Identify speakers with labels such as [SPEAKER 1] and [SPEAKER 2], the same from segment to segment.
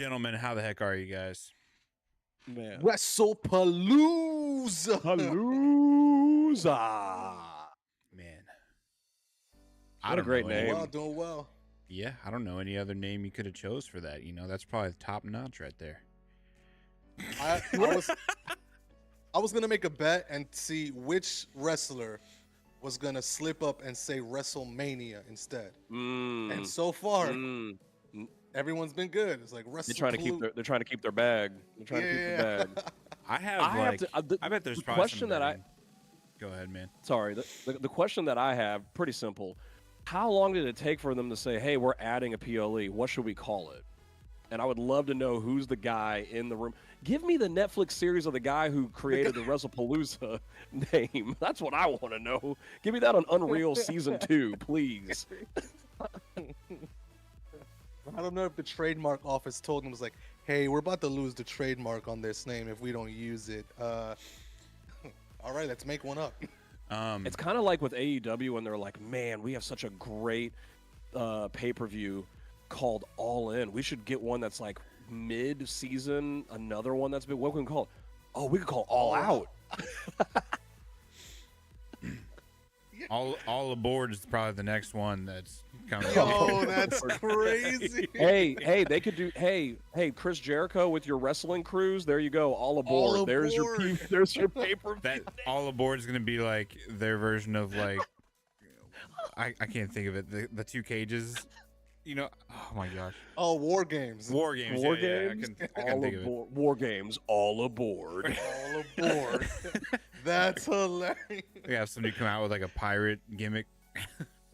[SPEAKER 1] gentlemen, how the heck are you guys?
[SPEAKER 2] Man.
[SPEAKER 3] Wrestlepalooza.
[SPEAKER 1] Man.
[SPEAKER 2] What a great name.
[SPEAKER 3] Doing well.
[SPEAKER 1] Yeah, I don't know any other name you could have chose for that. You know, that's probably top notch right there.
[SPEAKER 3] I was gonna make a bet and see which wrestler was gonna slip up and say WrestleMania instead. And so far, everyone's been good. It's like WrestlePalooza.
[SPEAKER 2] They're trying to keep their bag. They're trying to keep their bag.
[SPEAKER 1] I bet there's
[SPEAKER 2] the
[SPEAKER 1] probably
[SPEAKER 2] question that
[SPEAKER 1] Go ahead, man.
[SPEAKER 2] Sorry, the question that I have, pretty simple. How long did it take for them to say, "Hey, we're adding a PLE. What should we call it?" And I would love to know who's the guy in the room. Give me the Netflix series of the guy who created the Wrestlepalooza name. That's what I want to know. Give me that on Unreal Season 2, please.
[SPEAKER 3] I don't know if the trademark office told them, was like, hey, we're about to lose the trademark on this name if we don't use it. All right, let's make one up.
[SPEAKER 2] It's kind of like with AEW when they're like, man, we have such a great pay-per-view called All In. We should get one that's like mid-season, another one that's been, what can we call it? Oh, we could call All Out.
[SPEAKER 1] All Aboard is probably the next one that's coming.
[SPEAKER 3] Oh, that's crazy.
[SPEAKER 2] Hey, they could do. Hey, Chris Jericho with your wrestling cruise. There you go. All aboard.
[SPEAKER 3] All
[SPEAKER 2] there's
[SPEAKER 3] aboard.
[SPEAKER 2] your paper.
[SPEAKER 1] That All Aboard is going to be like their version of like I can't think of it. The two cages. You know, oh my gosh.
[SPEAKER 3] Oh, War Games.
[SPEAKER 1] War Games.
[SPEAKER 2] War
[SPEAKER 1] Yeah,
[SPEAKER 2] Games.
[SPEAKER 1] I can think of it.
[SPEAKER 2] War Games. All aboard.
[SPEAKER 3] All aboard. That's hilarious.
[SPEAKER 1] We have somebody come out with like a pirate gimmick.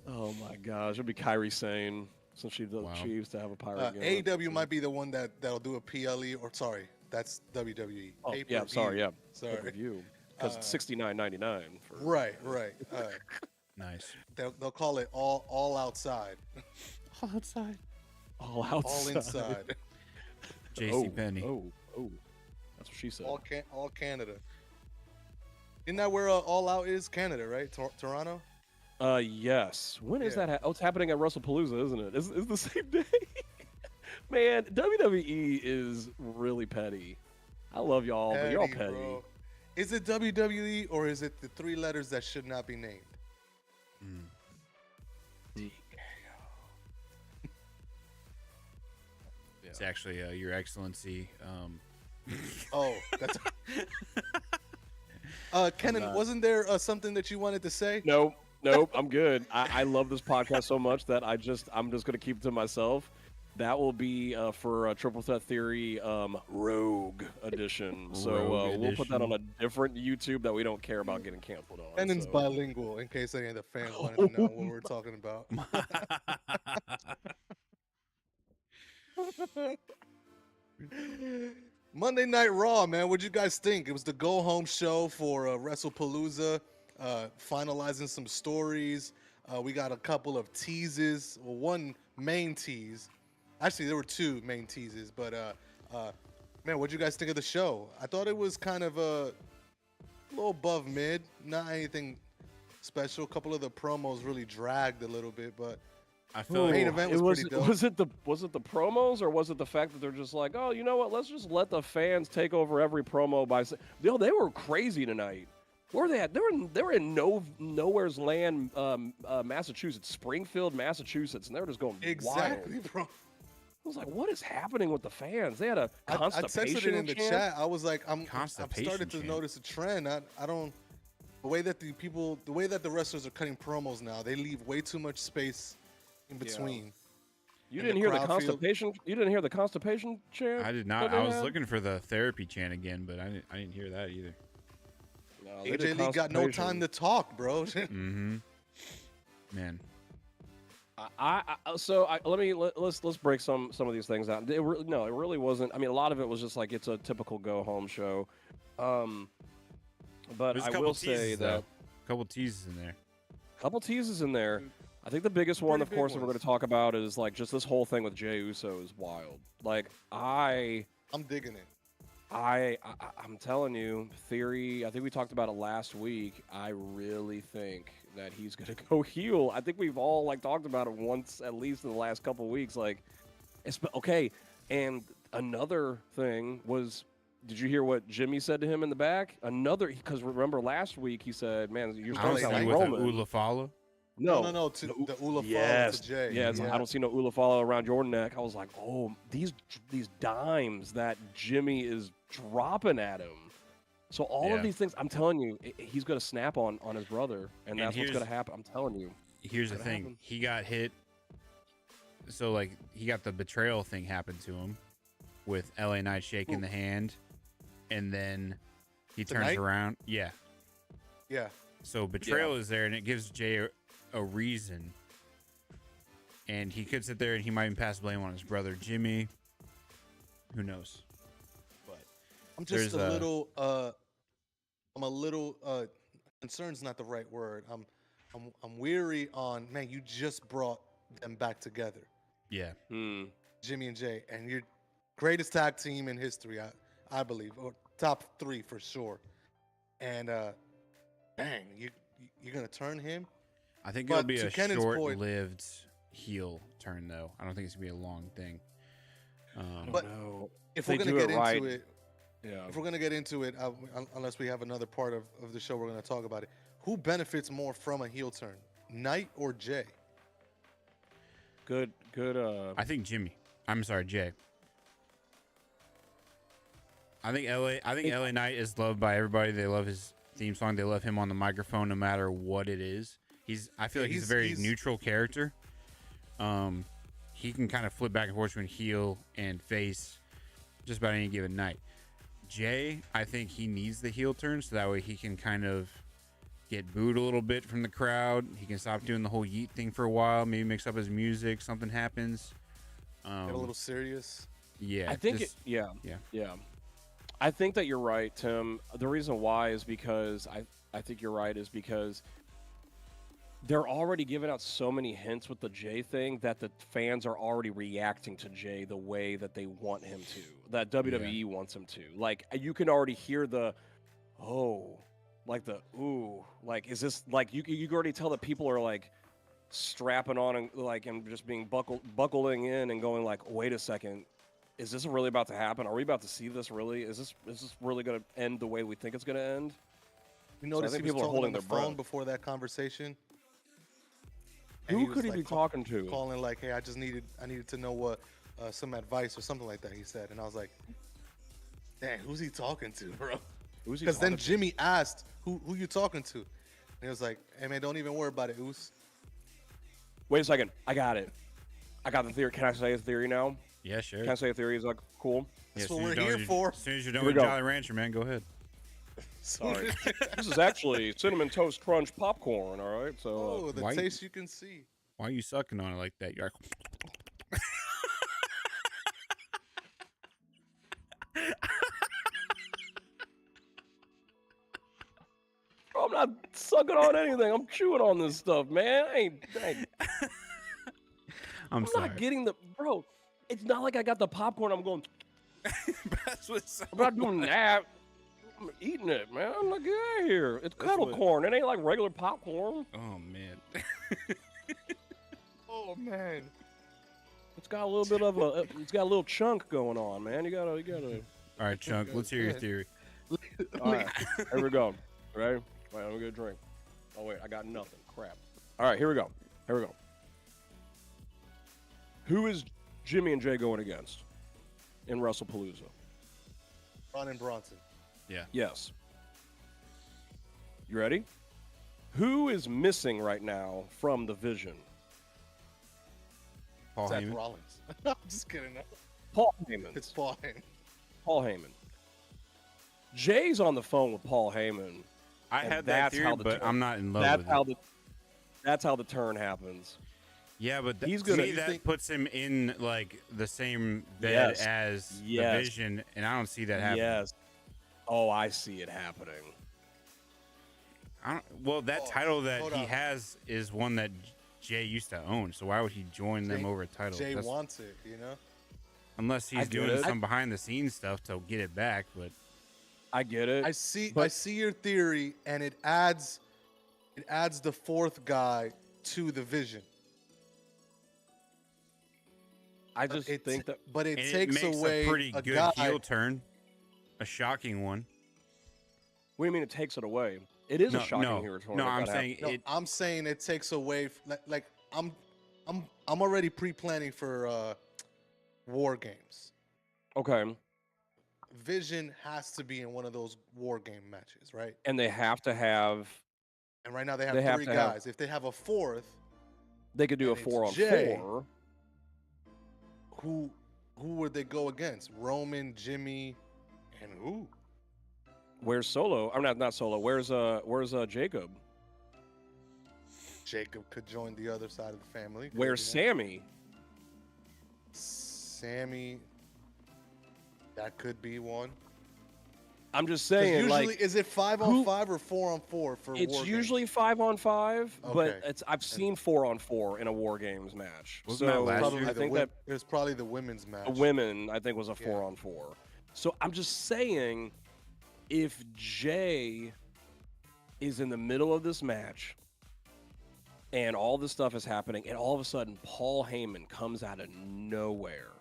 [SPEAKER 2] Oh my gosh, it'd be Kairi Sane since she used to have a pirate.
[SPEAKER 3] AEW might be the one that'll do a PLE, or sorry, that's WWE.
[SPEAKER 2] Oh, yeah, sorry. Pay-per-view. Because it's $69.99.
[SPEAKER 3] Right.
[SPEAKER 1] Nice.
[SPEAKER 3] They'll call it all outside.
[SPEAKER 1] All outside.
[SPEAKER 2] All outside.
[SPEAKER 3] All inside.
[SPEAKER 1] JC Penney.
[SPEAKER 2] Oh, that's what she said.
[SPEAKER 3] All Canada. Isn't that where All Out is? Canada, right? Toronto?
[SPEAKER 2] Yes. When is that? It's happening at Wrestlepalooza, isn't it? It's the same day. Man, WWE is really petty. I love y'all, but y'all petty.
[SPEAKER 3] Bro. Is it WWE or is it the three letters that should not be named?
[SPEAKER 1] It's actually Your Excellency.
[SPEAKER 3] Oh, that's. Kenyn, wasn't there something that you wanted to say?
[SPEAKER 2] Nope. I'm good. I love this podcast so much that I'm just gonna keep it to myself. That will be for Triple Threat Theory Rogue Edition. So we'll put that on a different YouTube that we don't care about getting canceled on.
[SPEAKER 3] Kenyn's bilingual, in case any of the fans wanted to know what we're talking about. Monday Night Raw, man. What'd you guys think? It was the go-home show for Wrestlepalooza, finalizing some stories. We got a couple of teases. Well, one main tease. Actually, there were two main teases, but man, what'd you guys think of the show? I thought it was kind of a little above mid, not anything special. A couple of the promos really dragged a little bit, but
[SPEAKER 1] I feel like
[SPEAKER 3] the main event was pretty dope.
[SPEAKER 2] Was it the promos, or was it the fact that they're just like, oh, you know what? Let's just let the fans take over every promo by saying, yo, they were crazy tonight. Where are they at? They were in nowhere's land, Massachusetts, Springfield, Massachusetts, and they were just going
[SPEAKER 3] exactly,
[SPEAKER 2] wild.
[SPEAKER 3] bro.
[SPEAKER 2] I was like, what is happening with the fans? They had a constipation
[SPEAKER 3] I censored it in the chat. I was like, I've started to
[SPEAKER 1] chant.
[SPEAKER 3] notice a trend. I don't. The way that the wrestlers are cutting promos now, they leave way too much space in between.
[SPEAKER 2] You didn't hear the constipation? You didn't hear the constipation chant?
[SPEAKER 1] I did not. I was looking for the therapy chant again, but I didn't hear that either.
[SPEAKER 2] No,
[SPEAKER 3] AJ Lee got no time to talk, bro.
[SPEAKER 1] Man.
[SPEAKER 2] Let's break some of these things out. It really wasn't. I mean, a lot of it was just like it's a typical go home show. But I will say that
[SPEAKER 1] a couple teases in there.
[SPEAKER 2] I think the biggest one, of course, that we're going to talk about is like just this whole thing with Jey Uso is wild. Like I'm
[SPEAKER 3] digging it.
[SPEAKER 2] I'm telling you, Theory, I think we talked about it last week. I really think that he's going to go heel. I think we've all like talked about it once, at least in the last couple of weeks. Like, it's okay. And another thing was, did you hear what Jimmy said to him in the back? Because remember last week he said, "Man, you're
[SPEAKER 1] I don't
[SPEAKER 2] starting to sound
[SPEAKER 1] see
[SPEAKER 2] like
[SPEAKER 1] with
[SPEAKER 2] Roman."
[SPEAKER 1] the Ulafala.
[SPEAKER 3] No, to the Ula
[SPEAKER 2] Yes,
[SPEAKER 3] to Jay.
[SPEAKER 2] yes. I don't see no Ula follow around your neck. I was like, oh, these dimes that Jimmy is dropping at him. So all of these things, I'm telling you, he's gonna snap on his brother, and that's what's gonna happen. I'm telling you.
[SPEAKER 1] Here's the thing: he got hit. So like he got the betrayal thing happen to him, with LA Knight shaking the hand, and then he turns around. Yeah.
[SPEAKER 3] Yeah.
[SPEAKER 1] So betrayal is there, and it gives Jay a reason, and he could sit there and he might even pass blame on his brother Jimmy. Who knows? But
[SPEAKER 3] I'm just a little. I'm a little. Concerned's not the right word. I'm weary on. Man, you just brought them back together.
[SPEAKER 1] Yeah.
[SPEAKER 3] Jimmy and Jay, and you're greatest tag team in history, I believe, or top 3 for sure. And dang, you're gonna turn him.
[SPEAKER 1] I think it'll be a short-lived heel turn, though. I don't think it's gonna be a long thing.
[SPEAKER 3] But if we're gonna get into it, if we're gonna get into it, unless we have another part of the show, we're gonna talk about it. Who benefits more from a heel turn, Knight or Jay?
[SPEAKER 2] Good.
[SPEAKER 1] I think Jimmy. I'm sorry, Jay. I think LA Knight is loved by everybody. They love his theme song. They love him on the microphone, no matter what it is. I feel like he's a very neutral character. He can kind of flip back and forth between heel and face just about any given night. Jay, I think he needs the heel turn so that way he can kind of get booed a little bit from the crowd. He can stop doing the whole yeet thing for a while. Maybe mix up his music. Something happens.
[SPEAKER 3] Get a little serious.
[SPEAKER 2] Yeah, I think yeah. I think that you're right, Tim. The reason why is because I think you're right is because they're already giving out so many hints with the Jay thing that the fans are already reacting to Jay the way that they want him to, that WWE wants him to. Like, you can already hear the, like the, ooh, like, is this, like, you can already tell that people are, like, strapping on and, like, and just being buckling in and going, like, wait a second, is this really about to happen? Are we about to see this really? Is this really going to end the way we think it's going to end?
[SPEAKER 3] You notice he was talking on the phone before that conversation?
[SPEAKER 2] Who could he be talking to?
[SPEAKER 3] Calling like, hey, I needed to know what some advice or something like that, he said. And I was like, dang, who's he talking to, bro? Because then Jimmy asked, who you talking to? And he was like, hey, man, don't even worry about it, Oos.
[SPEAKER 2] Wait a second. I got it. I got the theory. Can I say a theory now?
[SPEAKER 1] Yeah, sure.
[SPEAKER 2] Can I say a theory? Is like, cool.
[SPEAKER 3] That's what we're here for.
[SPEAKER 1] As soon as you're done with Jolly Rancher, man, go ahead.
[SPEAKER 2] Sorry. This is actually Cinnamon Toast Crunch popcorn, all right? So,
[SPEAKER 3] the taste you can see.
[SPEAKER 1] Why are you sucking on it like that? You're like...
[SPEAKER 2] I'm not sucking on anything. I'm chewing on this stuff, man. I'm
[SPEAKER 1] sorry.
[SPEAKER 2] Not getting bro. It's not like I got the popcorn. I'm going. I'm not doing that. I'm eating it, man. Look at here. It's kettle corn. It ain't like regular popcorn.
[SPEAKER 1] Oh man.
[SPEAKER 3] Oh man.
[SPEAKER 2] It's got a little bit of a. It's got a little chunk going on, man. You gotta.
[SPEAKER 1] All right, Chunk. Let's hear your theory.
[SPEAKER 2] All right. Here we go. Ready? Wait, I'm gonna get a drink. Oh wait, I got nothing. Crap. All right, here we go. Who is Jimmy and Jay going against in Wrestlepalooza?
[SPEAKER 3] Ron and Bronson.
[SPEAKER 1] Yeah.
[SPEAKER 2] Yes. You ready? Who is missing right now from the Vision?
[SPEAKER 1] Paul
[SPEAKER 3] Seth
[SPEAKER 1] Heyman.
[SPEAKER 3] Rollins. I'm just kidding.
[SPEAKER 2] Paul Heyman.
[SPEAKER 3] It's Paul Heyman.
[SPEAKER 2] Paul Heyman. Jay's on the phone with Paul Heyman.
[SPEAKER 1] I had that theory, but I'm not in love with it.
[SPEAKER 2] That's how the turn happens.
[SPEAKER 1] Yeah, but
[SPEAKER 2] he's
[SPEAKER 1] to me, that puts him in like the same bed as the Vision, and I don't see that happening.
[SPEAKER 2] Yes. Oh, I see it happening.
[SPEAKER 1] That title that he has is one that Jay used to own, so why would he join them over a title?
[SPEAKER 3] Jay wants it, you know?
[SPEAKER 1] Unless he's doing some behind-the-scenes stuff to get it back, but...
[SPEAKER 2] I get it.
[SPEAKER 3] I see your theory, and it adds the fourth guy to the Vision.
[SPEAKER 2] I just think that.
[SPEAKER 3] But it
[SPEAKER 1] And
[SPEAKER 3] takes
[SPEAKER 1] it makes
[SPEAKER 3] away
[SPEAKER 1] a pretty good
[SPEAKER 3] guy.
[SPEAKER 1] heel turn, a shocking one.
[SPEAKER 2] What do you mean it takes it away? It is a shocking heel turn.
[SPEAKER 1] No, I'm saying
[SPEAKER 3] No,
[SPEAKER 1] it.
[SPEAKER 3] I'm saying it takes away. Like I'm already pre-planning for war games.
[SPEAKER 2] Okay.
[SPEAKER 3] Vision has to be in one of those war game matches, right?
[SPEAKER 2] And they have to have.
[SPEAKER 3] And right now they have
[SPEAKER 2] They have
[SPEAKER 3] three
[SPEAKER 2] to have-
[SPEAKER 3] guys. If they have a fourth,
[SPEAKER 2] They could do a
[SPEAKER 3] And it's
[SPEAKER 2] 4-on-4.
[SPEAKER 3] who would they go against? Roman, Jimmy, and who?
[SPEAKER 2] Where's Solo? I'm not Solo. Where's Jacob?
[SPEAKER 3] Jacob could join the other side of the family.
[SPEAKER 2] Where's Sammy?
[SPEAKER 3] Sammy? That could be one.
[SPEAKER 2] I'm just
[SPEAKER 3] 'Cause
[SPEAKER 2] saying,
[SPEAKER 3] usually,
[SPEAKER 2] like
[SPEAKER 3] is it 5-on-5 or 4-on-4 for
[SPEAKER 2] it's
[SPEAKER 3] war games?
[SPEAKER 2] usually 5-on-5, but
[SPEAKER 3] Okay.
[SPEAKER 2] I've seen 4-on-4 in a war games match.
[SPEAKER 1] Wasn't that last
[SPEAKER 3] Probably
[SPEAKER 1] year?
[SPEAKER 2] I think that
[SPEAKER 3] it was probably the women's match.
[SPEAKER 2] the women, I think, was a
[SPEAKER 3] Yeah.
[SPEAKER 2] 4-on-4. So I'm just saying, if Jay is in the middle of this match and all this stuff is happening, and all of a sudden Paul Heyman comes out of nowhere,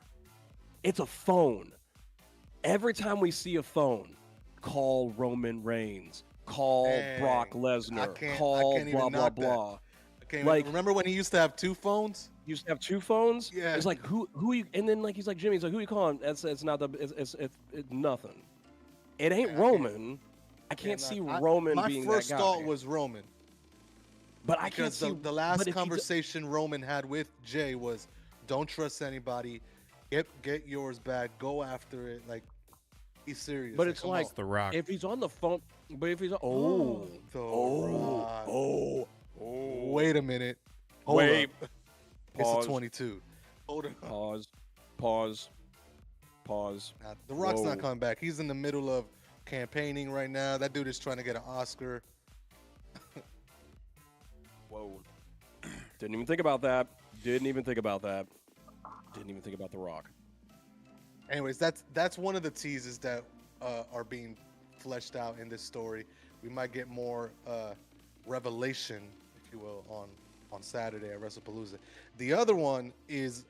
[SPEAKER 2] it's a phone. Every time we see a phone, call Roman Reigns, call
[SPEAKER 3] Dang.
[SPEAKER 2] Brock
[SPEAKER 3] I
[SPEAKER 2] Lesnar,
[SPEAKER 3] can't
[SPEAKER 2] call
[SPEAKER 3] even
[SPEAKER 2] blah blah
[SPEAKER 3] knock that.
[SPEAKER 2] blah.
[SPEAKER 3] Okay,
[SPEAKER 2] like-
[SPEAKER 3] remember when he used to have 2 phones?
[SPEAKER 2] You used to have 2 phones.
[SPEAKER 3] Yeah.
[SPEAKER 2] It's like who you, and then like he's like Jimmy. He's like, who you calling? It's not the it's nothing. It ain't
[SPEAKER 3] I can't-
[SPEAKER 2] Roman. I can't see Roman
[SPEAKER 3] my
[SPEAKER 2] being
[SPEAKER 3] first
[SPEAKER 2] that guy.
[SPEAKER 3] thought was Roman.
[SPEAKER 2] but I can't
[SPEAKER 3] Because
[SPEAKER 2] see
[SPEAKER 3] the last
[SPEAKER 2] but if he
[SPEAKER 3] conversation Roman had with Jay was, "Don't trust anybody. Get yours back. Go after it. Like, be serious."
[SPEAKER 2] But it's
[SPEAKER 3] come
[SPEAKER 2] like
[SPEAKER 3] on.
[SPEAKER 1] The Rock.
[SPEAKER 2] if he's on the phone, but if he's on,
[SPEAKER 3] The Rock. Wait a minute. Hold
[SPEAKER 2] Wait.
[SPEAKER 3] up.
[SPEAKER 2] Pause.
[SPEAKER 3] It's a 22. Hold up.
[SPEAKER 2] Pause.
[SPEAKER 3] Nah, the Rock's
[SPEAKER 2] Whoa.
[SPEAKER 3] not coming back. He's in the middle of campaigning right now. That dude is trying to get an Oscar.
[SPEAKER 2] Whoa. Didn't even think about that. Didn't even think about The Rock.
[SPEAKER 3] Anyways, that's one of the teases that are being fleshed out in this story. We might get more revelation, if you will, on Saturday at Wrestlepalooza. The other one is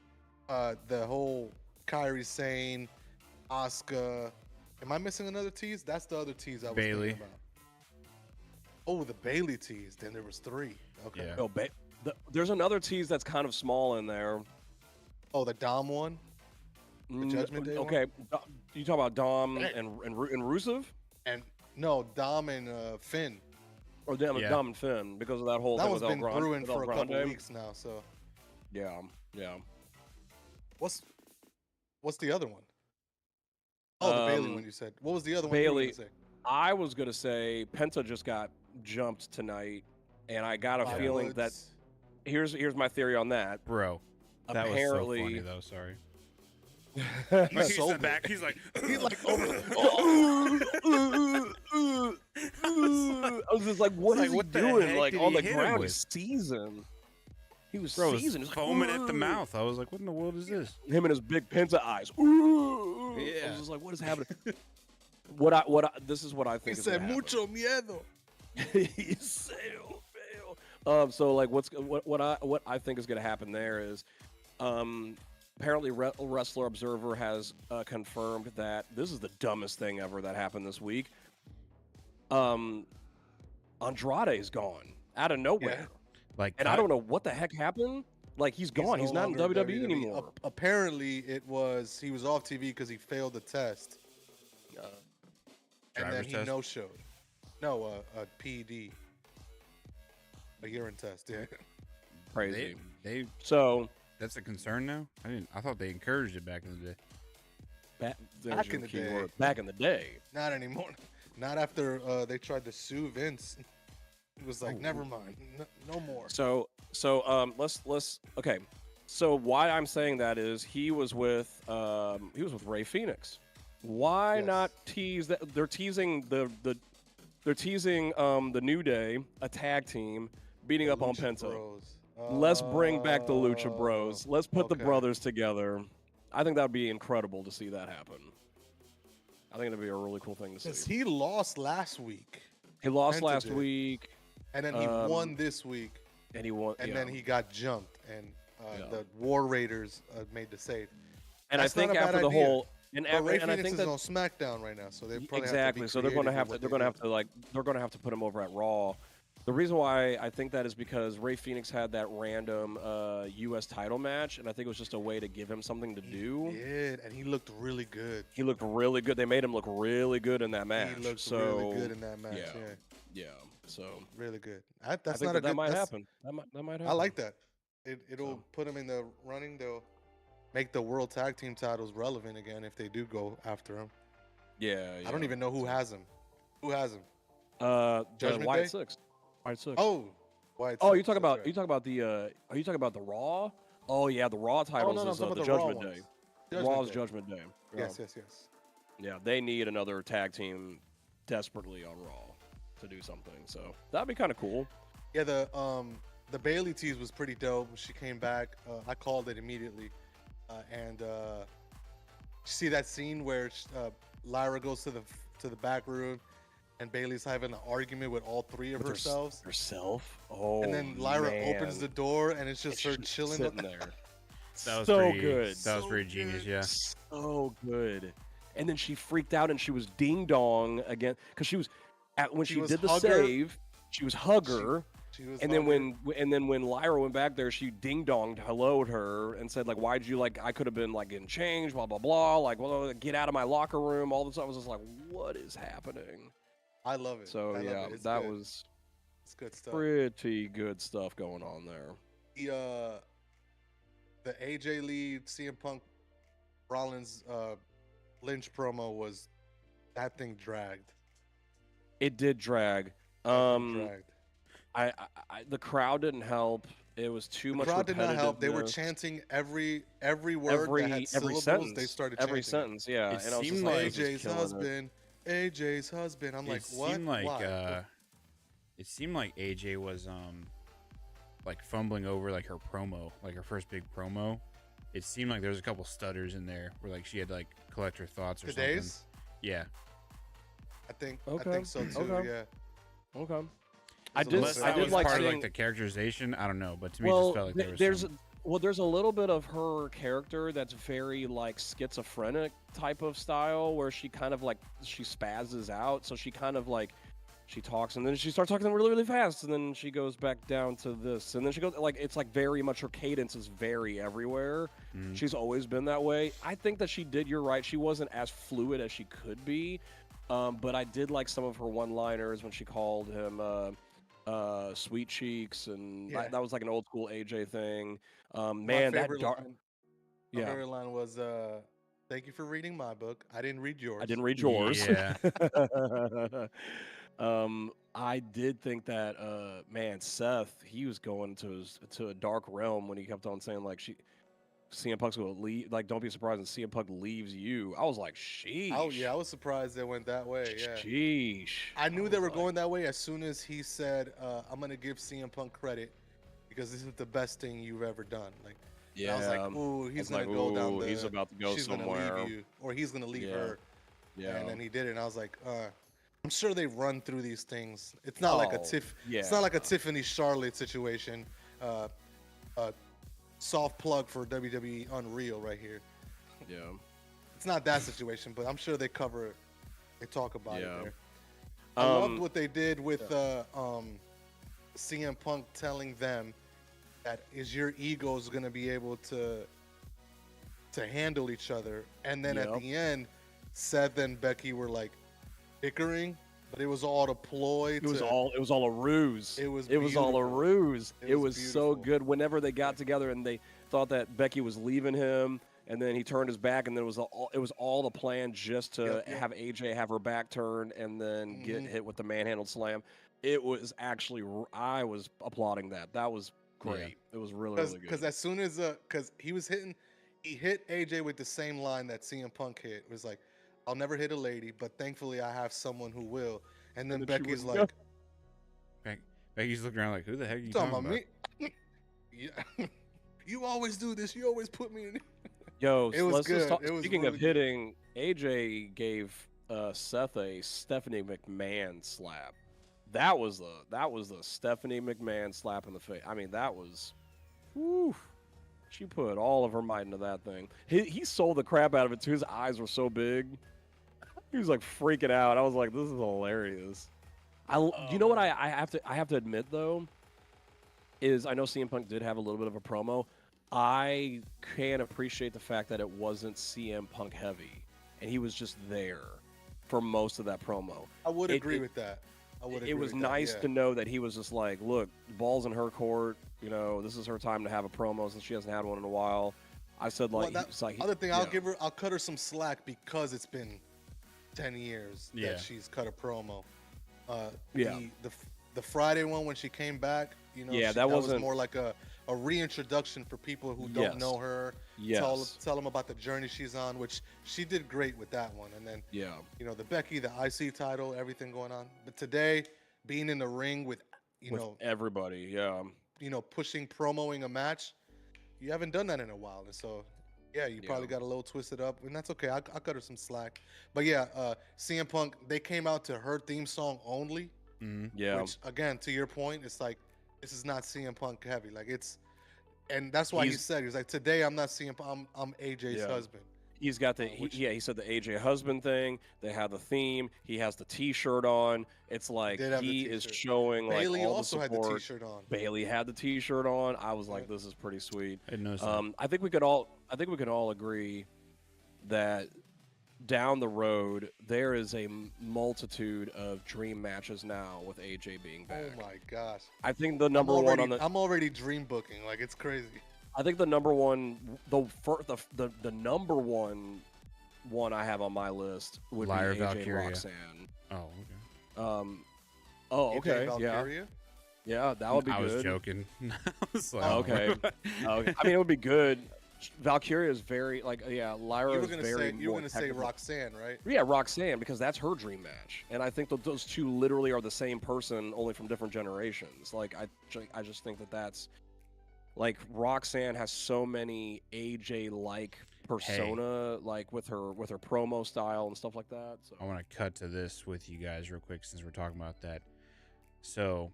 [SPEAKER 3] the whole Kyrie Sane, Asuka. Am I missing another tease? That's the other tease I was
[SPEAKER 1] Bayley.
[SPEAKER 3] thinking about. Oh, the Bayley tease. Then there was 3. Okay.
[SPEAKER 1] Yeah.
[SPEAKER 2] No, there's another tease that's kind of small in there.
[SPEAKER 3] Oh, the Dom one. Judgment Day one?
[SPEAKER 2] Okay, you talk about Dom
[SPEAKER 3] Hey.
[SPEAKER 2] and Rusev,
[SPEAKER 3] And no, Dom and Finn.
[SPEAKER 2] or Dom,
[SPEAKER 1] Yeah.
[SPEAKER 2] Dom and Finn because of that whole
[SPEAKER 3] That
[SPEAKER 2] thing
[SPEAKER 3] one's
[SPEAKER 2] with El
[SPEAKER 3] been
[SPEAKER 2] Grande.
[SPEAKER 3] brewing
[SPEAKER 2] with El
[SPEAKER 3] for a couple
[SPEAKER 2] Grande.
[SPEAKER 3] weeks now. So
[SPEAKER 2] Yeah.
[SPEAKER 3] what's the other one? Oh, the Bailey one you said. What was the other one you were
[SPEAKER 2] Bayley.
[SPEAKER 3] gonna say?
[SPEAKER 2] I was gonna say Penta just got jumped tonight, and I got a
[SPEAKER 3] By
[SPEAKER 2] feeling that
[SPEAKER 3] Woods.
[SPEAKER 2] here's my theory on that.
[SPEAKER 1] Bro, that
[SPEAKER 2] Apparently,
[SPEAKER 1] was so funny though. Sorry.
[SPEAKER 3] He's
[SPEAKER 1] He's
[SPEAKER 3] sober.
[SPEAKER 1] in the back. He's like,
[SPEAKER 3] He's like over.
[SPEAKER 2] I was just like, what
[SPEAKER 1] Like,
[SPEAKER 2] is he
[SPEAKER 1] what the
[SPEAKER 2] doing?
[SPEAKER 1] heck
[SPEAKER 2] Like
[SPEAKER 1] did
[SPEAKER 2] on
[SPEAKER 1] he
[SPEAKER 2] the
[SPEAKER 1] hit him
[SPEAKER 2] ground,
[SPEAKER 1] with?
[SPEAKER 2] he's seasoned. He was
[SPEAKER 1] bro, was
[SPEAKER 2] seasoned. He was like,
[SPEAKER 1] foaming at the
[SPEAKER 2] "Ooh."
[SPEAKER 1] mouth. I was like, what in the world is this?
[SPEAKER 2] Him and his big Penta eyes. Ooh. I
[SPEAKER 1] Yeah.
[SPEAKER 2] was just like, what is happening? This is what I
[SPEAKER 3] He
[SPEAKER 2] think is
[SPEAKER 3] said
[SPEAKER 2] gonna happen.
[SPEAKER 3] mucho miedo.
[SPEAKER 2] He said, so like what I think is going to happen there is apparently Wrestler Observer has confirmed that this is the dumbest thing ever that happened this week. Andrade's gone out of nowhere.
[SPEAKER 1] Like,
[SPEAKER 2] And I don't know what the heck happened. Like he's gone. He's
[SPEAKER 3] no
[SPEAKER 2] not in
[SPEAKER 3] longer
[SPEAKER 2] WWE anymore.
[SPEAKER 3] Apparently, he was off TV because he failed the test, and then
[SPEAKER 1] Driver's
[SPEAKER 3] he
[SPEAKER 1] test?
[SPEAKER 3] no-showed. No, a PED, a urine test. Yeah.
[SPEAKER 2] Crazy.
[SPEAKER 1] they
[SPEAKER 2] So
[SPEAKER 1] that's a concern now. I thought they encouraged it back in the day.
[SPEAKER 2] there's
[SPEAKER 3] in
[SPEAKER 2] your
[SPEAKER 3] the
[SPEAKER 2] key
[SPEAKER 3] day.
[SPEAKER 2] word. Back in the day.
[SPEAKER 3] Not anymore. Not after they tried to sue Vince. He was like, "Never mind, no more."
[SPEAKER 2] So let's okay. So why I'm saying that is he was with Ray Phoenix. Why
[SPEAKER 3] Yes.
[SPEAKER 2] not tease that? They're teasing the New Day, a tag team, beating up on
[SPEAKER 3] Lucha
[SPEAKER 2] Penta.
[SPEAKER 3] Bros.
[SPEAKER 2] Let's bring back the Lucha Bros. Let's put the
[SPEAKER 3] okay.
[SPEAKER 2] brothers together. I think that would be incredible to see that happen. I think it'd be a really cool thing to
[SPEAKER 3] Because
[SPEAKER 2] see.
[SPEAKER 3] he lost last week,
[SPEAKER 2] He lost
[SPEAKER 3] Penta
[SPEAKER 2] last
[SPEAKER 3] did.
[SPEAKER 2] week,
[SPEAKER 3] and then he won this week,
[SPEAKER 2] and he won.
[SPEAKER 3] and
[SPEAKER 2] yeah.
[SPEAKER 3] then he got jumped. And The War Raiders made the save.
[SPEAKER 2] And
[SPEAKER 3] That's
[SPEAKER 2] I think
[SPEAKER 3] not a bad
[SPEAKER 2] after the
[SPEAKER 3] idea.
[SPEAKER 2] whole
[SPEAKER 3] But Ray
[SPEAKER 2] and I
[SPEAKER 3] Phoenix
[SPEAKER 2] think
[SPEAKER 3] is
[SPEAKER 2] that
[SPEAKER 3] on SmackDown right now, so they probably
[SPEAKER 2] exactly.
[SPEAKER 3] have to
[SPEAKER 2] So
[SPEAKER 3] be
[SPEAKER 2] they're going to
[SPEAKER 3] creative
[SPEAKER 2] have
[SPEAKER 3] with
[SPEAKER 2] to
[SPEAKER 3] what they
[SPEAKER 2] they're going to have to put him over at Raw. The reason why I think that is because Ray Phoenix had that random U.S. title match, and I think it was just a way to give him something to do.
[SPEAKER 3] He did, and he looked really good.
[SPEAKER 2] He looked really good. They made him look really good in that match.
[SPEAKER 3] He looked
[SPEAKER 2] so,
[SPEAKER 3] really good in that match. Yeah.
[SPEAKER 2] So
[SPEAKER 3] Really good.
[SPEAKER 2] I
[SPEAKER 3] That's
[SPEAKER 2] think
[SPEAKER 3] not a
[SPEAKER 2] that
[SPEAKER 3] good.
[SPEAKER 2] might
[SPEAKER 3] that's-
[SPEAKER 2] happen. That might happen.
[SPEAKER 3] I like that. It'll
[SPEAKER 2] So.
[SPEAKER 3] put them in the running. They'll make the World Tag Team titles relevant again if they do go after him.
[SPEAKER 2] Yeah.
[SPEAKER 3] I don't even know who has him. Who has him?
[SPEAKER 2] The
[SPEAKER 3] Judgment
[SPEAKER 2] Wyatt
[SPEAKER 3] Day?
[SPEAKER 2] Six. Wyatt Six.
[SPEAKER 3] Oh, Wyatt
[SPEAKER 2] Oh, you
[SPEAKER 3] Six,
[SPEAKER 2] talk
[SPEAKER 3] that's
[SPEAKER 2] about
[SPEAKER 3] right.
[SPEAKER 2] you talk about the are you talking about the Raw? Oh yeah, the Raw
[SPEAKER 3] Oh,
[SPEAKER 2] titles
[SPEAKER 3] no,
[SPEAKER 2] is
[SPEAKER 3] some of
[SPEAKER 2] the
[SPEAKER 3] the Raw
[SPEAKER 2] Judgment
[SPEAKER 3] ones.
[SPEAKER 2] Day. Raw's Judgment Day.
[SPEAKER 3] Yes.
[SPEAKER 2] Yeah, they need another tag team desperately on Raw to do something. So that'd be kind of cool.
[SPEAKER 3] Yeah, the Bailey tease was pretty dope. She came back. I called it immediately, and see that scene where Lyra goes to the back room, and Bailey's having an argument with all three of herself.
[SPEAKER 2] Herself? Oh,
[SPEAKER 3] And then Lyra
[SPEAKER 2] man.
[SPEAKER 3] opens the door, and it's just her chilling
[SPEAKER 2] sitting there.
[SPEAKER 1] That was
[SPEAKER 2] so
[SPEAKER 1] pretty,
[SPEAKER 2] good.
[SPEAKER 1] That was pretty genius. Yeah.
[SPEAKER 2] So good. And then she freaked out and she was ding dong again because she was when she
[SPEAKER 3] was
[SPEAKER 2] did the
[SPEAKER 3] hugger.
[SPEAKER 2] save, she was hugger.
[SPEAKER 3] She was
[SPEAKER 2] And then
[SPEAKER 3] hungry.
[SPEAKER 2] when Lyra went back there, she ding donged, helloed her, and said like, "Why'd you like? I could have been like getting changed, blah blah blah. Like, well, get out of my locker room." All this stuff. I was just like, "What is happening?"
[SPEAKER 3] I love it.
[SPEAKER 2] So
[SPEAKER 3] I love
[SPEAKER 2] yeah,
[SPEAKER 3] it. It's
[SPEAKER 2] that
[SPEAKER 3] good.
[SPEAKER 2] was
[SPEAKER 3] It's good stuff.
[SPEAKER 2] pretty good stuff going on there.
[SPEAKER 3] The AJ Lee CM Punk Rollins Lynch promo was that thing dragged.
[SPEAKER 2] It did drag.
[SPEAKER 3] That thing dragged.
[SPEAKER 2] I the crowd didn't help. It was too
[SPEAKER 3] The
[SPEAKER 2] much.
[SPEAKER 3] crowd did not help. They were
[SPEAKER 2] repetitiveness.
[SPEAKER 3] chanting every word that had syllables.
[SPEAKER 2] sentence.
[SPEAKER 3] They started
[SPEAKER 2] Every
[SPEAKER 3] chanting.
[SPEAKER 2] sentence, yeah.
[SPEAKER 1] It
[SPEAKER 2] and I was
[SPEAKER 1] seemed
[SPEAKER 2] just
[SPEAKER 1] like-
[SPEAKER 2] this is
[SPEAKER 3] AJ's
[SPEAKER 2] killing it.
[SPEAKER 3] husband. AJ's husband. I'm like, what?
[SPEAKER 1] Seemed like
[SPEAKER 3] Why?
[SPEAKER 1] it seemed like AJ was like fumbling over like her promo, like her first big promo. It seemed like there was a couple stutters in there where like she had to like collect her thoughts or something.
[SPEAKER 3] Today's?
[SPEAKER 1] Yeah.
[SPEAKER 3] I think
[SPEAKER 2] Okay.
[SPEAKER 3] so too.
[SPEAKER 2] Okay.
[SPEAKER 3] Yeah.
[SPEAKER 2] Okay.
[SPEAKER 3] I did-
[SPEAKER 1] Unless
[SPEAKER 3] I
[SPEAKER 1] that
[SPEAKER 3] did
[SPEAKER 1] was
[SPEAKER 2] like
[SPEAKER 1] part of
[SPEAKER 2] seeing-
[SPEAKER 1] like the characterization. I don't know, but to me it
[SPEAKER 2] Well,
[SPEAKER 1] just felt like there was
[SPEAKER 2] there's
[SPEAKER 1] some...
[SPEAKER 2] there's a little bit of her character that's very like schizophrenic type of style where she kind of like she spazzes out. So she kind of like she talks and then she starts talking really really fast and then she goes back down to this and then she goes like it's like very much her cadence is very everywhere. She's always been that way. I think that she did. You're right. She wasn't as fluid as she could be, but I did like some of her one-liners when she called him. Sweet cheeks, and
[SPEAKER 3] Yeah.
[SPEAKER 2] that was like an old school AJ thing.
[SPEAKER 3] My
[SPEAKER 2] Man, that
[SPEAKER 3] favorite
[SPEAKER 2] dark.
[SPEAKER 3] line, my
[SPEAKER 2] Yeah,
[SPEAKER 3] favorite line was, "Thank you for reading my book. I didn't read yours."
[SPEAKER 2] I didn't read yours.
[SPEAKER 1] Yeah.
[SPEAKER 2] I did think that man, Seth, he was going to a dark realm when he kept on saying like CM Punk's gonna leave. Like, don't be surprised when CM Punk leaves you. I was like, sheesh.
[SPEAKER 3] Oh yeah, I was surprised they went that way. Yeah.
[SPEAKER 2] Sheesh.
[SPEAKER 3] I knew
[SPEAKER 2] was
[SPEAKER 3] they were
[SPEAKER 2] like,
[SPEAKER 3] going that way as soon as he said, "I'm gonna give CM Punk credit because this is the best thing you've ever done." Like, and
[SPEAKER 2] Yeah.
[SPEAKER 3] I was like, "Ooh, he's
[SPEAKER 2] I was
[SPEAKER 3] gonna
[SPEAKER 2] like,
[SPEAKER 3] go down
[SPEAKER 2] ooh,
[SPEAKER 3] the.
[SPEAKER 2] he's about to go
[SPEAKER 3] she's
[SPEAKER 2] somewhere.
[SPEAKER 3] gonna leave you, or he's gonna leave
[SPEAKER 2] Yeah.
[SPEAKER 3] her."
[SPEAKER 2] Yeah.
[SPEAKER 3] And then he did it, and I was like, "I'm sure they run through these things. It's not like a
[SPEAKER 2] Oh,
[SPEAKER 3] It's not like a
[SPEAKER 2] yeah.
[SPEAKER 3] Tiffany Charlotte situation. Soft plug for WWE Unreal right here.
[SPEAKER 2] Yeah.
[SPEAKER 3] It's not that situation, but I'm sure they cover it. They talk about
[SPEAKER 2] Yeah.
[SPEAKER 3] it there. I loved
[SPEAKER 2] Um,
[SPEAKER 3] what they did with CM Punk telling them that is your egos going to be able to handle each other, and then at
[SPEAKER 2] Yep.
[SPEAKER 3] the end, Seth and Becky were like bickering, but it was all a ploy.
[SPEAKER 2] It was all a ruse.
[SPEAKER 3] It was
[SPEAKER 2] all a
[SPEAKER 3] beautiful.
[SPEAKER 2] ruse.
[SPEAKER 3] It
[SPEAKER 2] It
[SPEAKER 3] was
[SPEAKER 2] was so
[SPEAKER 3] beautiful.
[SPEAKER 2] good. Whenever they got together and they thought that Becky was leaving him, and then he turned his back, and then it was all the plan just to
[SPEAKER 3] Yep, yep.
[SPEAKER 2] have AJ have her back turned and then get
[SPEAKER 3] Mhm.
[SPEAKER 2] hit with the manhandled slam. It was actually I was applauding that. That was great. It was really really good.
[SPEAKER 3] Because as soon as because he hit AJ with the same line that CM Punk hit. It was like, "I'll never hit a lady, but thankfully I have someone who will." And then
[SPEAKER 2] And then she
[SPEAKER 3] Becky's
[SPEAKER 2] wouldn't
[SPEAKER 3] like,
[SPEAKER 1] Becky's looking around like, who the heck are you
[SPEAKER 3] "Talking
[SPEAKER 1] talking
[SPEAKER 3] about
[SPEAKER 1] about?
[SPEAKER 3] me? Yeah, you always do this. You always put me in."
[SPEAKER 2] Yo,
[SPEAKER 3] It was
[SPEAKER 2] let's just
[SPEAKER 3] good.
[SPEAKER 2] talk,
[SPEAKER 3] It was
[SPEAKER 2] speaking of
[SPEAKER 3] really good.
[SPEAKER 2] hitting, AJ gave Seth a Stephanie McMahon slap. That was the Stephanie McMahon slap in the face. I mean, that was, whew, She put all of her might into that thing. He sold the crap out of it too. His eyes were so big. He was like freaking out. I was like, this is hilarious. You know what I have to admit though, is I know CM Punk did have a little bit of a promo. I can appreciate the fact that it wasn't CM Punk heavy, and he was just there for most of that promo.
[SPEAKER 3] I would agree with that.
[SPEAKER 2] It was nice to know that he was just like, look, ball's in her court. You know, this is her time to have a promo since she hasn't had one in a while. I said like,
[SPEAKER 3] other thing, I'll cut her some slack because it's been 10 years that she's cut a promo. The Friday one when she came back, you know, that was more like a reintroduction for people who don't know her.
[SPEAKER 2] Yes.
[SPEAKER 3] Tell them about the journey she's on, which she did great with that one. And then, you know, the Becky, the IC title, everything going on. But today, being in the ring with
[SPEAKER 2] everybody,
[SPEAKER 3] you know, promoing a match, you haven't done that in a while. And so, you probably got a little twisted up, and that's okay. I'll cut her some slack. But CM Punk, they came out to her theme song only.
[SPEAKER 2] Mm-hmm.
[SPEAKER 3] Which, again, to your point, it's like, this is not CM Punk heavy. Like, and that's why he said, he was like, today I'm not CM Punk, I'm AJ's husband.
[SPEAKER 2] He's got he said the AJ husband thing. They have the theme. He has the T-shirt on. It's like he is showing
[SPEAKER 3] Bailey
[SPEAKER 2] like all
[SPEAKER 3] also
[SPEAKER 2] the support.
[SPEAKER 3] had the T-shirt on.
[SPEAKER 2] Bailey had the T-shirt on. I was like, this is pretty sweet.
[SPEAKER 1] I didn't notice
[SPEAKER 2] I think we could all agree that down the road there is a multitude of dream matches now with AJ being back.
[SPEAKER 3] Oh my gosh!
[SPEAKER 2] I think the number one on the.
[SPEAKER 3] I'm already dream booking. Like, it's crazy.
[SPEAKER 2] I think the number one, the number one I have on my list would
[SPEAKER 1] Lyra
[SPEAKER 2] be AJ
[SPEAKER 1] Valkyria.
[SPEAKER 2] Roxanne.
[SPEAKER 1] Oh,
[SPEAKER 2] okay.
[SPEAKER 3] Valkyria?
[SPEAKER 2] Yeah, that would be good.
[SPEAKER 1] I was joking. I was like,
[SPEAKER 2] okay. I mean, it would be good. Valkyria is very Lyra
[SPEAKER 3] you were
[SPEAKER 2] is
[SPEAKER 3] gonna
[SPEAKER 2] very.
[SPEAKER 3] You were gonna say Roxanne, right?
[SPEAKER 2] Yeah, Roxanne, because that's her dream match, and I think that those two literally are the same person, only from different generations. Like, I just think that's. Like, Roxanne has so many AJ-like persona, like with her promo style and stuff like that. So
[SPEAKER 1] I want to cut to this with you guys real quick since we're talking about that. So,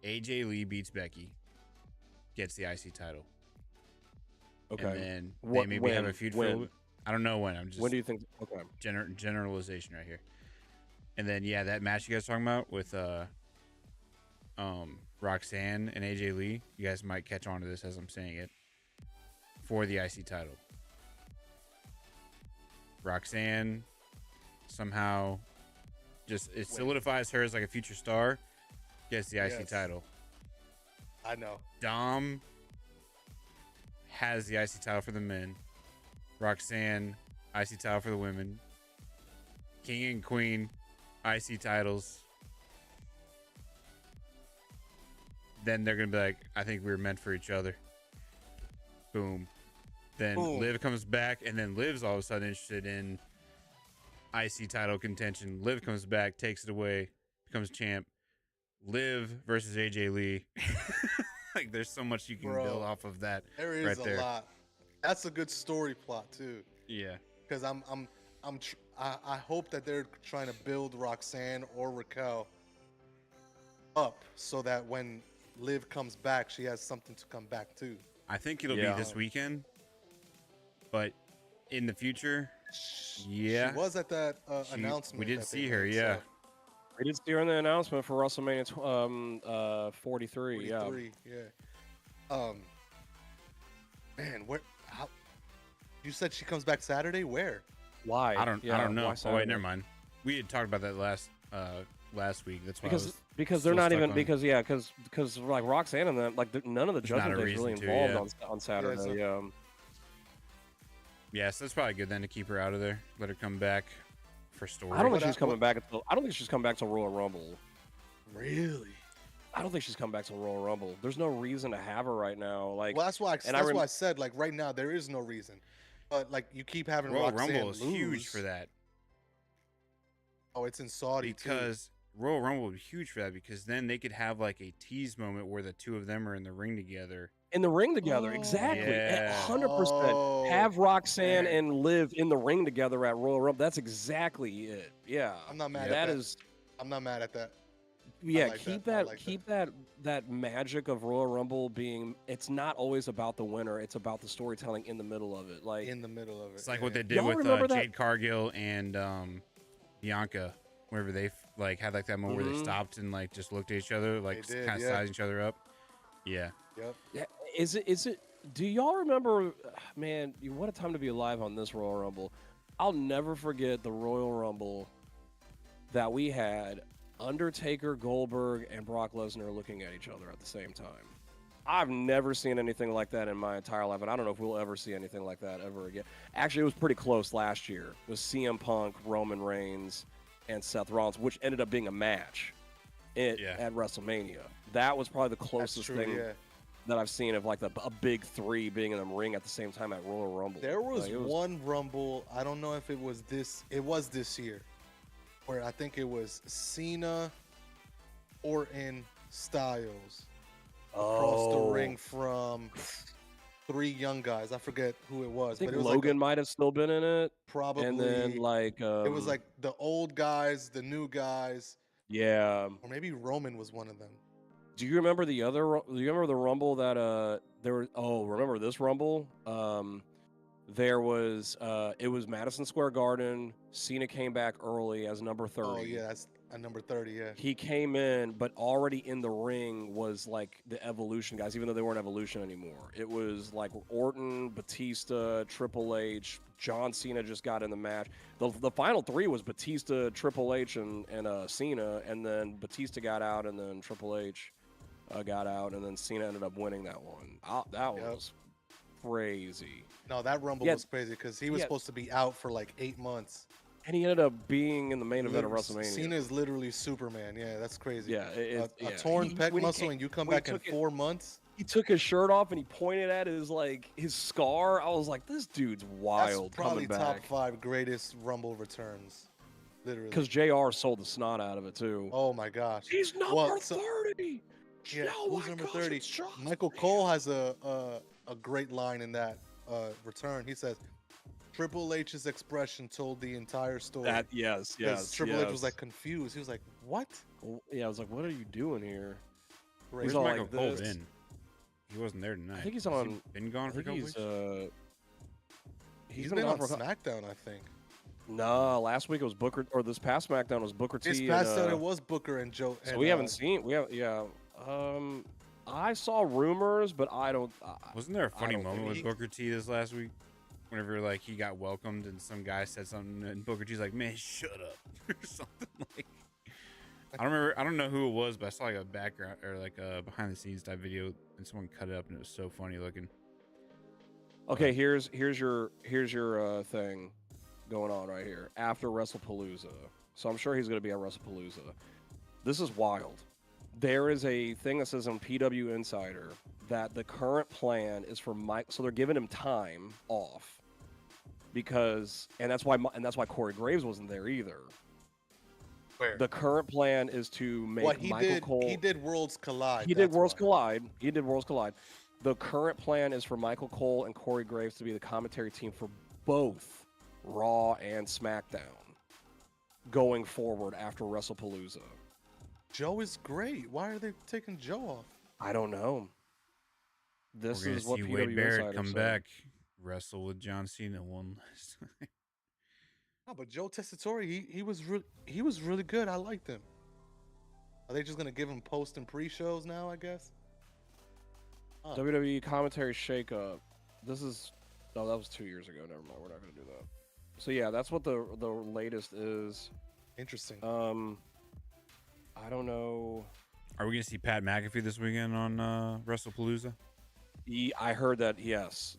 [SPEAKER 1] AJ Lee beats Becky, gets the IC title.
[SPEAKER 2] Okay.
[SPEAKER 1] And then they maybe have a feud for a little bit. I don't know when. I'm just.
[SPEAKER 2] When do you think? Okay.
[SPEAKER 1] Generalization right here. And then that match you guys talking about with Roxanne and AJ Lee, you guys might catch on to this as I'm saying it, for the IC title. Roxanne somehow it solidifies her as like a future star, gets the IC title.
[SPEAKER 3] I know.
[SPEAKER 1] Dom has the IC title for the men. Roxanne, IC title for the women. King and Queen, IC titles. Then they're going to be like, I think we were meant for each other. Boom. Then Liv comes back, and then Liv's all of a sudden interested in IC title contention. Liv comes back, takes it away, becomes champ. Liv versus AJ Lee. Like, there's so much you can build off of that.
[SPEAKER 3] There is a lot. That's a good story plot too.
[SPEAKER 1] Yeah.
[SPEAKER 3] Because I hope that they're trying to build Roxanne or Raquel up so that when Liv comes back, she has something to come back to.
[SPEAKER 1] I think it'll be this weekend, but in the future,
[SPEAKER 3] she was at that announcement.
[SPEAKER 1] We did see her,
[SPEAKER 3] so.
[SPEAKER 2] We did see her in the announcement for WrestleMania 43. Yeah.
[SPEAKER 3] Man, how? You said she comes back Saturday. Where?
[SPEAKER 2] Why?
[SPEAKER 1] I don't know. Oh wait, never mind. We had talked about that last week. That's why
[SPEAKER 2] because they're not even because like Roxanne and them, like none of the Judgment Day is really involved on Saturday.
[SPEAKER 1] Yeah, so that's probably good then to keep her out of there. Let her come back for story.
[SPEAKER 2] I don't think she's coming back till Royal Rumble.
[SPEAKER 3] Really?
[SPEAKER 2] I don't think she's come back to Royal Rumble. There's no reason to have her right now. Like,
[SPEAKER 3] well, that's why I said, like, right now there is no reason. But like, you keep having
[SPEAKER 1] Royal
[SPEAKER 3] Roxanne
[SPEAKER 1] Rumble is
[SPEAKER 3] lose.
[SPEAKER 1] huge for that.
[SPEAKER 3] Oh, it's in Saudi
[SPEAKER 1] because Royal Rumble would be huge for that because then they could have like a tease moment where the two of them are in the ring together.
[SPEAKER 2] Exactly.
[SPEAKER 1] Yeah.
[SPEAKER 2] 100%. Have Roxanne and Liv in the ring together at Royal Rumble. That's exactly it. Yeah.
[SPEAKER 3] I'm not mad at that. I'm not mad at that.
[SPEAKER 2] Yeah,
[SPEAKER 3] like
[SPEAKER 2] keep
[SPEAKER 3] that. I
[SPEAKER 2] that
[SPEAKER 3] like
[SPEAKER 2] keep that magic of Royal Rumble being. It's not always about the winner. It's about the storytelling in the middle of it. Like
[SPEAKER 3] in the middle of it.
[SPEAKER 1] It's like
[SPEAKER 3] Yeah,
[SPEAKER 1] what they
[SPEAKER 3] yeah.
[SPEAKER 1] did
[SPEAKER 2] Y'all
[SPEAKER 1] with
[SPEAKER 2] remember that?
[SPEAKER 1] Jade Cargill and Bianca, whenever they like had like that moment where they stopped and like just looked at each other, like
[SPEAKER 3] They did,
[SPEAKER 1] kind of
[SPEAKER 3] yeah.
[SPEAKER 1] sizing each other up. Yeah.
[SPEAKER 3] Yep.
[SPEAKER 2] Yeah, is it? Do y'all remember? Man, what a time to be alive on this Royal Rumble. I'll never forget the Royal Rumble that we had Undertaker, Goldberg, and Brock Lesnar looking at each other at the same time. I've never seen anything like that in my entire life, and I don't know if we'll ever see anything like that ever again. Actually, it was pretty close last year with CM Punk, Roman Reigns, and Seth Rollins, which ended up being a match at WrestleMania. That was probably the closest thing that I've seen of like a big three being in the ring at the same time at Royal Rumble.
[SPEAKER 3] There was one Rumble. I don't know if it was this. It was this year, where I think it was Cena, Orton, Styles across the ring from three young guys. I forget who it was.
[SPEAKER 2] I think
[SPEAKER 3] but it was
[SPEAKER 2] Logan might have still been in it.
[SPEAKER 3] Probably.
[SPEAKER 2] And then like
[SPEAKER 3] it was like the old guys, the new guys.
[SPEAKER 2] Yeah.
[SPEAKER 3] Or maybe Roman was one of them.
[SPEAKER 2] Do you remember the other? Do you remember the Rumble that there was? Oh, remember this Rumble? There was it was Madison Square Garden. Cena came back early as number 30.
[SPEAKER 3] Oh yeah, that's a number 30. Yeah.
[SPEAKER 2] He came in, but already in the ring was like the Evolution guys, even though they weren't Evolution anymore. It was like Orton, Batista, Triple H, John Cena just got in the match. The final three was Batista, Triple H, and Cena, and then Batista got out, and then Triple H got out, and then Cena ended up winning that one. That was crazy.
[SPEAKER 3] No, that Rumble was crazy because he was supposed to be out for like 8 months.
[SPEAKER 2] And he ended up being in the main event of WrestleMania.
[SPEAKER 3] Cena is literally Superman. Yeah, that's crazy.
[SPEAKER 2] Yeah,
[SPEAKER 3] a torn pec muscle and you come back in 4 months.
[SPEAKER 2] He took his shirt off and he pointed at his scar. I was like, this dude's wild.
[SPEAKER 3] That's probably
[SPEAKER 2] coming back.
[SPEAKER 3] top 5 greatest Rumble returns. Literally.
[SPEAKER 2] Because JR sold the snot out of it too.
[SPEAKER 3] Oh my gosh.
[SPEAKER 2] He's number 30.
[SPEAKER 3] Yeah,
[SPEAKER 2] oh
[SPEAKER 3] who's number 30? Michael Cole has a great line in that return. He says, Triple H's expression told the entire story.
[SPEAKER 2] Yes.
[SPEAKER 3] Triple H was like confused. He was like, "What?"
[SPEAKER 2] Yeah, I was like, "What are you doing here?"
[SPEAKER 1] Where's Michael Cole been? He wasn't there tonight.
[SPEAKER 2] I think he's on.
[SPEAKER 1] Been gone for a couple weeks.
[SPEAKER 3] He's been on SmackDown, I think.
[SPEAKER 2] No, last week it was Booker, or this past SmackDown was Booker T.
[SPEAKER 3] This past it was Booker and Joe.
[SPEAKER 2] So we haven't seen. I saw rumors, but I don't.
[SPEAKER 1] Wasn't there a funny moment with Booker T this last week? Whenever like he got welcomed and some guy said something and Booker T's like, "Man, shut up," or something like. I don't remember. I don't know who it was, but I saw like a background or like a behind the scenes type video, and someone cut it up, and it was so funny looking.
[SPEAKER 2] Okay, here's your thing going on right here after Wrestlepalooza. So I'm sure he's going to be at Wrestlepalooza. This is wild. There is a thing that says on PW Insider that the current plan is for Mike. So they're giving him time off because, and that's why Corey Graves wasn't there either.
[SPEAKER 3] Where?
[SPEAKER 2] The current plan is to make Michael Cole.
[SPEAKER 3] He did Worlds Collide.
[SPEAKER 2] He did Worlds Collide. The current plan is for Michael Cole and Corey Graves to be the commentary team for both Raw and SmackDown going forward after Wrestlepalooza.
[SPEAKER 3] Joe is great. Why are they taking Joe off?
[SPEAKER 2] I don't know. This is what PW
[SPEAKER 1] Wade Barrett
[SPEAKER 2] Insider
[SPEAKER 1] come
[SPEAKER 2] said.
[SPEAKER 1] back, wrestle with John Cena one last time.
[SPEAKER 3] No, but Joe Tessitore, he was really good. I liked him. Are they just gonna give him post and pre-shows now? I guess.
[SPEAKER 2] WWE commentary shakeup. This is that was 2 years ago. Never mind. We're not gonna do that. So yeah, that's what the latest is.
[SPEAKER 3] Interesting.
[SPEAKER 2] I don't know.
[SPEAKER 1] Are we gonna see Pat McAfee this weekend on Wrestlepalooza?
[SPEAKER 2] I heard that. Yes,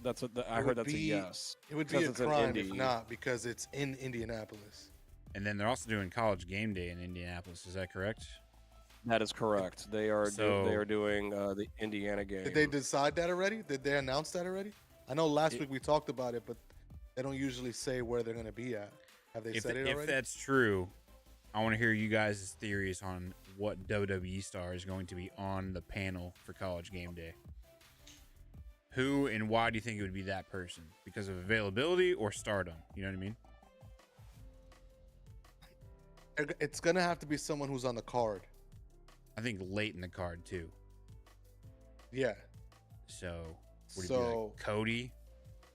[SPEAKER 2] I heard that's a yes.
[SPEAKER 3] It would be a crime if not, because it's in Indianapolis.
[SPEAKER 1] And then they're also doing College Game Day in Indianapolis. Is that correct?
[SPEAKER 2] That is correct. They are doing the Indiana game.
[SPEAKER 3] Did they decide that already? Did they announce that already? I know last week we talked about it, but they don't usually say where they're going to be at. Have they said it already?
[SPEAKER 1] If that's true, I want to hear you guys' theories on what WWE star is going to be on the panel for College Game Day. Who and why do you think it would be that person? Because of availability or stardom? You know what I mean?
[SPEAKER 3] It's going to have to be someone who's on the card.
[SPEAKER 1] I think late in the card too.
[SPEAKER 3] Yeah.
[SPEAKER 1] So would it be like Cody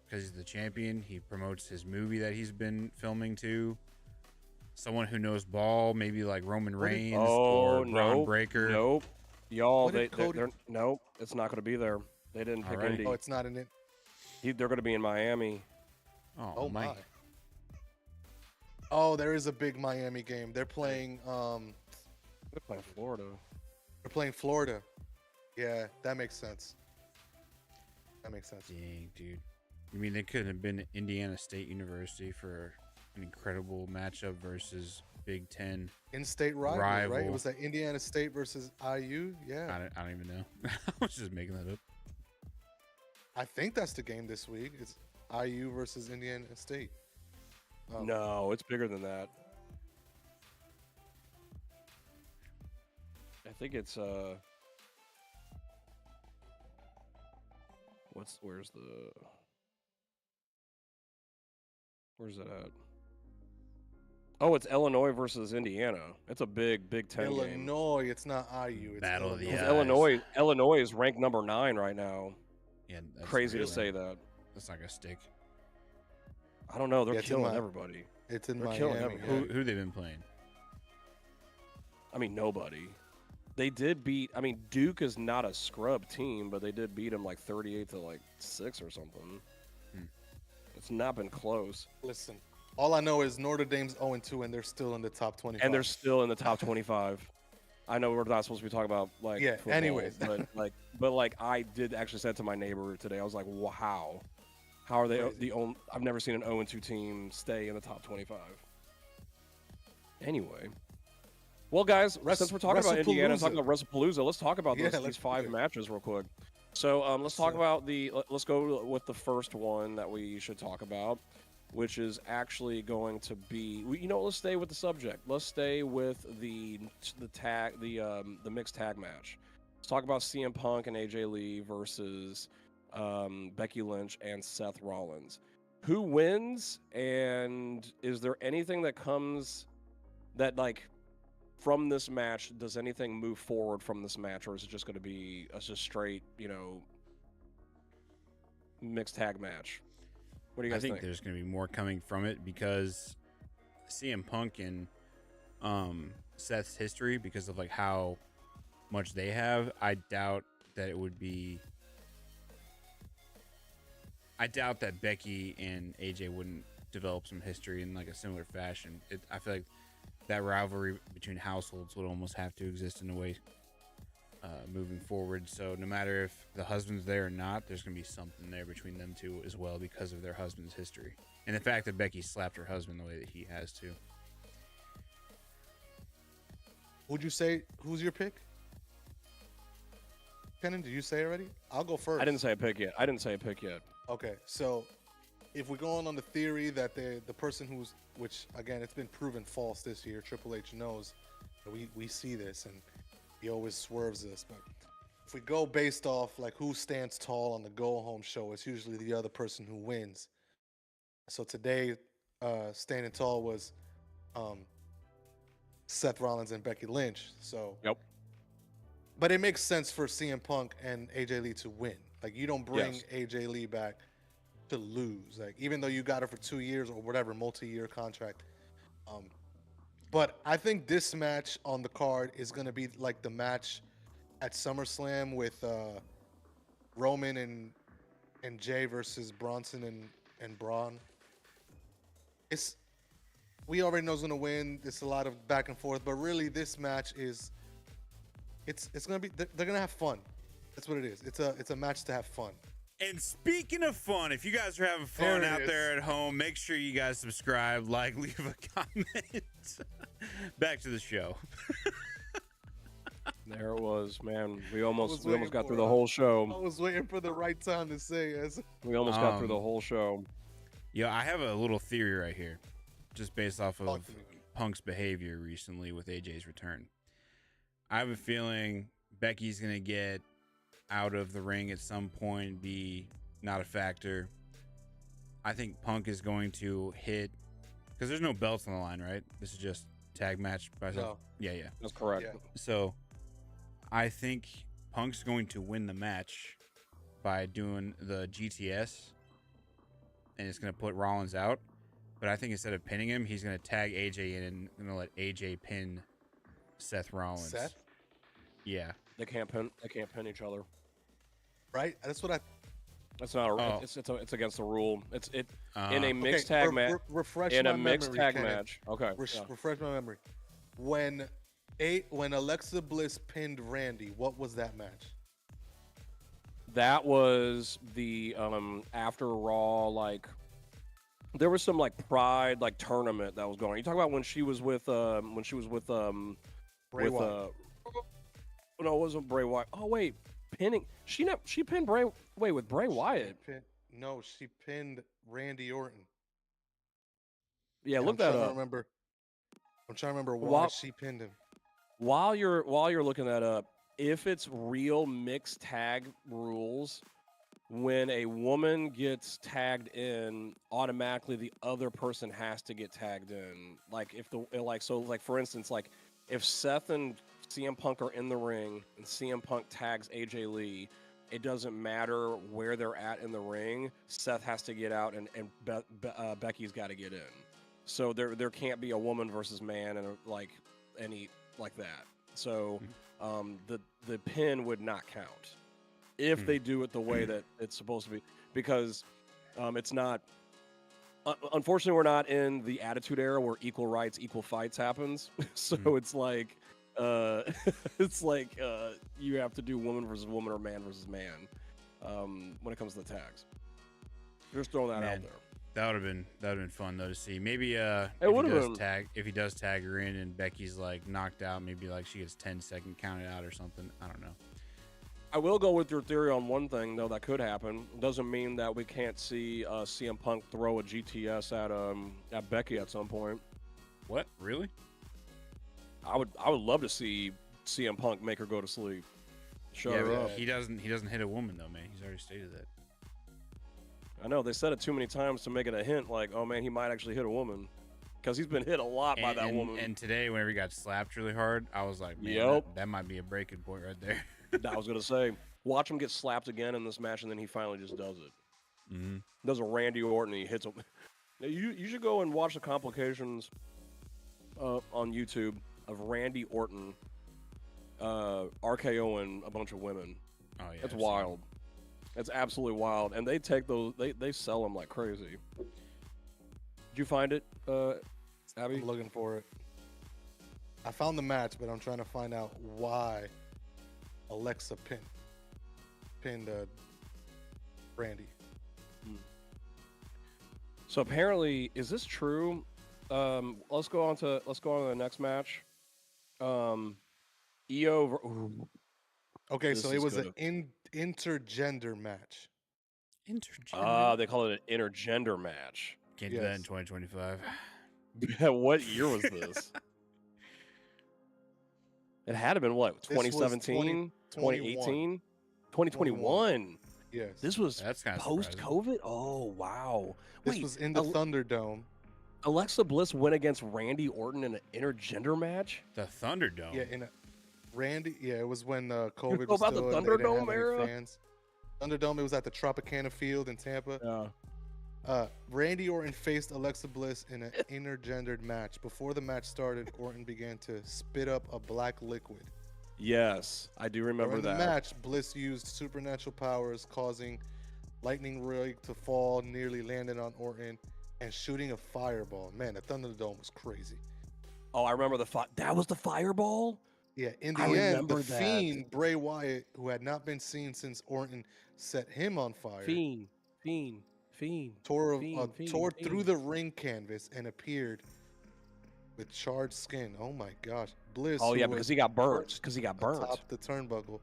[SPEAKER 1] because he's the champion? He promotes his movie that he's been filming too. Someone who knows ball, maybe like Roman Reigns or Braun Breaker.
[SPEAKER 2] Nope. Y'all, nope. It's not going to be there. They didn't pick Indy.
[SPEAKER 3] Oh, it's not in it.
[SPEAKER 2] They're going to be in Miami.
[SPEAKER 3] Oh my. Oh, there is a big Miami game. They're playing.
[SPEAKER 2] They're playing Florida.
[SPEAKER 3] They're playing Florida. Yeah, that makes sense. That makes sense.
[SPEAKER 1] Dang, dude. You mean they could have been Indiana State University for an incredible matchup versus Big Ten
[SPEAKER 3] in-state rival, right? It was that Indiana State versus IU. Yeah.
[SPEAKER 1] I don't even know. I was just making that up.
[SPEAKER 3] I think that's the game this week. It's IU versus Indiana State.
[SPEAKER 2] No, it's bigger than that. I think it's where's it at? Oh, it's Illinois versus Indiana. It's a big Big Ten game.
[SPEAKER 3] Illinois, it's not IU. It's
[SPEAKER 1] Battle of the
[SPEAKER 2] Illinois. Illinois is ranked number 9 right now.
[SPEAKER 1] Yeah, that's
[SPEAKER 2] crazy to say that.
[SPEAKER 1] That's not gonna stick.
[SPEAKER 2] I don't know. They're killing everybody.
[SPEAKER 3] It's in
[SPEAKER 2] Miami.
[SPEAKER 3] Killing everybody.
[SPEAKER 1] Who they been playing?
[SPEAKER 2] I mean, nobody. They did beat. I mean, Duke is not a scrub team, but they did beat them like 38-6 or something. It's not been close.
[SPEAKER 3] Listen, all I know is Notre Dame's 0-2, and they're still in the top 25.
[SPEAKER 2] And they're still in the top 25. I know we're not supposed to be talking about football,
[SPEAKER 3] anyways,
[SPEAKER 2] but I did actually say to my neighbor today. I was like, wow, how are they the only? I've never seen an 0-2 team stay in the top 25. Anyway. Well, guys, since we're talking about Indiana and talking about Wrestlepalooza, let's talk about these 5 matches real quick. So let's talk about let's go with the first one that we should talk about, which is actually going to be, let's stay with the subject. Let's stay with the mixed tag match. Let's talk about CM Punk and AJ Lee versus Becky Lynch and Seth Rollins. Who wins, and is there anything that comes that from this match, does anything move forward from this match, or is it just going to be a just straight, mixed tag match? What do you guys think?
[SPEAKER 1] I think there's going to be more coming from it because CM Punk and Seth's history, because of how much they have, I doubt that it would be. I doubt that Becky and AJ wouldn't develop some history in a similar fashion. I feel like that rivalry between households would almost have to exist in a way moving forward. So no matter if the husband's there or not, there's going to be something there between them two as well because of their husband's history. And the fact that Becky slapped her husband the way that he has too.
[SPEAKER 3] Would you say, who's your pick? Kenyn, did you say already? I'll go first.
[SPEAKER 2] I didn't say a pick yet.
[SPEAKER 3] Okay, so if we're going on the theory that the person which again, it's been proven false this year, Triple H knows that we see this and he always swerves this, but if we go based off who stands tall on the go home show, it's usually the other person who wins. So today, standing tall was Seth Rollins and Becky Lynch. So
[SPEAKER 2] yep.
[SPEAKER 3] But it makes sense for CM Punk and AJ Lee to win. You don't bring AJ Lee back to lose, even though you got her for 2 years or whatever, multi-year contract. But I think this match on the card is going to be the match at SummerSlam with Roman and Jay versus Bronson and Braun. We already know who's going to win. It's a lot of back and forth, but really this match is it's going to be, they're going to have fun. That's what it is. It's a match to have fun.
[SPEAKER 1] And speaking of fun, if you guys are having fun out there at home, make sure you guys subscribe, leave a comment. Back to the show.
[SPEAKER 2] There it was, man. We almost got through the whole show.
[SPEAKER 3] I was waiting for the right time to say it.
[SPEAKER 2] We almost got through the whole show.
[SPEAKER 1] Yeah, I have a little theory right here, just based off of Punk's behavior recently with AJ's return. I have a feeling Becky's going to get out of the ring at some point, be not a factor. I think Punk is going to hit, because there's no belts on the line, right? This is just tag match by itself.
[SPEAKER 3] No.
[SPEAKER 1] Yeah.
[SPEAKER 2] That's correct.
[SPEAKER 3] Yeah.
[SPEAKER 1] So I think Punk's going to win the match by doing the GTS, and it's going to put Rollins out. But I think instead of pinning him, he's going to tag AJ in and going to let AJ pin Seth Rollins.
[SPEAKER 3] Seth?
[SPEAKER 2] Yeah. They can't pin each other.
[SPEAKER 3] Right? That's what I.
[SPEAKER 2] That's not a. It's against the rule. In a mixed tag match.
[SPEAKER 3] Refresh
[SPEAKER 2] in
[SPEAKER 3] my
[SPEAKER 2] a mixed
[SPEAKER 3] memory,
[SPEAKER 2] tag match. Okay.
[SPEAKER 3] Refresh my memory. When Alexa Bliss pinned Randy, what was that match?
[SPEAKER 2] That was the after Raw, like there was some like Pride like tournament that was going on. You talk about when she was with Bray
[SPEAKER 3] Wyatt.
[SPEAKER 2] No, it wasn't Bray Wyatt. Oh wait, pinning. She pinned Bray. Wait, with Bray Wyatt.
[SPEAKER 3] She pinned Randy Orton.
[SPEAKER 2] Yeah, look that up.
[SPEAKER 3] I'm trying to remember why she pinned him.
[SPEAKER 2] While you're looking that up, if it's real mixed tag rules, when a woman gets tagged in, automatically the other person has to get tagged in. Like for instance, like if Seth and CM Punk are in the ring and CM Punk tags AJ Lee, it doesn't matter where they're at in the ring. Seth has to get out and Becky's got to get in. So there can't be a woman versus man and any like that. So the pin would not count if they do it the way that it's supposed to be, because it's not. Unfortunately, we're not in the Attitude Era where equal rights, equal fights happens. So it's like you have to do woman versus woman or man versus man when it comes to the tags. Just throwing that out there.
[SPEAKER 1] That would have been fun though to see. Maybe if he does tag her in and Becky's like knocked out, maybe like she gets 10-second counted out or something. I don't know.
[SPEAKER 2] I will go with your theory on one thing though that could happen. Doesn't mean that we can't see CM Punk throw a GTS at Becky at some point.
[SPEAKER 1] What? Really?
[SPEAKER 2] I would love to see CM Punk make her go to sleep. Shut her up.
[SPEAKER 1] He doesn't hit a woman though, man. He's already stated that.
[SPEAKER 2] I know they said it too many times to make it a hint, like, oh man, he might actually hit a woman, because he's been hit a lot by that woman.
[SPEAKER 1] And today, whenever he got slapped really hard, I was like, man, that might be a breaking point right there.
[SPEAKER 2] I was gonna say, watch him get slapped again in this match, and then he finally just does it. Mm-hmm. Does a Randy Orton, he hits him. Now, you should go and watch the complications on YouTube of Randy Orton RKOing a bunch of women. Oh yeah, it's wild. It's absolutely wild, and they take those. They sell them like crazy. Did you find it, Abby?
[SPEAKER 3] I'm looking for it. I found the match, but I'm trying to find out why Alexa pinned Randy.
[SPEAKER 2] So apparently, is this true? Let's go on to the next match. Io.
[SPEAKER 3] Okay, so it was an intergender match.
[SPEAKER 1] Intergender?
[SPEAKER 2] They call it an intergender match.
[SPEAKER 1] Can't do that in 2025.
[SPEAKER 2] What year was this? It had to have been what, 2017, 2018, 2021.
[SPEAKER 3] Yes.
[SPEAKER 2] This was
[SPEAKER 1] that's kind of
[SPEAKER 2] post-COVID? Oh, wow.
[SPEAKER 3] This was in the Thunderdome.
[SPEAKER 2] Alexa Bliss went against Randy Orton in an intergender match?
[SPEAKER 1] The Thunderdome?
[SPEAKER 3] Yeah, it was when COVID was
[SPEAKER 2] about
[SPEAKER 3] still,
[SPEAKER 2] the Thunderdome era?
[SPEAKER 3] Fans. Thunderdome, it was at the Tropicana Field in Tampa. Yeah. Randy Orton faced Alexa Bliss in an intergendered match. Before the match started, Orton began to spit up a black liquid.
[SPEAKER 2] Yes, I do remember that.
[SPEAKER 3] In the match, Bliss used supernatural powers, causing lightning rig to fall, nearly landing on Orton, and shooting a fireball. Man, the Thunderdome was crazy.
[SPEAKER 2] Oh, I remember that was the fireball?
[SPEAKER 3] Yeah, in the end, the Fiend, Bray Wyatt, who had not been seen since Orton set him on fire, tore through the ring canvas and appeared with charred skin. Oh my gosh. Bliss.
[SPEAKER 2] Oh yeah, because he got burnt.
[SPEAKER 3] Atop the turnbuckle,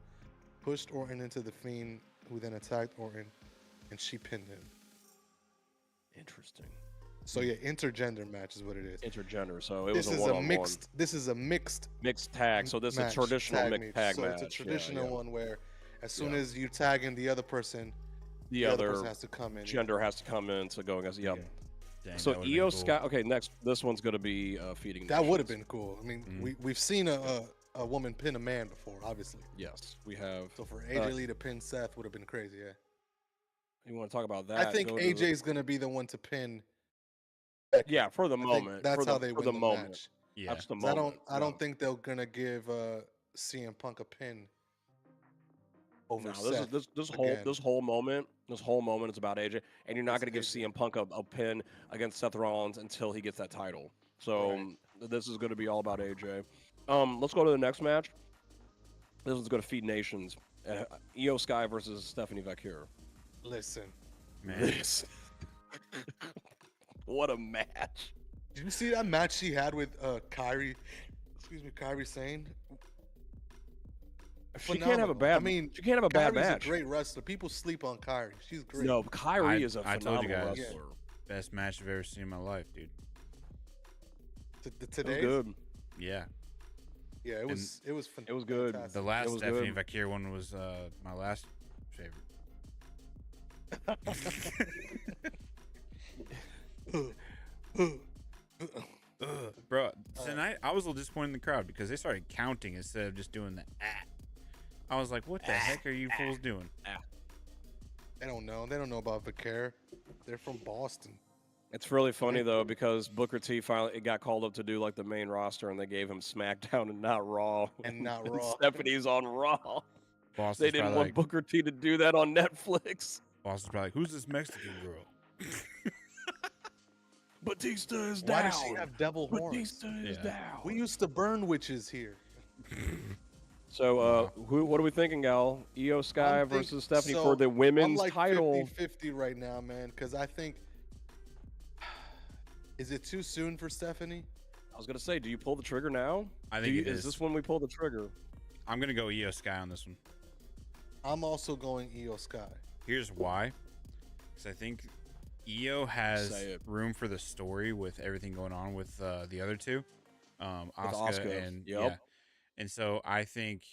[SPEAKER 3] pushed Orton into the Fiend, who then attacked Orton, and she pinned him.
[SPEAKER 2] Interesting.
[SPEAKER 3] So yeah, intergender match is what it is.
[SPEAKER 2] Intergender. So it was a one-on-one.
[SPEAKER 3] This is a mixed
[SPEAKER 2] tag. So this is a traditional mixed tag match.
[SPEAKER 3] So it's a traditional one where as soon as you tag in the other person, the other person has to come in.
[SPEAKER 2] Gender has to come in to go against. Yep.
[SPEAKER 1] Dang,
[SPEAKER 2] so Io Sky. Okay, next this one's going to be feeding.
[SPEAKER 3] That would have been cool. I mean, we've seen a a woman pin a man before, obvioly.
[SPEAKER 2] Yes, we have.
[SPEAKER 3] So for AJ Lee to pin Seth would have been crazy. Yeah.
[SPEAKER 2] You want to talk about that?
[SPEAKER 3] I think AJ's going to be the one to pin Becky.
[SPEAKER 2] Yeah, for the moment.
[SPEAKER 3] That's how they win the
[SPEAKER 2] moment.
[SPEAKER 3] match.
[SPEAKER 1] Yeah.
[SPEAKER 2] That's the moment.
[SPEAKER 3] I don't think they're going to give CM Punk a pin over Seth.
[SPEAKER 2] This whole moment is about AJ, and you're not going to give CM Punk a pin against Seth Rollins until he gets that title. So this is going to be all about AJ. Let's go to the next match. This one's going to feed nations. Io Sky versus Stephanie Vacure.
[SPEAKER 3] Listen,
[SPEAKER 1] Man.
[SPEAKER 2] What a match!
[SPEAKER 3] Did you see that match she had with Kairi Sane?
[SPEAKER 2] She can't have a bad. She can't have a bad match.
[SPEAKER 3] She's a great wrestler. People sleep on Kairi. She's great.
[SPEAKER 2] No, Kairi is a phenomenal
[SPEAKER 1] told you guys,
[SPEAKER 2] wrestler.
[SPEAKER 1] Best match I've ever seen in my life, dude.
[SPEAKER 3] Today,
[SPEAKER 2] good.
[SPEAKER 3] Yeah,
[SPEAKER 1] Yeah.
[SPEAKER 3] it was. It was
[SPEAKER 2] good.
[SPEAKER 3] fantastic.
[SPEAKER 1] The last Stephanie
[SPEAKER 2] good.
[SPEAKER 1] Vacure one was my last favorite. Bro, tonight I was a little disappointed in the crowd because they started counting instead of just doing the I was like, what the heck are you fools doing?
[SPEAKER 3] They don't know. They don't know about Vacare. They're from Boston.
[SPEAKER 2] It's really funny though because Booker T finally got called up to do like the main roster and they gave him SmackDown and not Raw.
[SPEAKER 3] And not Raw.
[SPEAKER 2] Stephanie's on Raw.
[SPEAKER 1] Boss
[SPEAKER 2] They
[SPEAKER 1] is
[SPEAKER 2] didn't
[SPEAKER 1] probably
[SPEAKER 2] want
[SPEAKER 1] like,
[SPEAKER 2] Booker T to do that on Netflix.
[SPEAKER 1] Boss is probably like, who's this Mexican girl?
[SPEAKER 2] Batista is
[SPEAKER 3] Why
[SPEAKER 2] down.
[SPEAKER 3] does she have devil horns?
[SPEAKER 2] Batista is down.
[SPEAKER 3] We used to burn witches here.
[SPEAKER 2] So, what are we thinking, Gal? Io Sky versus Stephanie for the women's
[SPEAKER 3] I'm like
[SPEAKER 2] title.
[SPEAKER 3] 50-50 right now, man, because I think. Is it too soon for Stephanie?
[SPEAKER 2] I was gonna say, do you pull the trigger now?
[SPEAKER 1] I think
[SPEAKER 2] is this when we pull the trigger?
[SPEAKER 1] I'm gonna go Io Sky on this one.
[SPEAKER 3] I'm also going Io Sky.
[SPEAKER 1] Here's why. Because I think Io has room for the story with everything going on with the other two, Asuka and and so I think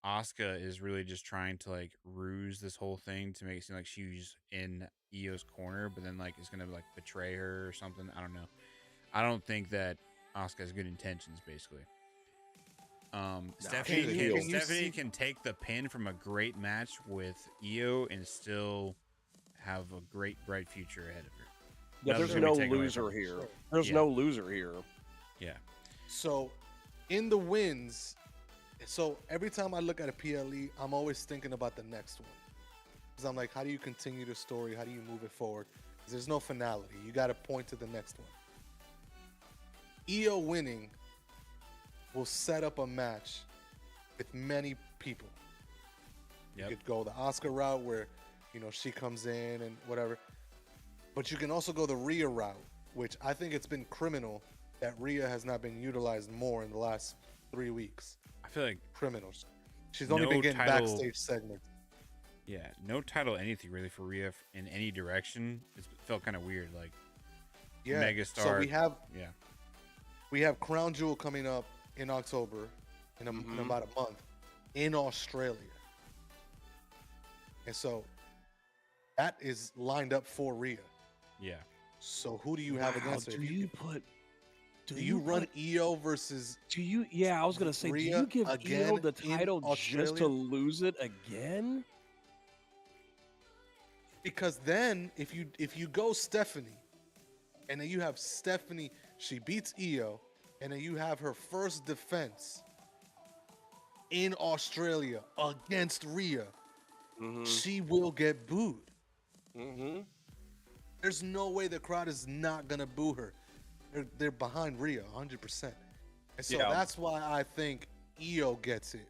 [SPEAKER 1] Asuka is really just trying to like ruse this whole thing to make it seem like she's in Io's corner, but then like is gonna like betray her or something. I don't know. I don't think that Asuka has good intentions, basically. Stephanie can take the pin from a great match with Io and still have a great, bright future ahead of her.
[SPEAKER 2] Yeah, there's no loser here. There's no loser here.
[SPEAKER 1] Yeah.
[SPEAKER 3] So, in the wins, so every time I look at a PLE, I'm always thinking about the next one. Because I'm like, how do you continue the story? How do you move it forward? Because there's no finality. You got to point to the next one. Io winning will set up a match with many people.
[SPEAKER 1] Yep.
[SPEAKER 3] You could go the Asuka route where, you know, she comes in and whatever. But you can also go the Rhea route, which I think it's been criminal that Rhea has not been utilized more in the last 3 weeks.
[SPEAKER 1] I feel like
[SPEAKER 3] Criminals. She's only been getting backstage segments.
[SPEAKER 1] Yeah, no title anything really for Rhea in any direction. It felt kind of weird, like megastar.
[SPEAKER 3] So we have Crown Jewel coming up in October, in about a month, in Australia, and so that is lined up for Rhea.
[SPEAKER 1] Yeah.
[SPEAKER 3] So who do you have against her?
[SPEAKER 2] Do
[SPEAKER 3] you run Io versus?
[SPEAKER 2] Do you? Yeah, I was gonna say,
[SPEAKER 3] Rhea
[SPEAKER 2] do you give
[SPEAKER 3] again
[SPEAKER 2] Io the title just to lose it again?
[SPEAKER 3] Because then, if you go Stephanie, and then you have Stephanie, she beats Io, and then you have her first defense in Australia against Rhea, she will get booed. There's no way the crowd is not gonna boo her. They're behind Rhea 100%, and so that's why I think Io gets it.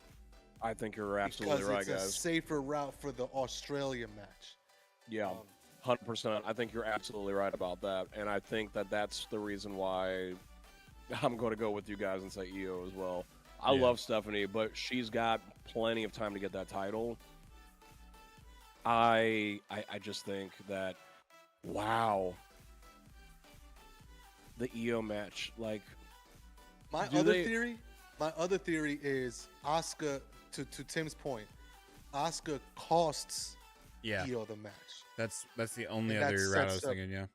[SPEAKER 2] I think you're absolutely right, guys.
[SPEAKER 3] Because it's a safer route for the Australia match.
[SPEAKER 2] Yeah, 100%. I think you're absolutely right about that, and I think that that's the reason why I'm going to go with you guys and say Io as well. I love Stephanie, but she's got plenty of time to get that title. I just think that, wow, the Io match, like,
[SPEAKER 3] my other theory is Asuka. To Tim's point, Asuka costs Io the match.
[SPEAKER 1] That's the only other route I was thinking. Yeah.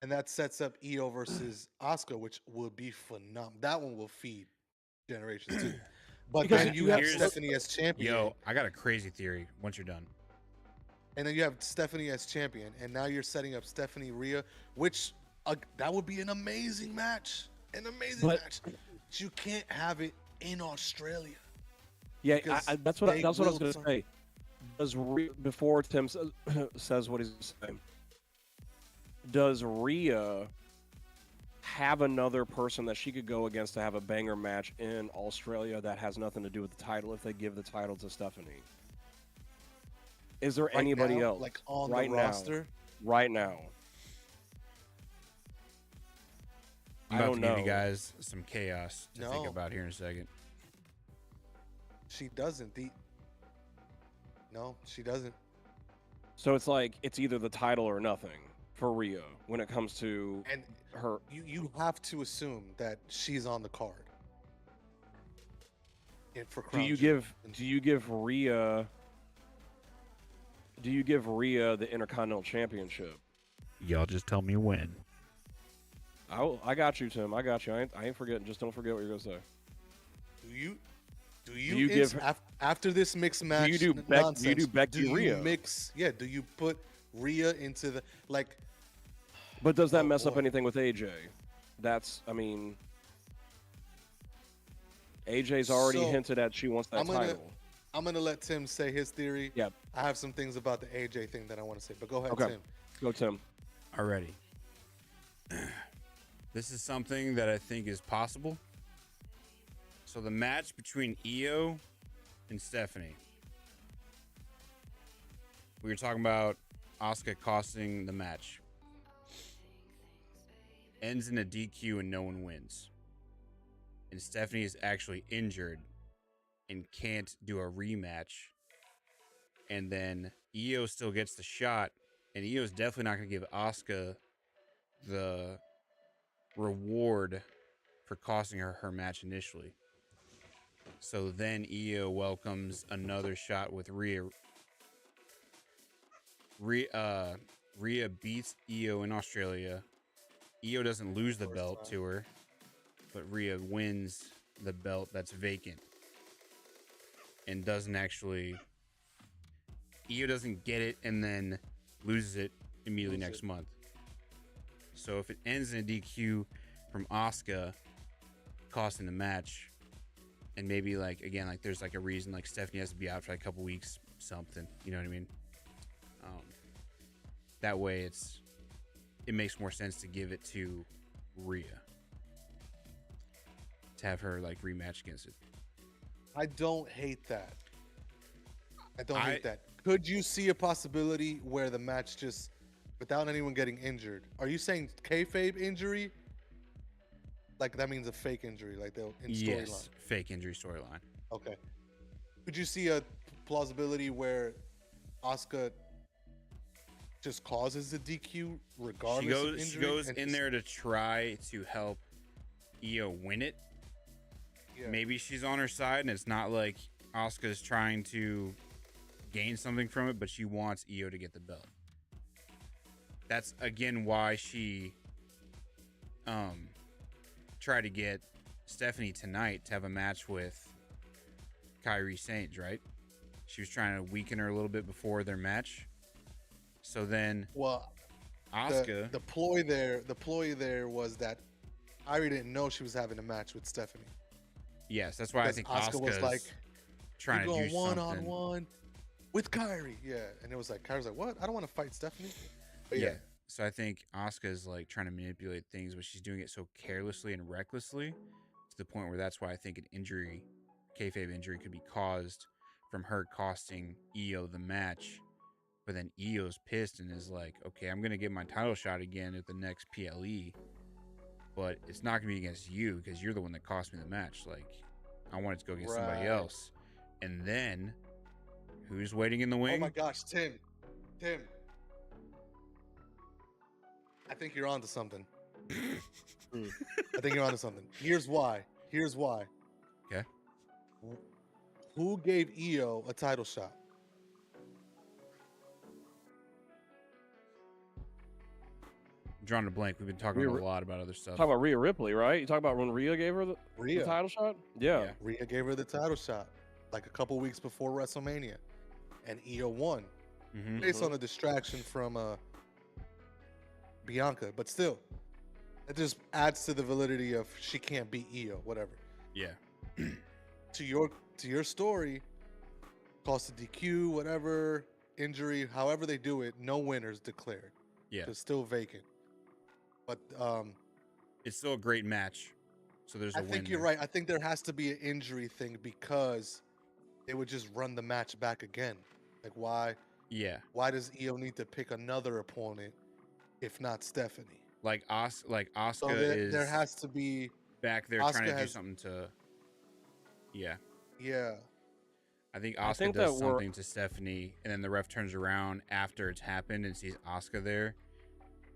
[SPEAKER 3] And that sets up Io versus Asuka, which will be phenomenal. That one will feed generations too. But
[SPEAKER 2] Because
[SPEAKER 3] then you have Stephanie as champion.
[SPEAKER 1] Yo, I got a crazy theory. Once you're done,
[SPEAKER 3] And then you have Stephanie as champion, and now you're setting up Stephanie Rhea, which that would be an amazing match. An amazing match. But you can't have it in Australia.
[SPEAKER 2] Yeah, that's what I was going to say. Before Tim says what he's saying, does Rhea have another person that she could go against to have a banger match in Australia that has nothing to do with the title if they give the title to Stephanie? Is there anybody else
[SPEAKER 3] like on the roster
[SPEAKER 2] right now?
[SPEAKER 1] I'm about to give you guys some chaos to think about here in a second.
[SPEAKER 3] She doesn't. No, she doesn't.
[SPEAKER 2] So it's like it's either the title or nothing for Rhea when it comes to her.
[SPEAKER 3] You have to assume that she's on the card. For
[SPEAKER 2] do you give Rhea the Intercontinental Championship?
[SPEAKER 1] Y'all just tell me when.
[SPEAKER 2] I got you, Tim. I got you. I ain't forgetting. Just don't forget what you're gonna say.
[SPEAKER 3] Do you give after this mixed match?
[SPEAKER 2] Do you do Becky Rhea?
[SPEAKER 3] Do you put Rhea into the like?
[SPEAKER 2] But does that mess up anything with AJ? AJ's already hinted at she wants that title.
[SPEAKER 3] I'm gonna let Tim say his theory.
[SPEAKER 2] Yeah,
[SPEAKER 3] I have some things about the AJ thing that I want to say, but go ahead, Tim.
[SPEAKER 2] Go, Tim.
[SPEAKER 1] Alrighty. This is something that I think is possible. So the match between Io and Stephanie. We were talking about Asuka costing the match. Ends in a DQ and no one wins. And Stephanie is actually injured and can't do a rematch. And then Io still gets the shot. And Io's definitely not going to give Asuka the reward for costing her match initially. So then Io welcomes another shot with Rhea. Rhea beats Io in Australia. Io doesn't lose the belt to her, but Rhea wins the belt that's vacant. And doesn't actually... Io doesn't get it and then loses it immediately next month. So if it ends in a DQ from Asuka costing the match, and maybe there's a reason Stephanie has to be out for a couple weeks, something, you know what I mean? That way it makes more sense to give it to Rhea to have her rematch against it.
[SPEAKER 3] I don't hate that. Hate that. Could you see a possibility where the match just without anyone getting injured? Are you saying kayfabe injury? That means a fake injury, in storyline.
[SPEAKER 1] Yes, fake injury storyline.
[SPEAKER 3] Okay. Could you see a plausibility where Asuka just causes the DQ regardless of injury?
[SPEAKER 1] She goes in there to try to help Io win it. Yeah. Maybe she's on her side, and it's not like Asuka's trying to gain something from it, but she wants Io to get the belt. That's again why she tried to get Stephanie tonight to have a match with Kairi Sane, right? She was trying to weaken her a little bit before their match. So then, Asuka,
[SPEAKER 3] the ploy there was that Kairi didn't know she was having a match with Stephanie.
[SPEAKER 1] Yes, that's why I think Asuka was trying to do
[SPEAKER 3] one-on-one with Kairi. Yeah, and it was Kairi's what? I don't want to fight Stephanie. But yeah.
[SPEAKER 1] So I think Asuka is trying to manipulate things, but she's doing it so carelessly and recklessly to the point where that's why I think an injury, kayfabe injury, could be caused from her costing Io the match. But then Io's pissed and is okay, I'm going to get my title shot again at the next PLE, but it's not going to be against you because you're the one that cost me the match. I wanted to go against somebody else. And then, who's waiting in the wing?
[SPEAKER 3] Oh my gosh, Tim. I think you're onto something. Here's why.
[SPEAKER 1] Okay.
[SPEAKER 3] Who gave Io a title shot?
[SPEAKER 1] drawing a blank. We've been talking a lot about other stuff.
[SPEAKER 2] Talking about Rhea Ripley, right? You talking about when Rhea gave her the title shot? Yeah.
[SPEAKER 3] Rhea gave her the title shot like a couple weeks before WrestleMania, and Io won based on a distraction from Bianca. But still, it just adds to the validity of she can't beat Io, whatever.
[SPEAKER 1] Yeah.
[SPEAKER 3] To your story, cost a DQ, whatever, injury, however they do it, no winners declared.
[SPEAKER 1] Yeah.
[SPEAKER 3] It's still vacant. But
[SPEAKER 1] it's still a great match. So there's a win.
[SPEAKER 3] I think you're right. I think there has to be an injury thing because they would just run the match back again. Like why?
[SPEAKER 1] Yeah.
[SPEAKER 3] Why does Io need to pick another opponent if not Stephanie?
[SPEAKER 1] Like Asuka
[SPEAKER 3] So
[SPEAKER 1] is
[SPEAKER 3] there has to be
[SPEAKER 1] back there
[SPEAKER 3] Asuka
[SPEAKER 1] trying to do
[SPEAKER 3] has,
[SPEAKER 1] something to. Yeah.
[SPEAKER 3] Yeah.
[SPEAKER 1] I think Asuka does something to Stephanie, and then the ref turns around after it's happened and sees Asuka there,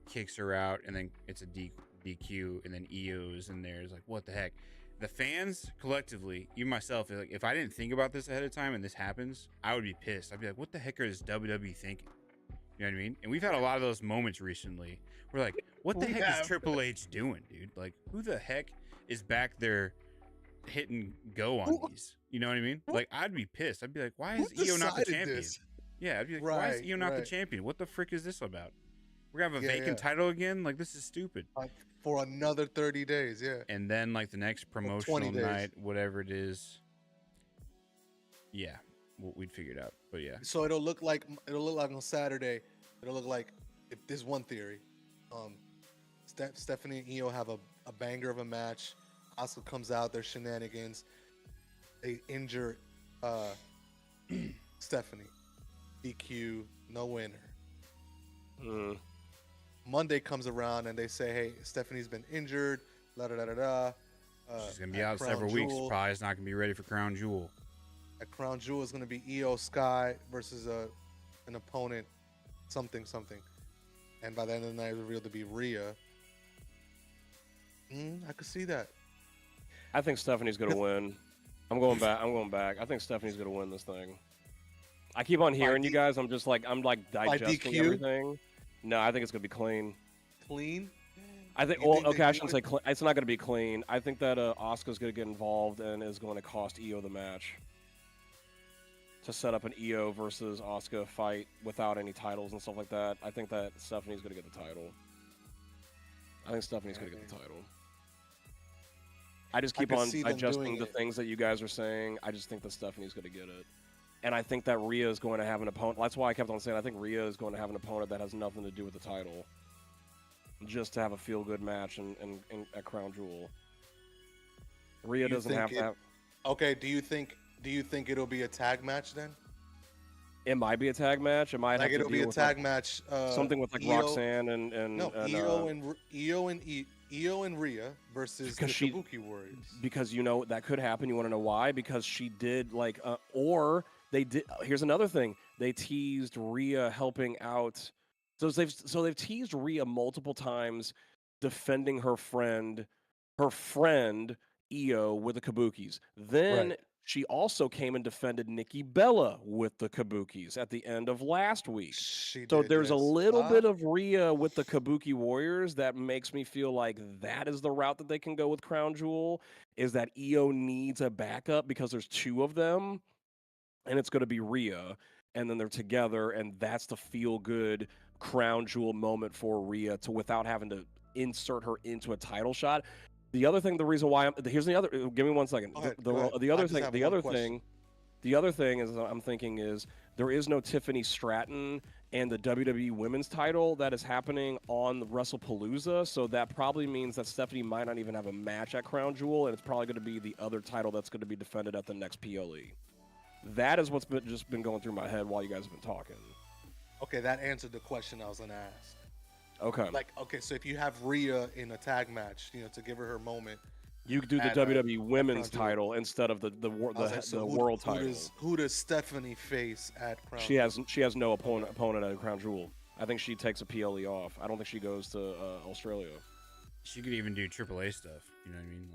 [SPEAKER 1] kicks her out, and then it's a DQ, and then Io's in there. It's like, what the heck? The fans collectively, even myself, like, if I didn't think about this ahead of time and this happens, I would be pissed. I'd be like, what the heck is WWE thinking? You know what I mean? And we've had a lot of those moments recently. We're like, what the heck is Triple H doing, dude? Like, who the heck is back there hitting go on these? You know what I mean? Like, I'd be pissed. I'd be like, why is Io not the champion? Yeah, I'd be like, why is Io not the champion? What the frick is this about? We're gonna have a vacant title again? Like, this is stupid.
[SPEAKER 3] For another 30 days, yeah.
[SPEAKER 1] And then, like, the next promotional night, whatever it is. Yeah, we'd figure it out. But yeah.
[SPEAKER 3] So it'll look like on Saturday. It'll look like, if there's one theory, Stephanie and Io have a banger of a match. Asuka comes out, their shenanigans. They injure Stephanie. DQ, no winner. Monday comes around and they say, hey, Stephanie's been injured. La da da da da.
[SPEAKER 1] She's gonna be out several weeks. Probably is not gonna be ready for Crown Jewel.
[SPEAKER 3] At Crown Jewel is gonna be Io Sky versus an opponent, something. And by the end of the night, it's revealed to be Rhea. I could see that.
[SPEAKER 2] I think Stephanie's gonna win. I'm going back. I think Stephanie's gonna win this thing. I keep on hearing you guys. I'm digesting everything. No, I think it's gonna be clean.
[SPEAKER 3] Clean?
[SPEAKER 2] I think. Well, okay, I shouldn't say clean. It's not gonna be clean. I think that Asuka's gonna get involved and is going to cost Io the match. To set up an Io versus Asuka fight without any titles and stuff like that. I think that Stephanie's gonna get the title. I just keep on digesting the things that you guys are saying. I just think that Stephanie's going to get it. And I think that Rhea is going to have an opponent. That's why I kept on saying I think Rhea is going to have an opponent that has nothing to do with the title. Just to have a feel-good match at Crown Jewel. Rhea doesn't have to have...
[SPEAKER 3] Okay, do you think it'll be a tag match then?
[SPEAKER 2] It might be a tag match. It might have to be a tag
[SPEAKER 3] match.
[SPEAKER 2] Something with like Roxanne and
[SPEAKER 3] Io and Rhea versus the Kabuki Warriors.
[SPEAKER 2] Because that could happen. You want to know why? Because she did or they did. Here's another thing. They teased Rhea helping out. So they've teased Rhea multiple times, defending her friend Io with the Kabukis. Then. She also came and defended Nikki Bella with the Kabukis at the end of last week. There's a little bit of Rhea with the Kabuki Warriors that makes me feel like that is the route that they can go with Crown Jewel, is that Io needs a backup because there's two of them, and it's going to be Rhea, and then they're together, and that's the feel-good Crown Jewel moment for Rhea without having to insert her into a title shot. The other thing, the reason why here's the other. Give me 1 second. The other thing is I'm thinking is there is no Tiffany Stratton and the WWE Women's title that is happening on the Wrestlepalooza, so that probably means that Stephanie might not even have a match at Crown Jewel, and it's probably going to be the other title that's going to be defended at the next PLE. That is what's just been going through my head while you guys have been talking.
[SPEAKER 3] Okay, that answered the question I was going to ask.
[SPEAKER 2] Okay.
[SPEAKER 3] So if you have Rhea in a tag match, to give her moment,
[SPEAKER 2] you could do the WWE Women's title instead of the world title.
[SPEAKER 3] Who does Stephanie face at Crown?
[SPEAKER 2] She has no opponent at Crown Jewel. I think she takes a PLE off. I don't think she goes to Australia.
[SPEAKER 1] She could even do AAA stuff. You know what I mean?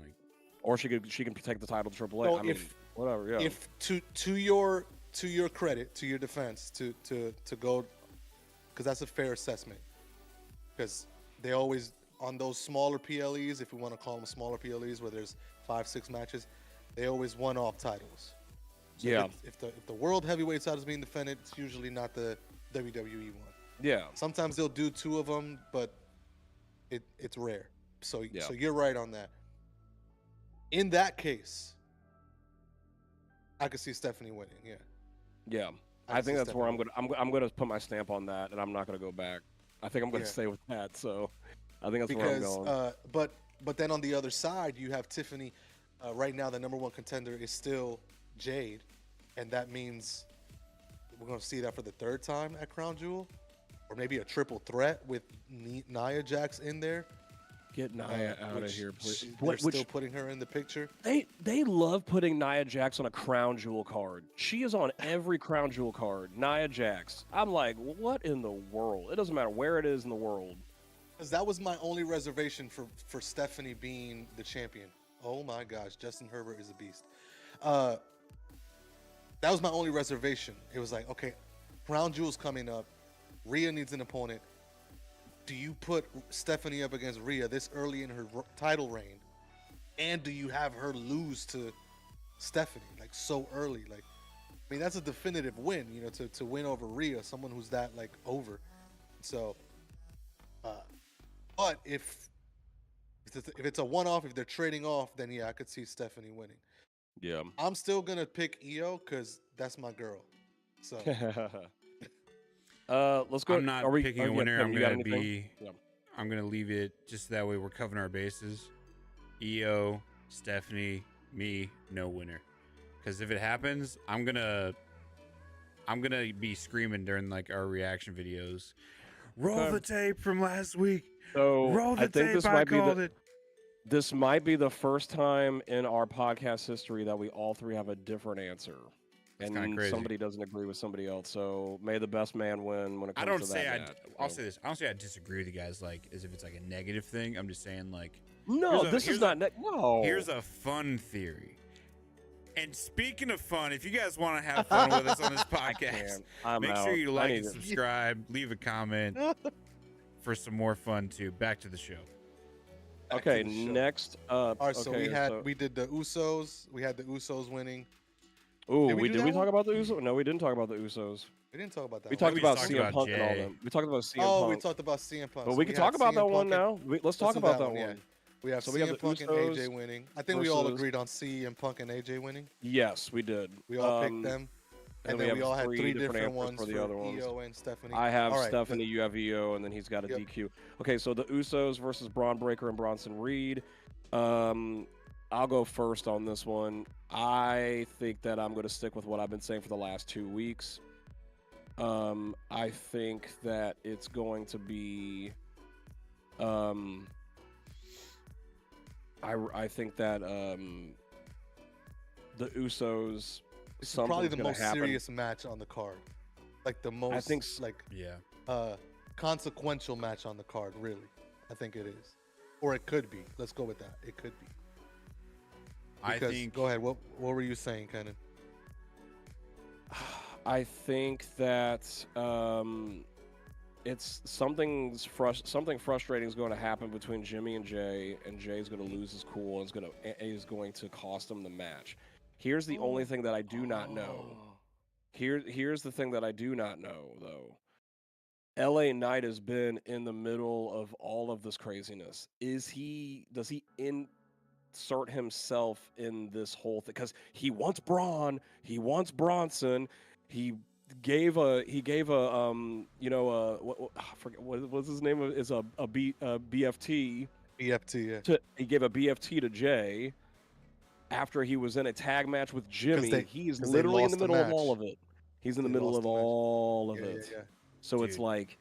[SPEAKER 2] Or she can take the title to AAA.
[SPEAKER 3] So
[SPEAKER 2] whatever. Yeah.
[SPEAKER 3] If to your credit, to your defense, to go, because that's a fair assessment. Because they always on those smaller PLEs, if we want to call them smaller PLEs, where there's 5-6 matches, they always one-off titles. So
[SPEAKER 2] Yeah.
[SPEAKER 3] if the world heavyweight title is being defended, it's usually not the WWE one.
[SPEAKER 2] Yeah.
[SPEAKER 3] Sometimes they'll do 2 of them, but it's rare. So
[SPEAKER 2] Yeah.
[SPEAKER 3] so you're right on that. In that case, I could see Stephanie winning. Yeah.
[SPEAKER 2] Yeah. I think that's where I'm gonna put my stamp on that, and I'm not gonna go back. I think I'm gonna stay with that. So I think that's where I'm going.
[SPEAKER 3] But then on the other side, you have Tiffany. Right now, the number 1 contender is still Jade, and that means we're going to see that for the 3rd time at Crown Jewel, or maybe a triple threat with Nia Jax in there.
[SPEAKER 2] Get Nia out of here, please.
[SPEAKER 3] They're still putting her in the picture.
[SPEAKER 2] They love putting Nia Jax on a Crown Jewel card. She is on every Crown Jewel card. Nia Jax. I'm like, what in the world? It doesn't matter where it is in the world.
[SPEAKER 3] Because that was my only reservation for Stephanie being the champion. Oh my gosh, Justin Herbert is a beast. That was my only reservation. It was like, okay, Crown Jewel's coming up. Rhea needs an opponent. Do you put Stephanie up against Rhea this early in her title reign? And do you have her lose to Stephanie like so early? Like, I mean, that's a definitive win, you know, to win over Rhea, someone who's that like over. So, but if it's a one-off, if they're trading off, then yeah, I could see Stephanie winning.
[SPEAKER 2] Yeah.
[SPEAKER 3] I'm still gonna pick Io because that's my girl. So
[SPEAKER 2] let's go.
[SPEAKER 1] I'm not picking a winner. I'm gonna leave it just that way we're covering our bases. Io, Stephanie, me, no winner. Because if it happens, I'm gonna be screaming during like our reaction videos. Roll the tape from last week.
[SPEAKER 2] So
[SPEAKER 1] roll the
[SPEAKER 2] I think
[SPEAKER 1] tape.
[SPEAKER 2] this
[SPEAKER 1] I
[SPEAKER 2] might be
[SPEAKER 1] called it.
[SPEAKER 2] This might be the first time in our podcast history that we all 3 have a different answer.
[SPEAKER 1] That's
[SPEAKER 2] and
[SPEAKER 1] crazy.
[SPEAKER 2] Somebody doesn't agree with somebody else. So may the best man win when it comes to that.
[SPEAKER 1] I'll say this. I don't say I disagree with you guys like as if it's like a negative thing. I'm just saying like
[SPEAKER 2] no, this is not no.
[SPEAKER 1] Here's a fun theory. And speaking of fun, if you guys want to have fun with us on this podcast, make sure you like and subscribe, leave a comment for some more fun too. Back to the show.
[SPEAKER 2] Okay, next up.
[SPEAKER 3] All right, so we did the Usos. We had the Usos winning.
[SPEAKER 2] Ooh, did we talk about the Usos? No, we didn't talk about the Usos.
[SPEAKER 3] We didn't talk about that.
[SPEAKER 2] We talked about CM Punk and all them. We talked about CM Punk.
[SPEAKER 3] Oh, we talked about CM Punk.
[SPEAKER 2] But we can talk about that one now. Let's talk about that one.
[SPEAKER 3] Yeah. We have CM Punk and AJ winning. I think we all agreed on CM Punk and AJ winning.
[SPEAKER 2] Yes, we did.
[SPEAKER 3] We all picked them. And then we all had 3 different ones for the other ones. Io and Stephanie.
[SPEAKER 2] I have Stephanie, you have Io, and then he's got a DQ. Okay, so the Usos versus Braun Breaker and Bronson Reed. I'll go first on this one. I think that I'm going to stick with what I've been saying for the last 2 weeks. I think that it's going to be. I think that the Usos.
[SPEAKER 3] It's probably the most serious match on the card, like the most. I think consequential match on the card. Really, I think it is, or it could be. Let's go with that. It could be. Go ahead. What were you saying, Kenyn?
[SPEAKER 2] I think that it's something frustrating is going to happen between Jimmy and Jay is going to lose his cool and is going to cost him the match. Here's the only thing that I do not know. Here's the thing that I do not know though. LA Knight has been in the middle of all of this craziness. Does he insert himself in this whole thing? Because he wants Braun, he wants Bronson, he gave a I forget what's his name, is a BFT.
[SPEAKER 3] BFT, yeah.
[SPEAKER 2] He gave a BFT to Jay after he was in a tag match with Jimmy. He's literally in the middle of all of it. He's in the middle of all of it. Yeah. So dude, it's like,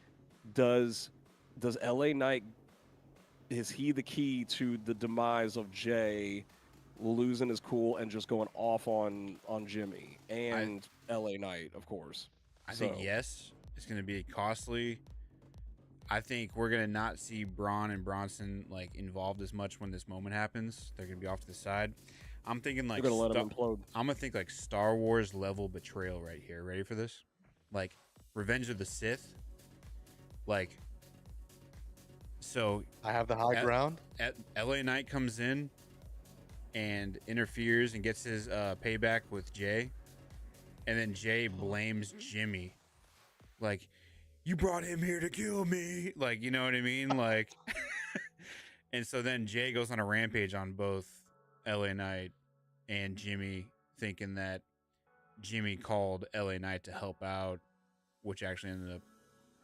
[SPEAKER 2] does LA Knight, is he the key to the demise of Jay losing his cool and just going off on Jimmy and LA Knight, of course?
[SPEAKER 1] I think yes, it's going to be costly. I think we're going to not see Braun and Bronson like involved as much when this moment happens. They're going to be off to the side. I'm thinking like
[SPEAKER 2] they're going to let them implode.
[SPEAKER 1] I'm going to think like Star Wars level betrayal right here. Ready for this? Like Revenge of the Sith. Like So
[SPEAKER 3] I have the high ground.
[SPEAKER 1] LA Knight comes in and interferes and gets his payback with Jay, and then Jay blames Jimmy, like, you brought him here to kill me, like, you know what I mean, like. And so then Jay goes on a rampage on both LA Knight and Jimmy, thinking that Jimmy called LA Knight to help out, which actually ended up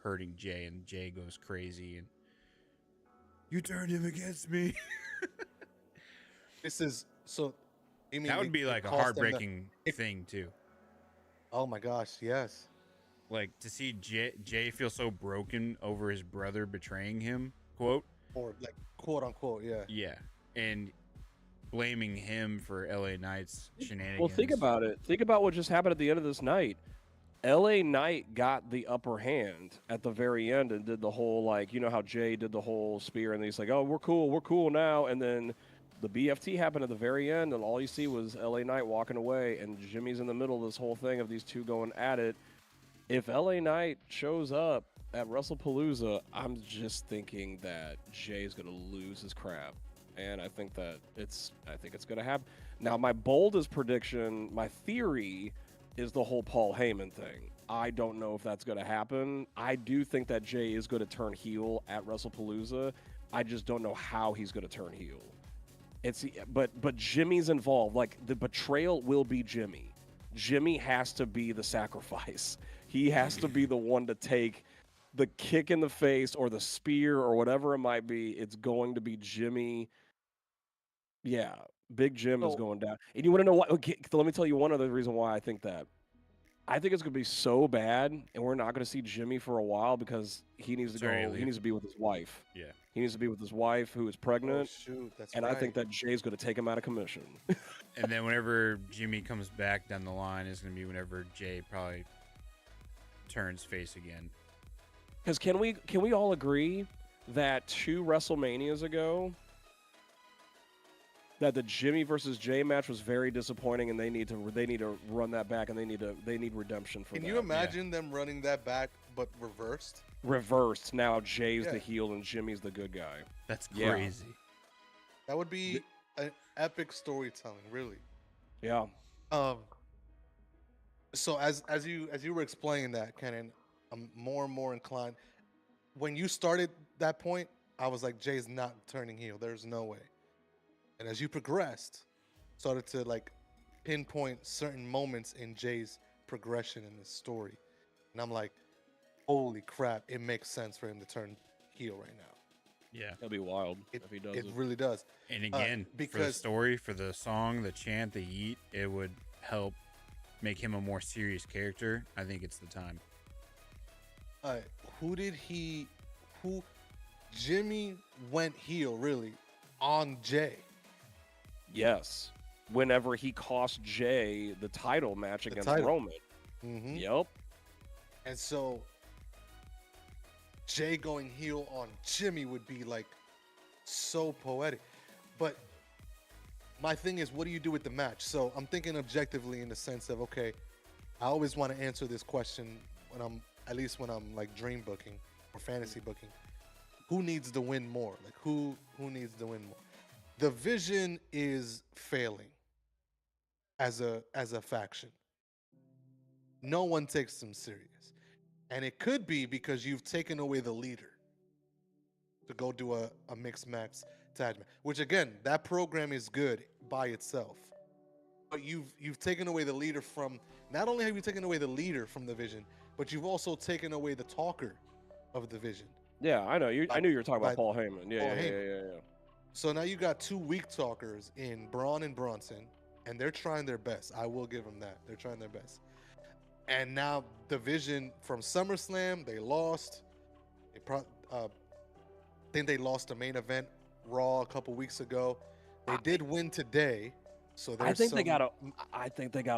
[SPEAKER 1] hurting Jay, and Jay goes crazy and, you turned him against me.
[SPEAKER 3] This is so. You mean
[SPEAKER 1] That would be like a heartbreaking thing too.
[SPEAKER 3] Oh my gosh, yes.
[SPEAKER 1] Like to see Jay feel so broken over his brother betraying him, quote,
[SPEAKER 3] Or like quote unquote, yeah.
[SPEAKER 1] yeah, and blaming him for LA Knight's shenanigans.
[SPEAKER 2] Well, think about it. Think about what just happened at the end of this night. LA Knight got the upper hand at the very end and did the whole, like, you know how Jay did the whole spear and he's like, oh, we're cool now. And then the BFT happened at the very end and all you see was LA Knight walking away and Jimmy's in the middle of this whole thing of these two going at it. If LA Knight shows up at Wrestlepalooza, I'm just thinking that Jay's going to lose his crap. And I think it's going to happen. Now, my boldest prediction, my theory is the whole Paul Heyman thing. I don't know if that's going to happen. I do think that Jay is going to turn heel at Wrestlepalooza. I just don't know how he's going to turn heel. But Jimmy's involved. Like, the betrayal will be Jimmy. Jimmy has to be the sacrifice. He has to be the one to take the kick in the face or the spear or whatever it might be. It's going to be Jimmy. Yeah, Big Jim is going down. And you want to know what? Okay, let me tell you one other reason why I think that. I think it's going to be so bad, and we're not going to see Jimmy for a while because he needs to go. He needs to be with his wife.
[SPEAKER 1] Yeah.
[SPEAKER 2] He needs to be with his wife who is pregnant.
[SPEAKER 3] Oh, shoot, that's
[SPEAKER 2] and
[SPEAKER 3] right.
[SPEAKER 2] I think that Jay's going to take him out of commission.
[SPEAKER 1] And then whenever Jimmy comes back down the line is going to be whenever Jay probably turns face again.
[SPEAKER 2] Because can we all agree that 2 WrestleManias ago, that the Jimmy versus Jay match was very disappointing, and they need to run that back, and they need redemption for that.
[SPEAKER 3] Can you imagine them running that back but reversed?
[SPEAKER 2] Reversed. Now Jay's the heel and Jimmy's the good guy.
[SPEAKER 1] That's crazy.
[SPEAKER 3] That would be an epic storytelling, really.
[SPEAKER 2] Yeah.
[SPEAKER 3] So as you were explaining that, Kenyn, I'm more and more inclined. When you started that point, I was like, Jay's not turning heel. There's no way. And as you progressed, started to like pinpoint certain moments in Jay's progression in this story. And I'm like, holy crap, it makes sense for him to turn heel right now.
[SPEAKER 1] Yeah.
[SPEAKER 2] That'd be wild if he does it.
[SPEAKER 3] It really does.
[SPEAKER 1] And again, for the story, for the song, the chant, the yeet, it would help make him a more serious character. I think it's the time.
[SPEAKER 3] Jimmy went heel really on Jay.
[SPEAKER 2] Yes. Whenever he cost Jay the title match against Roman.
[SPEAKER 3] Mm-hmm.
[SPEAKER 2] Yep.
[SPEAKER 3] And so Jay going heel on Jimmy would be like so poetic. But my thing is, what do you do with the match? So I'm thinking objectively in the sense of, okay, I always want to answer this question when I'm like dream booking or fantasy booking. Who needs to win more? Like who needs to win more? The Vision is failing as a faction. No one takes them serious. And it could be because you've taken away the leader to go do a mixed match tag match, which again, that program is good by itself. But you've taken away the leader from, not only have you taken away the leader from the Vision, but you've also taken away the talker of the Vision.
[SPEAKER 2] Yeah, I know. I knew you were talking about Paul Heyman. Yeah.
[SPEAKER 3] So now you got 2 weak talkers in Braun and Bronson, and they're trying their best. I will give them that. They're trying their best. And now the Vision from SummerSlam, they lost. Think they lost the main event Raw a couple weeks ago. They did win today, so
[SPEAKER 2] I think they gotta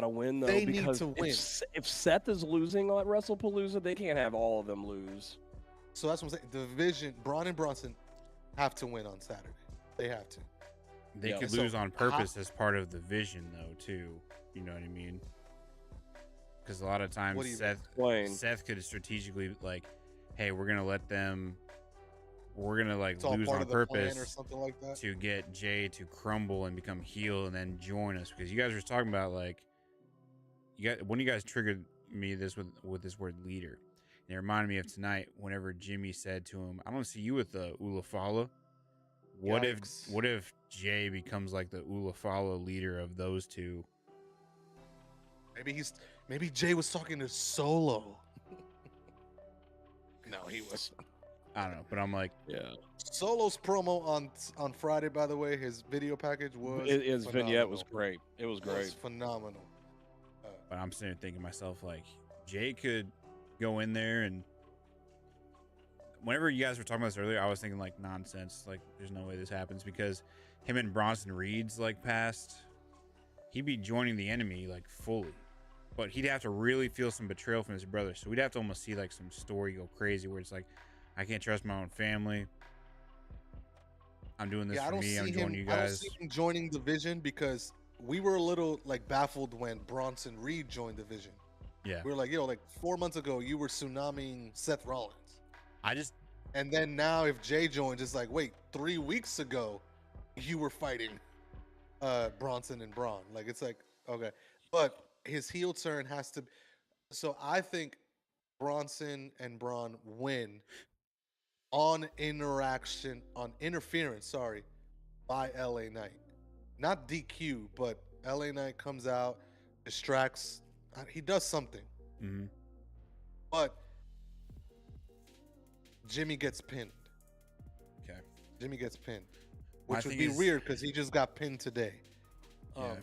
[SPEAKER 2] win though.
[SPEAKER 3] They
[SPEAKER 2] because
[SPEAKER 3] need to win.
[SPEAKER 2] If Seth is losing at Wrestlepalooza, they can't have all of them lose.
[SPEAKER 3] So that's what I'm saying. The Vision, Braun and Bronson, have to win on Saturday. They have to.
[SPEAKER 1] They could lose on purpose as part of the Vision, though, too. You know what I mean? Because a lot of times Seth could strategically like, hey, we're gonna let them we're gonna like
[SPEAKER 3] It's all
[SPEAKER 1] lose
[SPEAKER 3] part
[SPEAKER 1] on
[SPEAKER 3] of the plan or
[SPEAKER 1] purpose
[SPEAKER 3] something like that.
[SPEAKER 1] to get Jay to crumble and become heel and then join us, because you guys were talking about like one of you guys triggered me with this word leader, and it reminded me of tonight whenever Jimmy said to him, "I don't see you with the Ulafala."
[SPEAKER 3] Yikes.
[SPEAKER 1] What if Jay becomes like the Ulafala leader of those two?
[SPEAKER 3] Maybe Jay was talking to Solo. No, he was.
[SPEAKER 1] I don't know, but I'm like,
[SPEAKER 2] Yeah.
[SPEAKER 3] Solo's promo on Friday, by the way, his video package was
[SPEAKER 2] His
[SPEAKER 3] phenomenal.
[SPEAKER 2] vignette was great. It was
[SPEAKER 3] It
[SPEAKER 2] great.
[SPEAKER 3] was phenomenal.
[SPEAKER 1] but I'm sitting there thinking to myself, like, Jay could go in there, and whenever you guys were talking about this earlier, I was thinking like nonsense. Like, there's no way this happens, because him and Bronson Reed's like past, he'd be joining the enemy like fully, but he'd have to really feel some betrayal from his brother. So we'd have to almost see like some story go crazy where it's like, I can't trust my own family. I'm doing this for me. I'm joining you guys.
[SPEAKER 3] I don't see him joining the Vision, because we were a little like baffled when Bronson Reed joined the Vision.
[SPEAKER 1] Yeah.
[SPEAKER 3] We were like, yo, like 4 months ago, you were tsunamiing Seth Rollins. And then now if Jay joins, it's like, wait, 3 weeks ago, you were fighting Bronson and Braun. Like, it's like, okay. But his heel turn has to. So I think Bronson and Braun win on interference, by LA Knight. Not DQ, but LA Knight comes out, distracts. He does something.
[SPEAKER 1] Mm-hmm.
[SPEAKER 3] But Jimmy gets pinned.
[SPEAKER 1] Okay.
[SPEAKER 3] Jimmy gets pinned, which would be weird because he just got pinned today.
[SPEAKER 1] Yeah.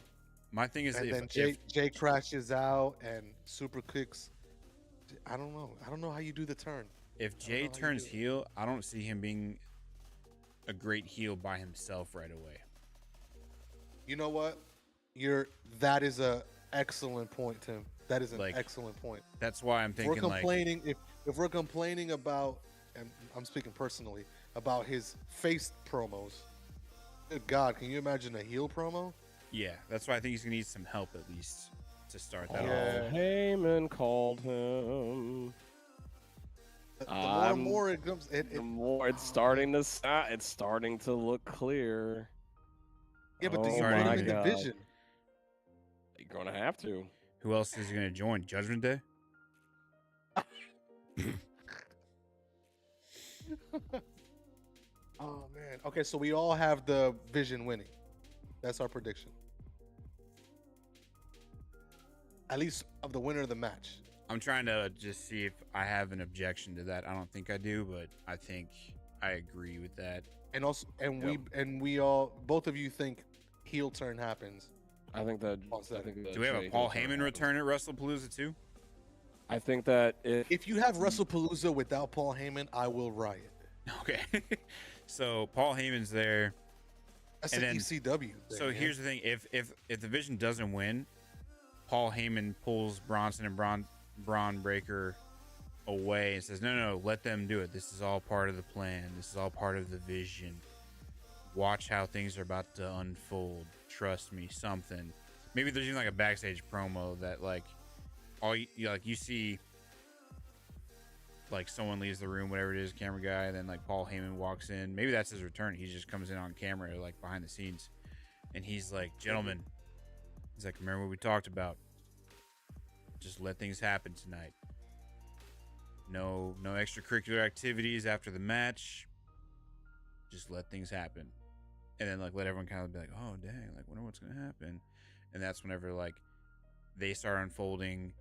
[SPEAKER 1] My thing is,
[SPEAKER 3] and then Jay crashes out and super kicks. I don't know. I don't know how you do the turn.
[SPEAKER 1] If Jay turns heel, I don't see him being a great heel by himself right away.
[SPEAKER 3] You know what? That is a excellent point, Tim. That is an excellent point.
[SPEAKER 1] That's why I'm thinking,
[SPEAKER 3] if we're complaining about, and I'm speaking personally, about his face promos, good God, can you imagine a heel promo?
[SPEAKER 1] Yeah, that's why I think he's gonna need some help at least to start that off.
[SPEAKER 2] Heyman called him.
[SPEAKER 3] The more and more it comes,
[SPEAKER 2] the more it's starting to look clear.
[SPEAKER 3] Yeah, but do you put him in the Vision?
[SPEAKER 2] You're gonna have to.
[SPEAKER 1] Who else is gonna join? Judgment Day?
[SPEAKER 3] Oh man. Okay, so we all have the Vision winning. That's our prediction. At least of the winner of the match.
[SPEAKER 1] I'm trying to just see if I have an objection to that. I don't think I do, but I think I agree with that.
[SPEAKER 3] And also, we all, both of you think heel turn happens.
[SPEAKER 2] I think that.
[SPEAKER 1] Do we have a Paul Heyman return at Wrestlepalooza too?
[SPEAKER 2] I think that
[SPEAKER 3] if you have Wrestlepalooza without Paul Heyman, I will riot.
[SPEAKER 1] Okay. So Paul Heyman's there.
[SPEAKER 3] That's an ECW thing,
[SPEAKER 1] so here's the thing: if the Vision doesn't win, Paul Heyman pulls Bronson and Braun Breaker away and says, "No, let them do it. This is all part of the plan. This is all part of the Vision. Watch how things are about to unfold. Trust me." Something. Maybe there's even like a backstage promo that like you see. Like someone leaves the room, whatever it is, camera guy, and then like Paul Heyman walks in. Maybe that's his return. He just comes in on camera, like behind the scenes, and he's like, "Gentlemen," he's like, "Remember what we talked about? Just let things happen tonight. No extracurricular activities after the match. Just let things happen." And then like let everyone kind of be like, "Oh dang, like wonder what's gonna happen." And that's whenever like they start unfolding.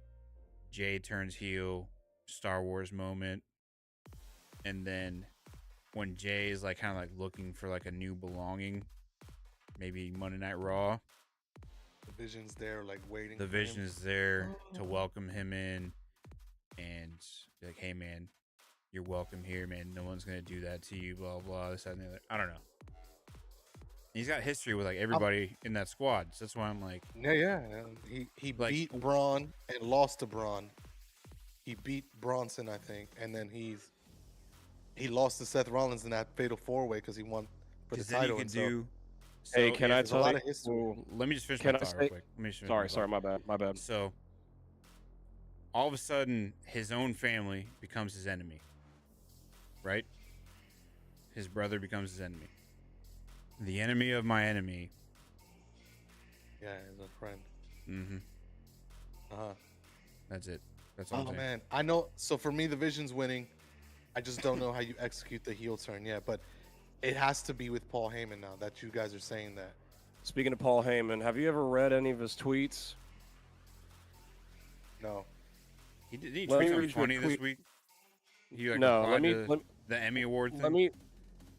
[SPEAKER 1] Jay turns heel. Star Wars moment, and then when Jay is like kind of like looking for like a new belonging, maybe Monday Night Raw,
[SPEAKER 3] the Vision's there like waiting.
[SPEAKER 1] The Vision is there to welcome him in and be like, "Hey man, you're welcome here, man. No one's gonna do that to you." Blah blah. This that, and the other. I don't know. He's got history with like everybody in that squad, so that's why I'm like,
[SPEAKER 3] yeah. He like, beat Braun and lost to Braun. He beat Bronson, I think, and then he lost to Seth Rollins in that fatal 4-way because he won for the title.
[SPEAKER 2] Hey, can I tell you?
[SPEAKER 1] Let me just finish my thought real quick.
[SPEAKER 2] Sorry, my bad.
[SPEAKER 1] So, all of a sudden, his own family becomes his enemy, right? his brother becomes his enemy. The enemy of my enemy.
[SPEAKER 3] Yeah, is a friend.
[SPEAKER 1] Mm-hmm. That's it. That's all I'm saying.
[SPEAKER 3] Man, I know. So for me, the Vision's winning. I just don't know how you execute the heel turn yet, but it has to be with Paul Heyman now that you guys are saying that.
[SPEAKER 2] Speaking of Paul Heyman, have you ever read any of his tweets?
[SPEAKER 3] No.
[SPEAKER 1] He tweeted something funny this week. He the Emmy Award thing.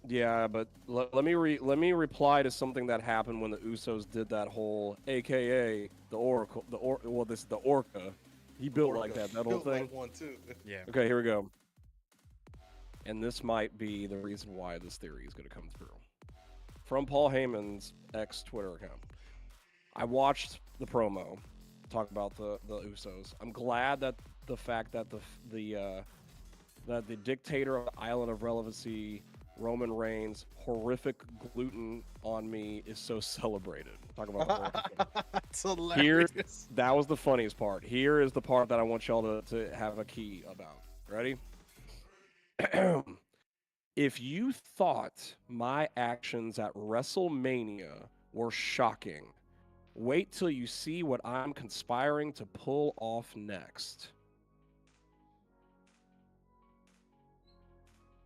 [SPEAKER 2] Let me reply to something that happened when the Usos did that whole, AKA the Oracle, this is the Orca. He built Orca. Like that whole thing.
[SPEAKER 3] Like one too.
[SPEAKER 1] Yeah.
[SPEAKER 2] Okay, here we go. And this might be the reason why this theory is going to come through. From Paul Heyman's ex-Twitter account. I watched the promo talk about the Usos. I'm glad that the fact that the dictator of the Island of Relevancy, Roman Reigns, horrific gluten on me, is so celebrated. Talk about
[SPEAKER 3] that's hilarious.
[SPEAKER 2] That was the funniest part. Here is the part that I want y'all to have a key about. Ready? If you thought my actions at WrestleMania were shocking, wait till you see what I'm conspiring to pull off next.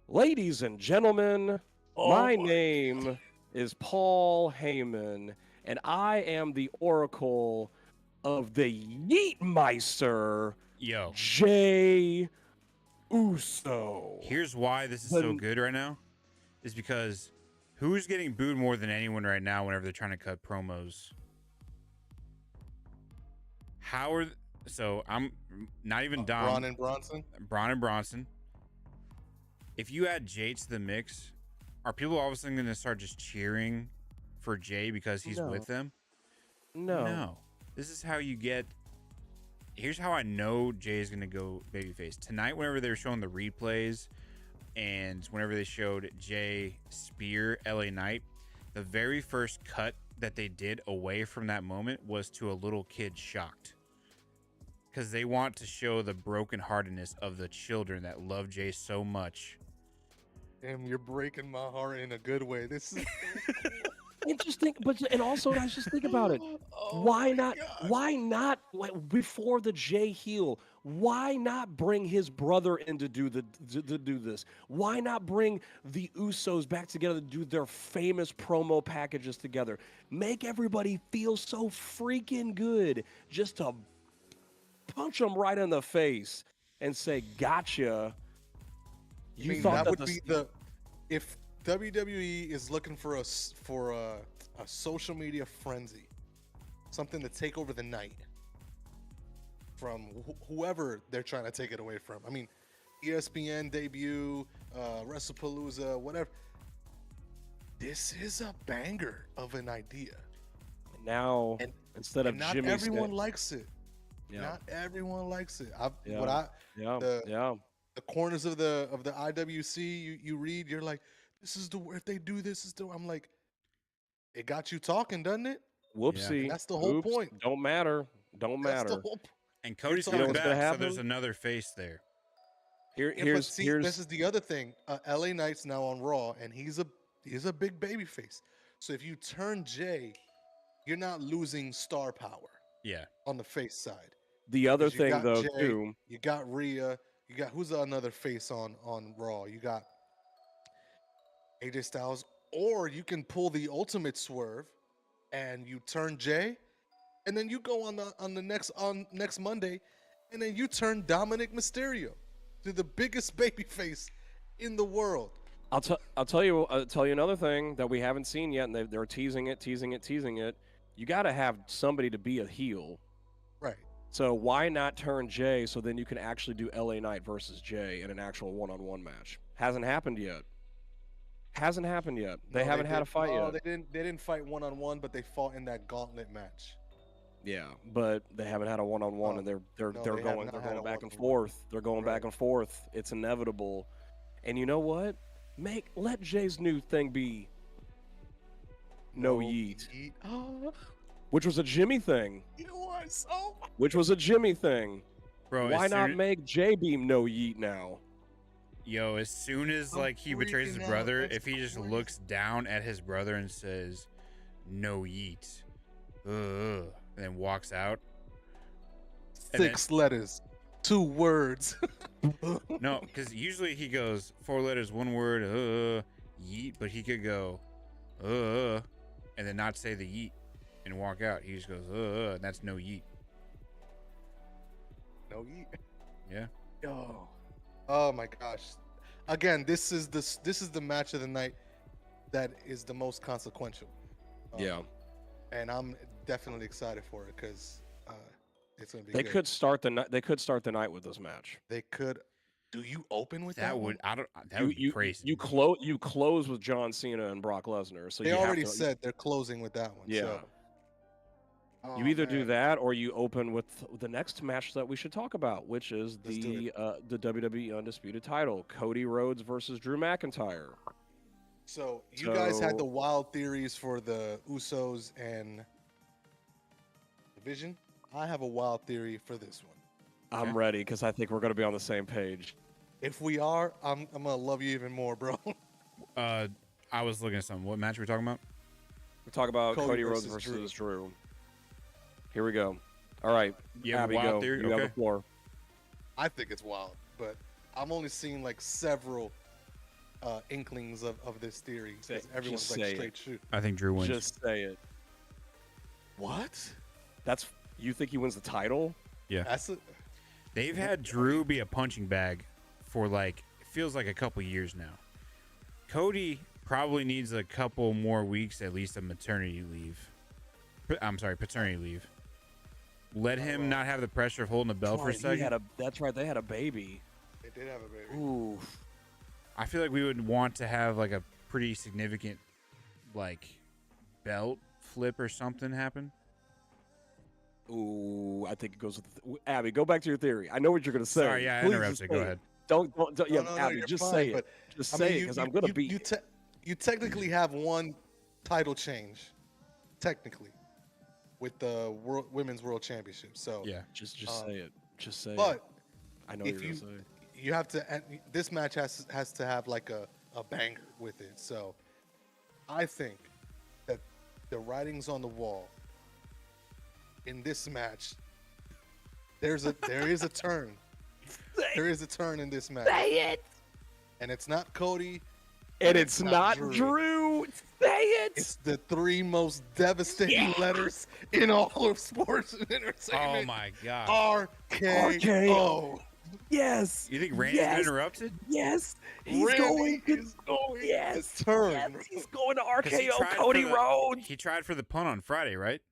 [SPEAKER 2] Ladies and gentlemen, my name is Paul Heyman, and I am the Oracle of the Yeetmeister, Jey Uso.
[SPEAKER 1] Here's why this is so good right now, is because who's getting booed more than anyone right now whenever they're trying to cut promos? So I'm not even Dom.
[SPEAKER 3] Braun and Bronson?
[SPEAKER 1] Braun and Bronson. If you add Jey to the mix, are people all of a sudden going to start just cheering for Jey because he's with them? No. This is how you get... Here's how I know Jey is going to go babyface. Tonight, whenever they were showing the replays and whenever they showed Jey spear LA Knight, the very first cut that they did away from that moment was to a little kid shocked. Because they want to show the brokenheartedness of the children that love Jey so much.
[SPEAKER 3] Damn, you're breaking my heart in a good way. This is
[SPEAKER 2] interesting, and also guys, just think about it. Why not before the Jey heel? Why not bring his brother in to do this? Why not bring the Usos back together to do their famous promo packages together? Make everybody feel so freaking good just to punch them right in the face and say, "Gotcha."
[SPEAKER 3] You thought that would be if WWE is looking for a social media frenzy, something to take over the night from whoever they're trying to take it away from. I mean, ESPN debut, Wrestlepalooza, whatever. This is a banger of an idea.
[SPEAKER 2] Now, instead of
[SPEAKER 3] not
[SPEAKER 2] Jimmy,
[SPEAKER 3] everyone likes it.
[SPEAKER 2] Yeah.
[SPEAKER 3] Not everyone likes it. The corners of the IWC you read, you're like, this is if they do this I'm like, it got you talking, doesn't it?
[SPEAKER 2] Whoopsie.
[SPEAKER 3] That's the whole point.
[SPEAKER 2] Don't matter.
[SPEAKER 1] And Cody's coming back, so there's another face there.
[SPEAKER 3] This is the other thing. LA Knight's now on Raw, and he's a big baby face. So if you turn Jey, you're not losing star power.
[SPEAKER 1] Yeah.
[SPEAKER 3] On the face side.
[SPEAKER 2] The other thing, though,
[SPEAKER 3] Jey,
[SPEAKER 2] too.
[SPEAKER 3] You got Rhea. You got who's another face on Raw? You got AJ Styles, or you can pull the ultimate swerve, and you turn Jey, and then you go on next Monday, and then you turn Dominic Mysterio to the biggest babyface in the world.
[SPEAKER 2] I'll tell you another thing that we haven't seen yet, and they're teasing it. You got to have somebody to be a heel,
[SPEAKER 3] right?
[SPEAKER 2] So why not turn Jey so then you can actually do LA Knight versus Jey in an actual one-on-one match? Hasn't happened yet. They haven't had a fight yet.
[SPEAKER 3] They didn't fight one-on-one, but they fought in that gauntlet match.
[SPEAKER 2] Yeah, but they haven't had a one-on-one, and they're going back and forth. They're going back and forth. It's inevitable. And you know what? Let Jay's new thing be no yeet. Which was a Jimmy thing.
[SPEAKER 3] It was. Oh.
[SPEAKER 2] Which was a Jimmy thing.
[SPEAKER 1] Bro,
[SPEAKER 2] why not make Jey be no yeet now?
[SPEAKER 1] Yo, as soon as like he betrays his brother, if he just looks down at his brother and says, "No yeet," and then walks out.
[SPEAKER 3] 6 letters, 2 words.
[SPEAKER 1] No, because usually he goes 4 letters, 1 word, yeet, but he could go, and then not say the yeet and walk out. He just goes, and that's no yeet.
[SPEAKER 3] No yeet.
[SPEAKER 1] Yeah.
[SPEAKER 3] Yo. Oh my gosh. Again, this is the match of the night that is the most consequential.
[SPEAKER 2] Yeah.
[SPEAKER 3] And I'm definitely excited for it because it's gonna be.
[SPEAKER 2] They
[SPEAKER 3] good.
[SPEAKER 2] could start the night. They could start the night with this match.
[SPEAKER 3] They could. Do you open with that?
[SPEAKER 1] That would be crazy.
[SPEAKER 2] You close with John Cena and Brock Lesnar. So
[SPEAKER 3] they
[SPEAKER 2] you
[SPEAKER 3] already
[SPEAKER 2] have to,
[SPEAKER 3] said they're closing with that one.
[SPEAKER 2] Yeah.
[SPEAKER 3] So.
[SPEAKER 2] You either do that or you open with the next match that we should talk about, which is the WWE Undisputed title, Cody Rhodes versus Drew McIntyre.
[SPEAKER 3] So you guys had the wild theories for the Usos and Division. I have a wild theory for this one.
[SPEAKER 2] I'm ready because I think we're going to be on the same page.
[SPEAKER 3] If we are, I'm gonna love you even more, bro.
[SPEAKER 1] I was looking at something. What match are we talking about?
[SPEAKER 2] We're talking about Cody Rhodes versus Drew. Here we go. All right, Abby, go.
[SPEAKER 1] Theory?
[SPEAKER 2] You have the floor.
[SPEAKER 3] I think it's wild, but I'm only seeing like several inklings of this theory. Everyone's like straight shoot.
[SPEAKER 1] I think Drew wins.
[SPEAKER 2] Just say it.
[SPEAKER 3] What?
[SPEAKER 2] You think he wins the title?
[SPEAKER 1] Yeah. They've had Drew be a punching bag for like, it feels like a couple years now. Cody probably needs a couple more weeks at least of maternity leave. I'm sorry, paternity leave. Let him not have the pressure of holding a belt for a second.
[SPEAKER 2] That's right. They had a baby.
[SPEAKER 3] They did have a baby.
[SPEAKER 2] Ooh.
[SPEAKER 1] I feel like we would want to have like a pretty significant like belt flip or something happen.
[SPEAKER 2] Ooh, I think it goes with Abby. Go back to your theory. I know what you're gonna say.
[SPEAKER 1] Sorry, yeah, I interrupted. Go ahead.
[SPEAKER 2] Don't yeah,
[SPEAKER 3] No,
[SPEAKER 2] Abby, just say it. Just say it because I'm gonna beat you.
[SPEAKER 3] You technically have one title change, technically, with the Women's World Championship. So
[SPEAKER 2] yeah, just say it. Just say it.
[SPEAKER 3] But
[SPEAKER 2] I know what you're gonna say.
[SPEAKER 3] You have to. This match has to have like a banger with it. So I think that the writing's on the wall. In this match, there is a turn. There is a turn in this match.
[SPEAKER 2] Say it.
[SPEAKER 3] And it's not Cody.
[SPEAKER 2] And it's not Drew. Say it.
[SPEAKER 3] It's the 3 most devastating letters in all of sports and entertainment.
[SPEAKER 1] Oh my god.
[SPEAKER 3] RKO.
[SPEAKER 2] Yes.
[SPEAKER 1] You think Randy's been interrupted?
[SPEAKER 2] Yes.
[SPEAKER 3] He's going
[SPEAKER 2] yes.
[SPEAKER 3] to turn.
[SPEAKER 2] Yes. He's going to RKO Cody Rhodes.
[SPEAKER 1] He tried for the punt on Friday, right?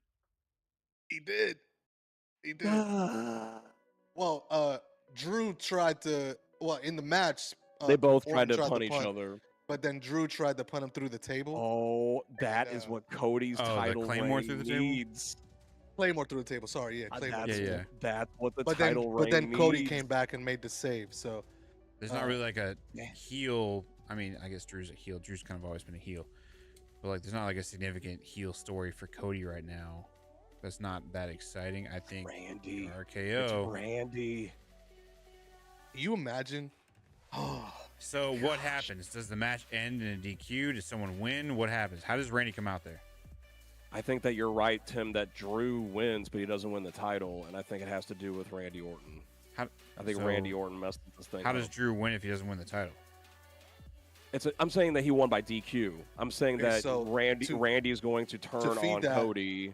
[SPEAKER 3] He did. Well, Drew tried to. Well, in the match,
[SPEAKER 2] they both tried to punt each other.
[SPEAKER 3] But then Drew tried to punt him through the table.
[SPEAKER 2] Oh, that is what Cody's title
[SPEAKER 1] Claymore through the
[SPEAKER 2] needs.
[SPEAKER 3] Claymore through the table. Sorry, yeah, Claymore.
[SPEAKER 2] That's what the title reign
[SPEAKER 3] But then Cody
[SPEAKER 2] needs.
[SPEAKER 3] came back and made the save. So
[SPEAKER 1] there's not really like a heel. I mean, I guess Drew's a heel. Drew's kind of always been a heel. But like, there's not like a significant heel story for Cody right now. That's not that exciting. I think
[SPEAKER 2] Randy.
[SPEAKER 1] RKO.
[SPEAKER 2] It's Randy.
[SPEAKER 3] You imagine?
[SPEAKER 1] So what happens? Does the match end in a DQ? Does someone win? What happens? How does Randy come out there?
[SPEAKER 2] I think that you're right, Tim, that Drew wins, but he doesn't win the title, and I think it has to do with Randy Orton. I think Randy Orton messed this thing up.
[SPEAKER 1] How does Drew win if he doesn't win the title?
[SPEAKER 2] I'm saying that he won by DQ. I'm saying that Randy is going to turn on Cody.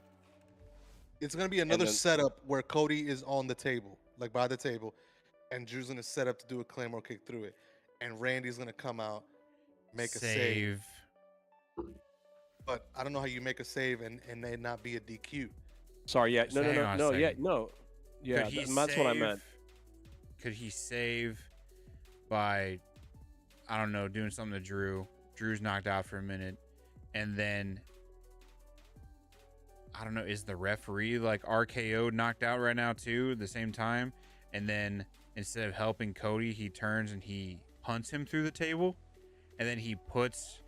[SPEAKER 3] It's going to be another setup where Cody is on the table, like by the table, and Drew's going to set up to do a Claymore kick through it. And Randy's going to come out, make a save. But I don't know how you make a save and they not be a DQ.
[SPEAKER 2] Sorry, yeah. No. Yeah, that's what I meant.
[SPEAKER 1] Could he save by, I don't know, doing something to Drew? Drew's knocked out for a minute. And then, I don't know, is the referee like RKO knocked out right now too at the same time? And then instead of helping Cody, he turns and he punts him through the table. And then he puts,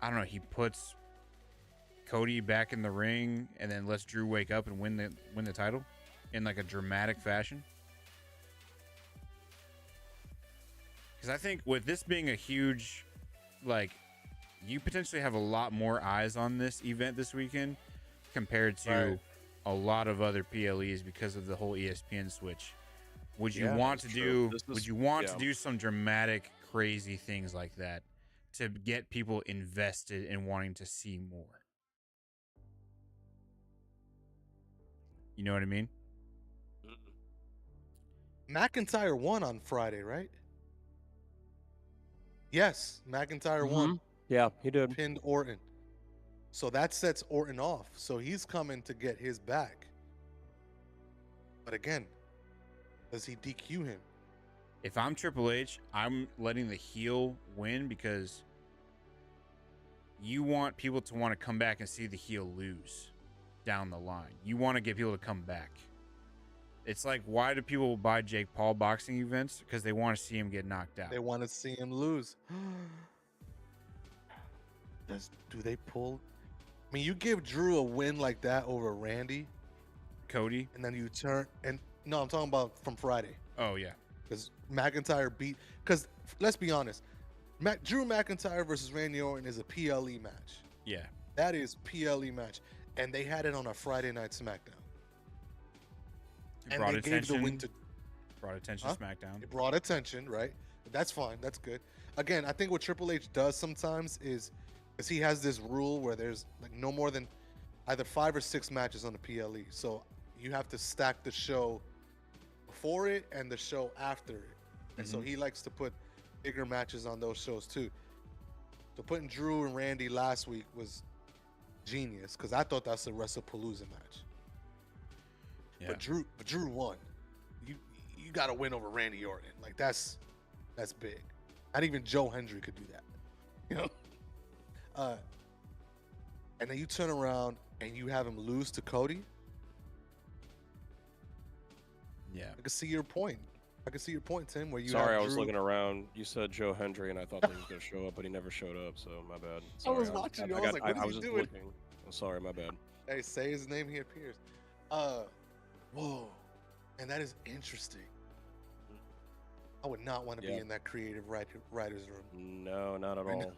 [SPEAKER 1] I don't know, he puts Cody back in the ring and then lets Drew wake up and win the title in like a dramatic fashion. Because I think with this being a huge, like, you potentially have a lot more eyes on this event this weekend compared to a lot of other PLEs because of the whole ESPN switch. Would you want to do? Would you want to do some dramatic, crazy things like that to get people invested in wanting to see more? You know what I mean?
[SPEAKER 3] McIntyre won on Friday, right? Yes, McIntyre won.
[SPEAKER 2] Yeah, he did.
[SPEAKER 3] Pinned Orton. So that sets Orton off. So he's coming to get his back. But again, does he DQ him?
[SPEAKER 1] If I'm Triple H, I'm letting the heel win because you want people to want to come back and see the heel lose down the line. You want to get people to come back. It's like, why do people buy Jake Paul boxing events? Because they want to see him get knocked out.
[SPEAKER 3] They want to see him lose. Do they pull? I mean, you give Drew a win like that over Randy,
[SPEAKER 1] Cody,
[SPEAKER 3] and then you turn and no, I'm talking about from Friday.
[SPEAKER 1] Oh yeah,
[SPEAKER 3] because McIntyre beat. Because let's be honest, Drew McIntyre versus Randy Orton is a PLE match.
[SPEAKER 1] Yeah,
[SPEAKER 3] that is PLE match, and they had it on a Friday Night SmackDown.
[SPEAKER 1] And they gave the win to. Brought attention to SmackDown.
[SPEAKER 3] It brought attention, right? That's fine. That's good. Again, I think what Triple H does sometimes is he has this rule where there's like no more than either 5 or 6 matches on the PLE. So you have to stack the show before it and the show after it. And so he likes to put bigger matches on those shows too. So putting Drew and Randy last week was genius because I thought that's a Wrestlepalooza match. Yeah. But Drew won. You got to win over Randy Orton. Like that's big. Not even Joe Hendry could do that. You know. And then you turn around and you have him lose to Cody.
[SPEAKER 1] Yeah.
[SPEAKER 3] I can see your point. Tim. Where you?
[SPEAKER 2] Sorry, I was looking around. You said Joe Hendry, and I thought that he was going to show up, but he never showed up. So my bad. Sorry,
[SPEAKER 3] I was watching. I was like, what is he doing?
[SPEAKER 2] Looking. I'm sorry, my bad.
[SPEAKER 3] Hey, say his name. He appears. Whoa, and that is interesting. I would not want to be in that creative writer's room.
[SPEAKER 2] No, not at all.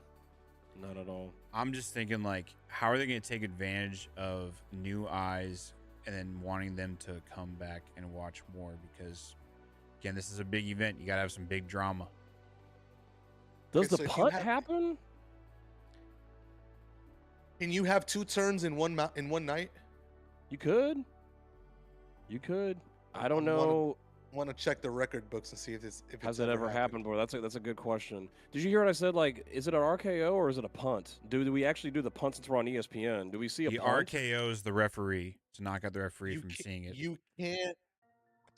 [SPEAKER 2] Not at all.
[SPEAKER 1] I'm just thinking, like, how are they going to take advantage of new eyes and then wanting them to come back and watch more? Because, again, this is a big event. You got to have some big drama.
[SPEAKER 2] Does the punt happen?
[SPEAKER 3] Can you have 2 turns in one night?
[SPEAKER 2] You could. I don't know.
[SPEAKER 3] Want to check the record books and see if
[SPEAKER 2] has that ever happened before. That's a good question. Did you hear what I said? Like, is it an RKO or is it a punt? Do we actually do the punt since we're on ESPN? Do we see a punt?
[SPEAKER 1] The RKO is the referee to knock out the referee from seeing it.
[SPEAKER 3] You can't.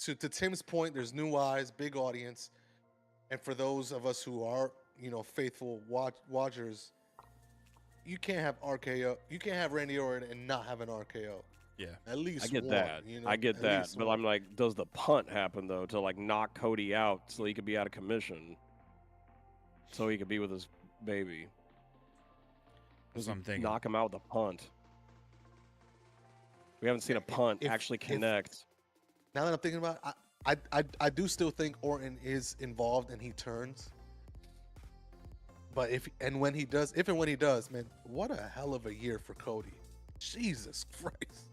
[SPEAKER 3] To Tim's point, there's new eyes, big audience, and for those of us who are faithful watchers, you can't have RKO. You can't have Randy Orton and not have an RKO.
[SPEAKER 1] Yeah,
[SPEAKER 3] at least
[SPEAKER 2] I get
[SPEAKER 3] one,
[SPEAKER 2] that. I get that, but I'm like, does the punt happen though to like knock Cody out so he could be out of commission, so he could be with his baby?
[SPEAKER 1] That's what I'm thinking.
[SPEAKER 2] Knock him out with a punt. We haven't seen a punt actually connect.
[SPEAKER 3] Now that I'm thinking about it, I do still think Orton is involved and he turns. But if and when he does, man, what a hell of a year for Cody. Jesus Christ.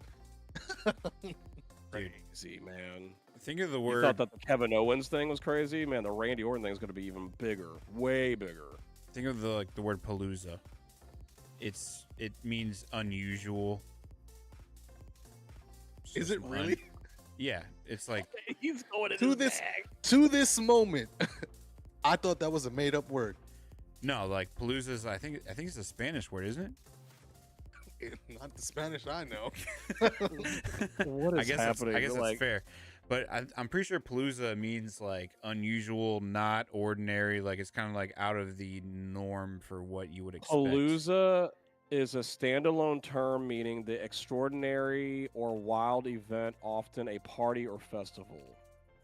[SPEAKER 2] Crazy, man.
[SPEAKER 1] Think of the word.
[SPEAKER 2] You thought that the Kevin Owens thing was crazy? Man, the Randy Orton thing is going to be even bigger. Way bigger.
[SPEAKER 1] Think of the word palooza. It means unusual.
[SPEAKER 3] Is it really?
[SPEAKER 1] Yeah, it's like
[SPEAKER 2] he's going
[SPEAKER 3] to this moment. I thought that was a made up word.
[SPEAKER 1] No, like palooza is I think it's a Spanish word, isn't it?
[SPEAKER 3] Not the Spanish I know.
[SPEAKER 2] What is happening?
[SPEAKER 1] I guess that's fair. But I'm pretty sure palooza means like unusual, not ordinary. Like it's kind of like out of the norm for what you would expect.
[SPEAKER 2] Palooza is a standalone term meaning the extraordinary or wild event, often a party or festival.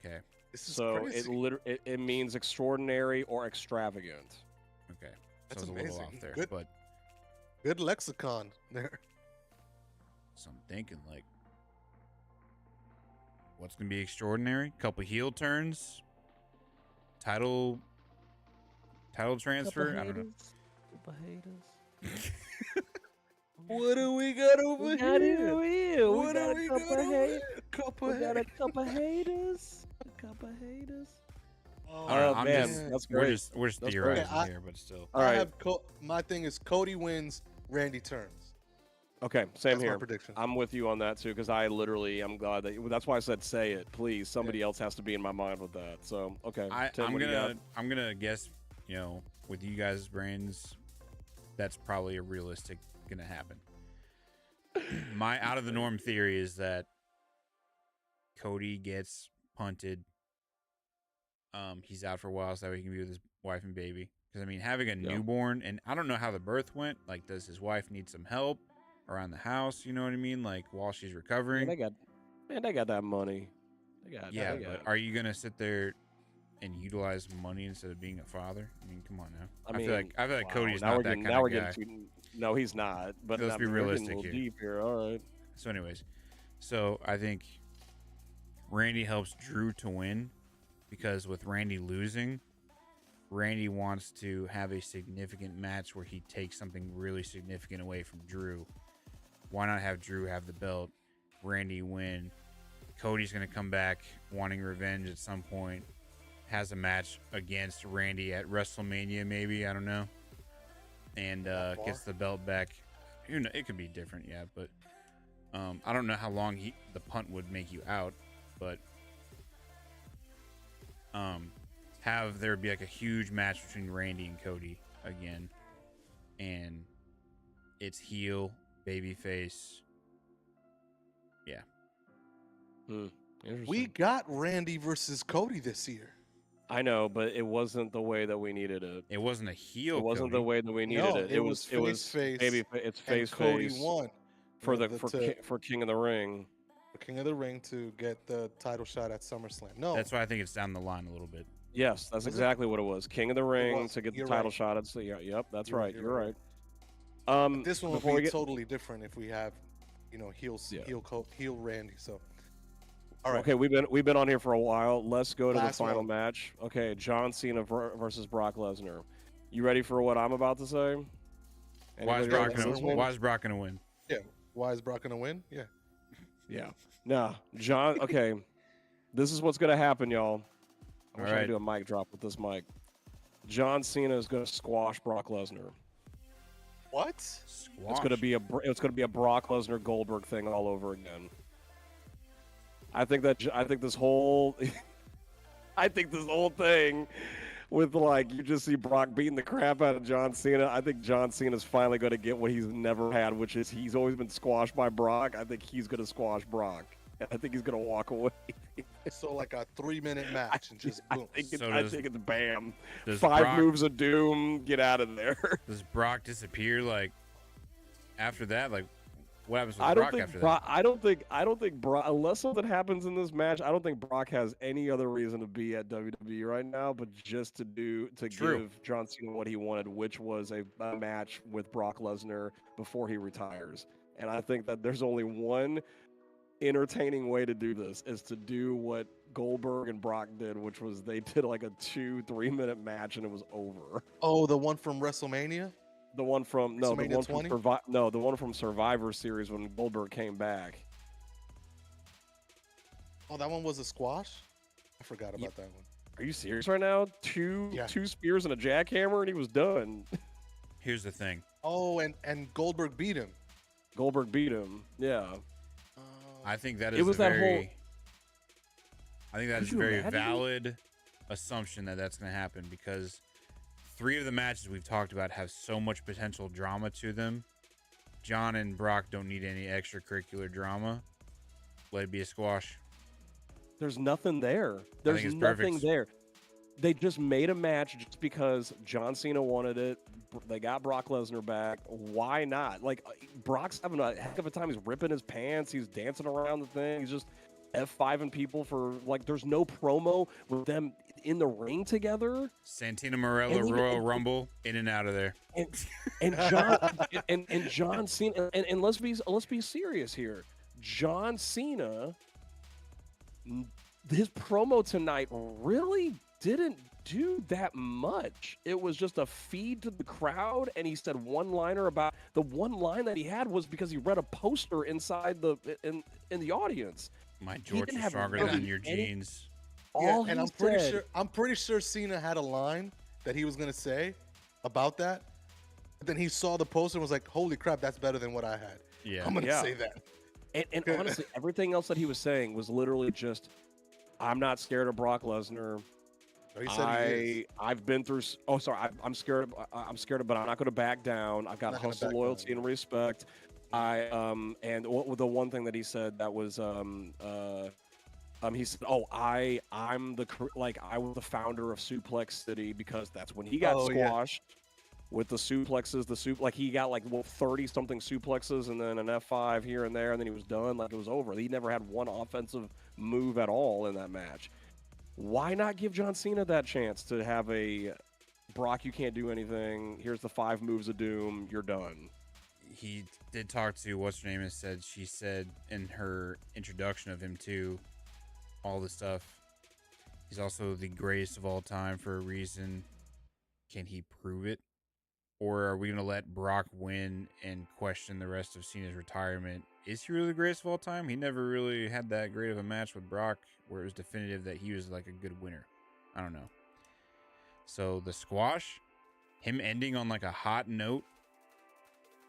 [SPEAKER 1] Okay.
[SPEAKER 2] So
[SPEAKER 3] crazy.
[SPEAKER 2] it means extraordinary or extravagant.
[SPEAKER 1] Okay.
[SPEAKER 3] That's
[SPEAKER 1] so
[SPEAKER 3] amazing.
[SPEAKER 1] A little off there, but
[SPEAKER 3] good lexicon there.
[SPEAKER 1] So I'm thinking, like, what's going to be extraordinary? Couple heel turns, title title transfer. I don't know.
[SPEAKER 2] Couple haters.
[SPEAKER 3] What do we got over
[SPEAKER 2] We got
[SPEAKER 3] here?
[SPEAKER 2] we got
[SPEAKER 3] We
[SPEAKER 2] a couple haters.
[SPEAKER 3] Couple
[SPEAKER 2] We got a
[SPEAKER 3] haters.
[SPEAKER 2] couple haters. A couple haters.
[SPEAKER 3] Oh,
[SPEAKER 1] I don't know,
[SPEAKER 2] man, that's
[SPEAKER 1] we're
[SPEAKER 2] great.
[SPEAKER 1] just
[SPEAKER 2] That's great.
[SPEAKER 1] theorizing
[SPEAKER 3] I-
[SPEAKER 1] here, but still.
[SPEAKER 2] All
[SPEAKER 3] I
[SPEAKER 2] right.
[SPEAKER 3] have my thing is Cody wins, Randy turns.
[SPEAKER 2] Okay, same
[SPEAKER 3] That's my
[SPEAKER 2] here.
[SPEAKER 3] prediction.
[SPEAKER 2] I'm with you on that too, because I'm glad that that's why I said say it, please. Somebody else has to be in my mind with that. So okay, Tim,
[SPEAKER 1] I'm
[SPEAKER 2] what do you got?
[SPEAKER 1] gonna guess. You know, with you guys' brains, that's probably a realistic gonna happen. My out of the norm theory is that Cody gets punted. He's out for a while so that he can be with his wife and baby. Because I mean, having a newborn, and I don't know how the birth went. Like, does his wife need some help around the house? You know what I mean? Like while she's recovering.
[SPEAKER 2] They got that money.
[SPEAKER 1] But are you gonna sit there and utilize money instead of being a father? I mean, come on now. I feel like Cody's not that kind of guy.
[SPEAKER 2] No, he's not. But
[SPEAKER 1] Let's be realistic
[SPEAKER 2] here.
[SPEAKER 1] here.
[SPEAKER 2] Deep here. All right.
[SPEAKER 1] So, anyways, I think Randy helps Drew to win because with Randy losing, Randy wants to have a significant match where he takes something really significant away from Drew. Why not have Drew have the belt, Randy win? Cody's going to come back wanting revenge at some point, has a match against Randy at WrestleMania, maybe, I don't know, and gets the belt back. You know, it could be different, yeah, but I don't know how long the punt would make you out, but have there be like a huge match between Randy and Cody again, and it's heel, babyface. Yeah.
[SPEAKER 3] We got Randy versus Cody this year.
[SPEAKER 2] I know, but it wasn't the way that we needed it.
[SPEAKER 1] It wasn't a heel.
[SPEAKER 2] It wasn't
[SPEAKER 1] Cody.
[SPEAKER 2] the way that we needed it.
[SPEAKER 3] It was face,
[SPEAKER 2] baby. It's face.
[SPEAKER 3] Cody won
[SPEAKER 2] for King of the Ring.
[SPEAKER 3] King of the Ring to get the title shot at SummerSlam. No,
[SPEAKER 1] That's why I think it's down the line a little bit.
[SPEAKER 2] Yes, that's exactly what it was. King of the Ring to get the title shot at. Yep, that's right. You're right.
[SPEAKER 3] But this one will be totally different if we have, heel Randy. So, all right.
[SPEAKER 2] Okay, we've been on here for a while. Let's go to the final match. Okay, John Cena versus Brock Lesnar. You ready for what I'm about to say?
[SPEAKER 1] Why is Brock gonna win?
[SPEAKER 3] Yeah. Why is Brock gonna win? Yeah.
[SPEAKER 2] Yeah. No, John. Okay, this is what's gonna happen, y'all. I wish I could do a mic drop with this mic. John Cena is gonna squash Brock Lesnar.
[SPEAKER 3] What?
[SPEAKER 1] Squash?
[SPEAKER 2] It's gonna be a Brock Lesnar Goldberg thing all over again. I think this whole thing with you just see Brock beating the crap out of John Cena. I think John Cena's finally going to get what he's never had, which is he's always been squashed by Brock. I think he's going to squash Brock. I think he's going to walk away.
[SPEAKER 3] So like a 3-minute match and just boom.
[SPEAKER 2] I think it's bam. 5
[SPEAKER 1] Brock,
[SPEAKER 2] moves of doom. Get out of there.
[SPEAKER 1] Does Brock disappear after that? What happens with Brock after that?
[SPEAKER 2] I don't think Brock, unless something happens in this match, I don't think Brock has any other reason to be at WWE right now, but just to give John Cena what he wanted, which was a match with Brock Lesnar before he retires. And I think that there's only one entertaining way to do this, is to do what Goldberg and Brock did, which was they did like a 2-3 minute match and it was over.
[SPEAKER 3] Oh, the one from WrestleMania?
[SPEAKER 2] The one from
[SPEAKER 3] the
[SPEAKER 2] one from Survivor Series when Goldberg came back.
[SPEAKER 3] Oh, that one was a squash? I forgot about that one.
[SPEAKER 2] Are you serious right now? Two spears and a jackhammer and he was done.
[SPEAKER 1] Here's the thing.
[SPEAKER 3] Oh, and Goldberg beat him.
[SPEAKER 2] Goldberg beat him. Yeah.
[SPEAKER 1] I think that is I think that is a very valid assumption that's going to happen, because 3 of the matches we've talked about have so much potential drama to them. John and Brock don't need any extracurricular drama. Let it be a squash.
[SPEAKER 2] There's nothing there. There's nothing there. They just made a match just because John Cena wanted it. They got Brock Lesnar back. Why not? Brock's having a heck of a time. He's ripping his pants. He's dancing around the thing. He's just F5ing people for there's no promo with them in the ring together.
[SPEAKER 1] Santina Morella Royal Rumble, in and out of there.
[SPEAKER 2] And John and John Cena and let's be serious here. John Cena, his promo tonight really didn't do that much. It was just a feed to the crowd, and he said one-liner about the one line that he had was because he read a poster inside in the audience.
[SPEAKER 1] My jorts are stronger than your jeans.
[SPEAKER 2] All
[SPEAKER 3] and I'm pretty sure Cena had a line that he was gonna say about that. But then he saw the poster and was like, "Holy crap, that's better than what I had."
[SPEAKER 1] Yeah,
[SPEAKER 3] I'm gonna say that.
[SPEAKER 2] And honestly, everything else that he was saying was literally just, "I'm not scared of Brock Lesnar. I've been through. Oh, sorry. I'm scared. I'm scared, but I'm not going to back down. I've got hustle, loyalty, and respect. And the one thing that he said that was he said, "Oh, I was the founder of Suplex City because that's when he got squashed with the suplexes. Like he got like 30 something suplexes and then an F5 here and there, and then he was done. Like it was over. He never had one offensive move at all in that match." Why not give John Cena that chance to have a Brock, you can't do anything. Here's the 5 moves of doom. You're done.
[SPEAKER 1] He did talk to what's her name and said she said in her introduction of him too, all the stuff. He's also the greatest of all time for a reason. Can he prove it? Or are we going to let Brock win and question the rest of Cena's retirement? Is he really the greatest of all time? He never really had that great of a match with Brock where it was definitive that he was like a good winner. I don't know. So the squash, him ending on like a hot note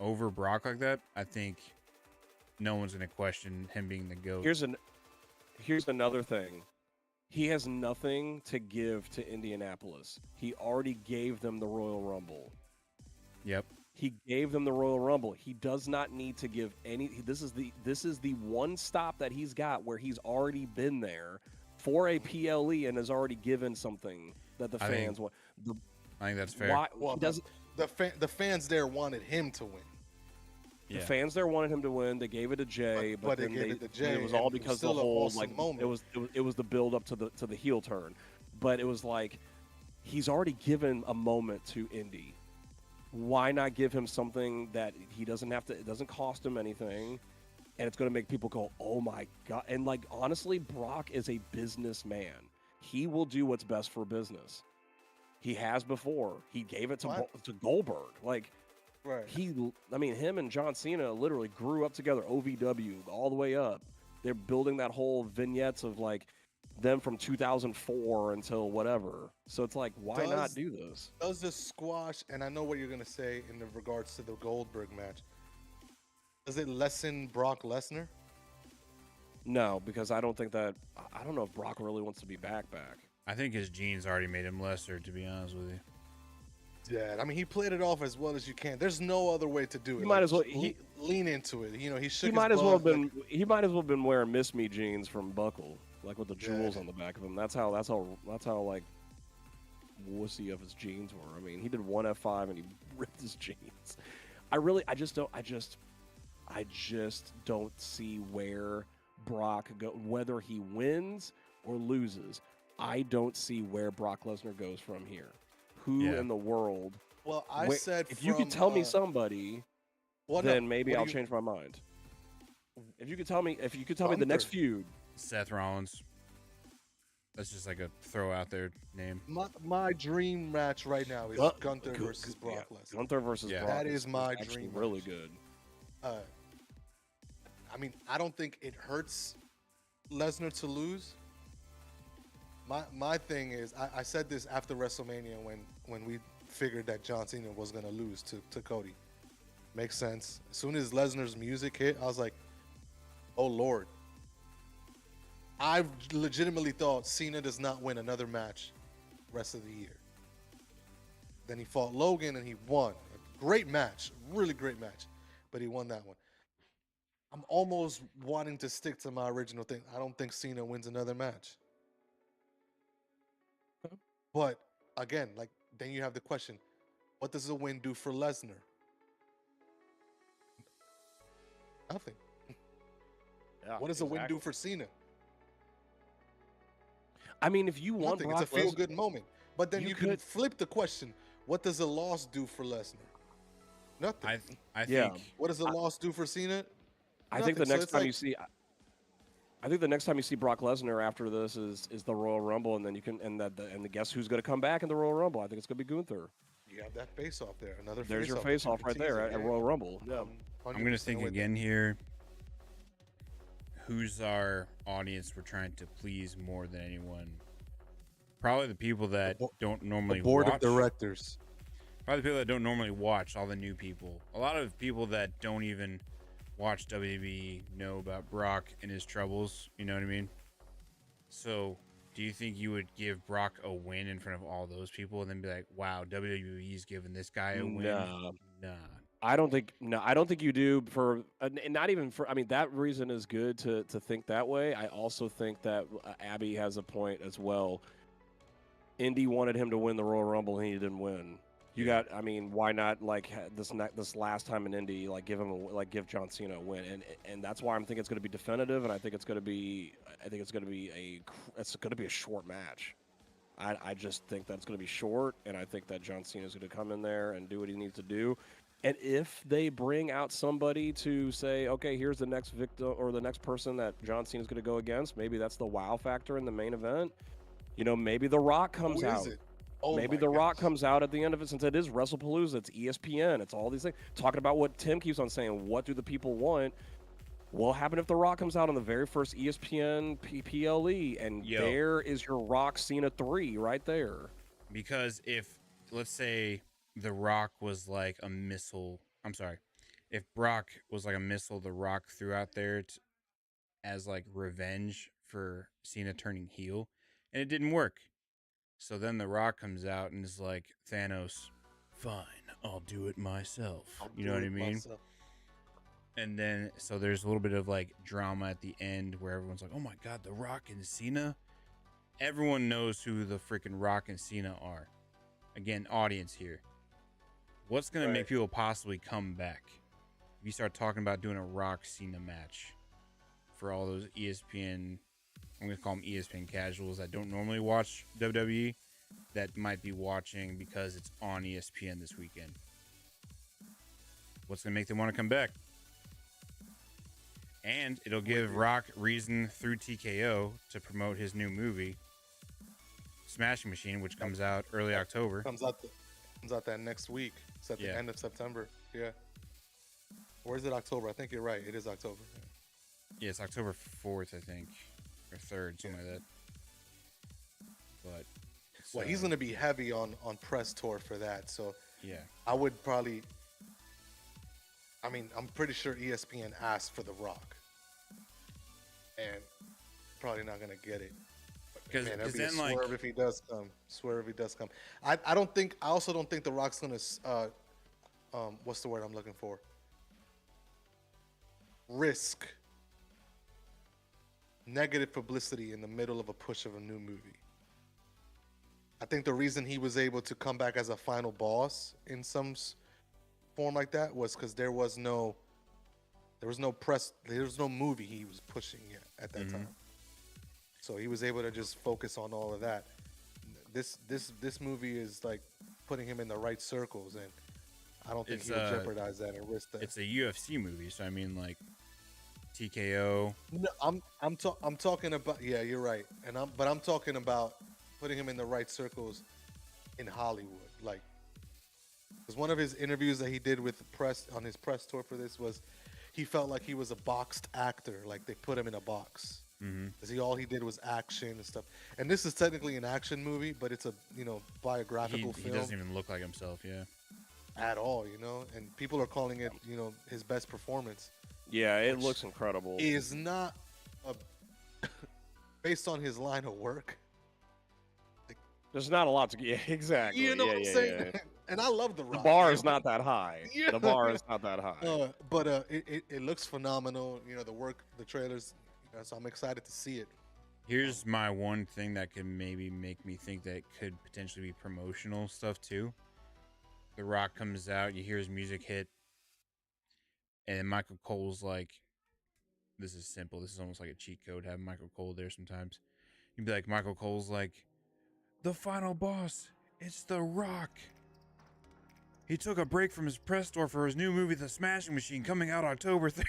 [SPEAKER 1] over Brock like that, I think no one's going to question him being the GOAT.
[SPEAKER 2] Here's another thing. He has nothing to give to Indianapolis. He already gave them the Royal Rumble.
[SPEAKER 1] Yep.
[SPEAKER 2] He gave them the Royal Rumble. He does not need to give any. This is the one stop that he's got where he's already been there for a PLE and has already given something that the fans want.
[SPEAKER 1] I think that's fair.
[SPEAKER 2] Why,
[SPEAKER 3] well, the fans there wanted him to win.
[SPEAKER 2] The fans there wanted him to win. They gave it to Jay, but then
[SPEAKER 3] they gave it to Jay.
[SPEAKER 2] It was all because of the whole like
[SPEAKER 3] moment.
[SPEAKER 2] It was the build up to the heel turn, but it was like he's already given a moment to Indy. Why not give him something that he doesn't have to? It doesn't cost him anything, and it's going to make people go, "Oh my god!" And like honestly, Brock is a businessman. He will do what's best for business. He has before. He gave it to Goldberg. Like,
[SPEAKER 3] right.
[SPEAKER 2] Him and John Cena literally grew up together. OVW all the way up. They're building that whole vignettes of like them from 2004 until whatever. So it's like, why not do this?
[SPEAKER 3] Does the squash, and I know what you're going to say in regards to the Goldberg match, does it lessen Brock Lesnar?
[SPEAKER 2] No, because I don't know if Brock really wants to be back.
[SPEAKER 1] I think his genes already made him lesser, to be honest with you.
[SPEAKER 3] Yeah, I mean, he played it off as well as you can. There's no other way to do it.
[SPEAKER 2] He might as well
[SPEAKER 3] lean into it. You know, he shook.
[SPEAKER 2] He might as well have been wearing Miss Me jeans from Buckle, like with the jewels on the back of them. That's how like wussy of his jeans were. I mean, he did one F5 and he ripped his jeans. I just don't see where Brock whether he wins or loses. I don't see where Brock Lesnar goes from here. Who in the world?
[SPEAKER 3] Well,
[SPEAKER 2] if you could tell me somebody, then maybe I'll change my mind. If you could tell me the next feud,
[SPEAKER 1] Seth Rollins. That's just like a throw out there name.
[SPEAKER 3] My dream match right now is Gunther versus Brock Lesnar.
[SPEAKER 2] Gunther versus Brock.
[SPEAKER 3] That is my dream.
[SPEAKER 2] Really good.
[SPEAKER 3] I mean, I don't think it hurts Lesnar to lose. My thing is, I said this after WrestleMania when we figured that John Cena was going to lose to Cody. Makes sense. As soon as Lesnar's music hit, I was like, oh, Lord. I've legitimately thought Cena does not win another match rest of the year. Then he fought Logan and he won. A great match. Really great match. But he won that one. I'm almost wanting to stick to my original thing. I don't think Cena wins another match. But again, like then you have the question, what does a win do for Lesnar? Nothing.
[SPEAKER 2] Yeah,
[SPEAKER 3] what does a win do for Cena?
[SPEAKER 2] I mean, if you want
[SPEAKER 3] Brock, it's a feel-good moment. But then you can flip the question. What does a loss do for Lesnar? Nothing.
[SPEAKER 1] I think.
[SPEAKER 3] What does a loss do for Cena?
[SPEAKER 2] I think the next time you see... I think the next time you see Brock Lesnar after this is the Royal Rumble, and then you can and the guess who's going to come back in the Royal Rumble? I think it's going to be Gunther.
[SPEAKER 3] You have that face off there. Another
[SPEAKER 2] There's your
[SPEAKER 3] face-off
[SPEAKER 2] face off right there at Royal Rumble. Yeah.
[SPEAKER 1] I'm going to think again here. Who's our audience we're trying to please more than anyone? Probably the people that don't normally
[SPEAKER 3] board
[SPEAKER 1] watch.
[SPEAKER 3] of directors.
[SPEAKER 1] Probably the people that don't normally watch, all the new people. A lot of people that don't even watch WWE know about Brock and his troubles. You know what I mean? So, do you think you would give Brock a win in front of all those people and then be like, wow, WWE's giving this guy a win? Nah.
[SPEAKER 2] I don't think you do for not even for. I mean, that reason is good to think that way. I also think that Abby has a point as well. Indy wanted him to win the Royal Rumble, and he didn't win. You got, I mean, why not like this last time in Indy, like give John Cena a win, and that's why I'm thinking it's going to be definitive, and I think it's going to be a short match. I just think that it's going to be short, and I think that John Cena is going to come in there and do what he needs to do. And if they bring out somebody to say, okay, here's the next victim or the next person that John Cena is going to go against, maybe that's the wow factor in the main event. You know, maybe The Rock comes out. Maybe The Rock comes out at the end of it, since it is Wrestlepalooza, it's ESPN, it's all these things. Talking about what Tim keeps on saying, what do the people want? What will happen if The Rock comes out on the very first ESPN PLE, and there is your Rock Cena 3 right there?
[SPEAKER 1] Because if, let's say, The Rock was like a missile, if Brock was like a missile The Rock threw out there as like revenge for Cena turning heel, and it didn't work. So then The Rock comes out and is like, Thanos, fine, I'll do it myself. You know what I mean? And then, so there's a little bit of like drama at the end where everyone's like, oh my God, The Rock and Cena? Everyone knows who the freaking Rock and Cena are. Again, audience here. What's going to make people possibly come back? If you start talking about doing a Rock Cena match for all those ESPN, I'm going to call them ESPN casuals that don't normally watch WWE, that might be watching because it's on ESPN this weekend. What's going to make them want to come back? And it'll give Rock reason through TKO to promote his new movie, Smashing Machine, which comes out early October.
[SPEAKER 3] Comes out that next week. It's at the end of September. Yeah. Or is it October? I think you're right. It is October.
[SPEAKER 1] Yeah, it's October 4th, I think. Or 3rd, something like that. But
[SPEAKER 3] well, he's going to be heavy on press tour for that. So
[SPEAKER 1] yeah,
[SPEAKER 3] I would probably. I mean, I'm pretty sure ESPN asked for The Rock, and probably not going to get it.
[SPEAKER 1] Because then,
[SPEAKER 3] swerve if he does come. Swerve if he does come. I also don't think The Rock's going to. What's the word I'm looking for? Risk negative publicity in the middle of a push of a new movie. I think the reason he was able to come back as a final boss in some form like that was because there was no press, there was no movie he was pushing yet at that time. So he was able to just focus on all of that. This movie is like putting him in the right circles, and I don't think he would jeopardize that and risk that.
[SPEAKER 1] It's a UFC movie, so I mean, like TKO.
[SPEAKER 3] No, I'm talking about, yeah, you're right, but I'm talking about putting him in the right circles in Hollywood, like, because one of his interviews that he did with the press on his press tour for this was he felt like he was a boxed actor, like they put him in a box. Because all he did was action and stuff. And this is technically an action movie, but it's a biographical film.
[SPEAKER 1] He doesn't even look like himself,
[SPEAKER 3] at all, and people are calling it, his best performance.
[SPEAKER 2] Yeah, it looks incredible.
[SPEAKER 3] Is not based on his line of work.
[SPEAKER 2] There's not a lot to get. Yeah, exactly.
[SPEAKER 3] You know what I'm saying? Yeah. And I love The Rock.
[SPEAKER 2] The bar is not that high. Yeah. The bar is not that high.
[SPEAKER 3] But it looks phenomenal. The work, the trailers. So I'm excited to see it.
[SPEAKER 1] Here's my one thing that could maybe make me think that could potentially be promotional stuff too. The Rock comes out, you hear his music hit, and Michael Cole's like, this is simple. This is almost like a cheat code, having Michael Cole there sometimes. You'd be like, Michael Cole's like, the final boss, it's The Rock. He took a break from his press tour for his new movie, The Smashing Machine, coming out October 3rd.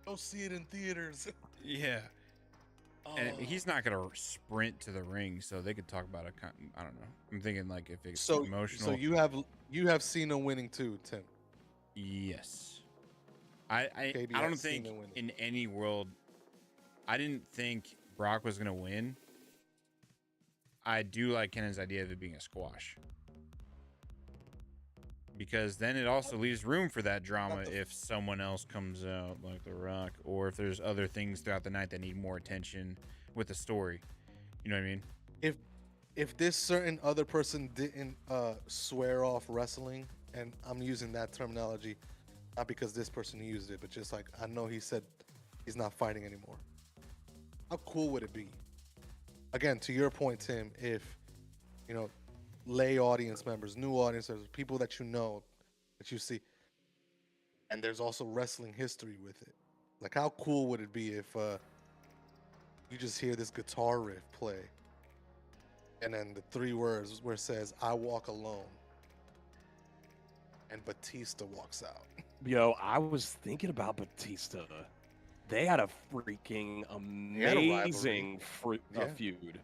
[SPEAKER 3] Go see it in theaters.
[SPEAKER 1] Yeah.
[SPEAKER 3] Oh.
[SPEAKER 1] And he's not gonna sprint to the ring, so they could talk about a. I don't know. I'm thinking like if it's
[SPEAKER 3] So
[SPEAKER 1] emotional.
[SPEAKER 3] So you have Cena winning too, Tim.
[SPEAKER 1] Yes. I
[SPEAKER 3] KB
[SPEAKER 1] don't
[SPEAKER 3] has
[SPEAKER 1] think
[SPEAKER 3] Cena winning.
[SPEAKER 1] in any world. I didn't think Brock was gonna win. I do like Kenan's idea of it being a squash. Because then it also leaves room for that drama if someone else comes out like The Rock, or if there's other things throughout the night that need more attention with the story. You know what I mean?
[SPEAKER 3] If this certain other person didn't swear off wrestling, and I'm using that terminology not because this person used it, but just like I know he said he's not fighting anymore. How cool would it be? Again, to your point, Tim, if lay audience members, new audience members, people that you know, that you see, and there's also wrestling history with it. Like, how cool would it be if you just hear this guitar riff play, and then the 3 words where it says, "I walk alone," and Batista walks out.
[SPEAKER 2] Yo, I was thinking about Batista. They had a freaking amazing feud.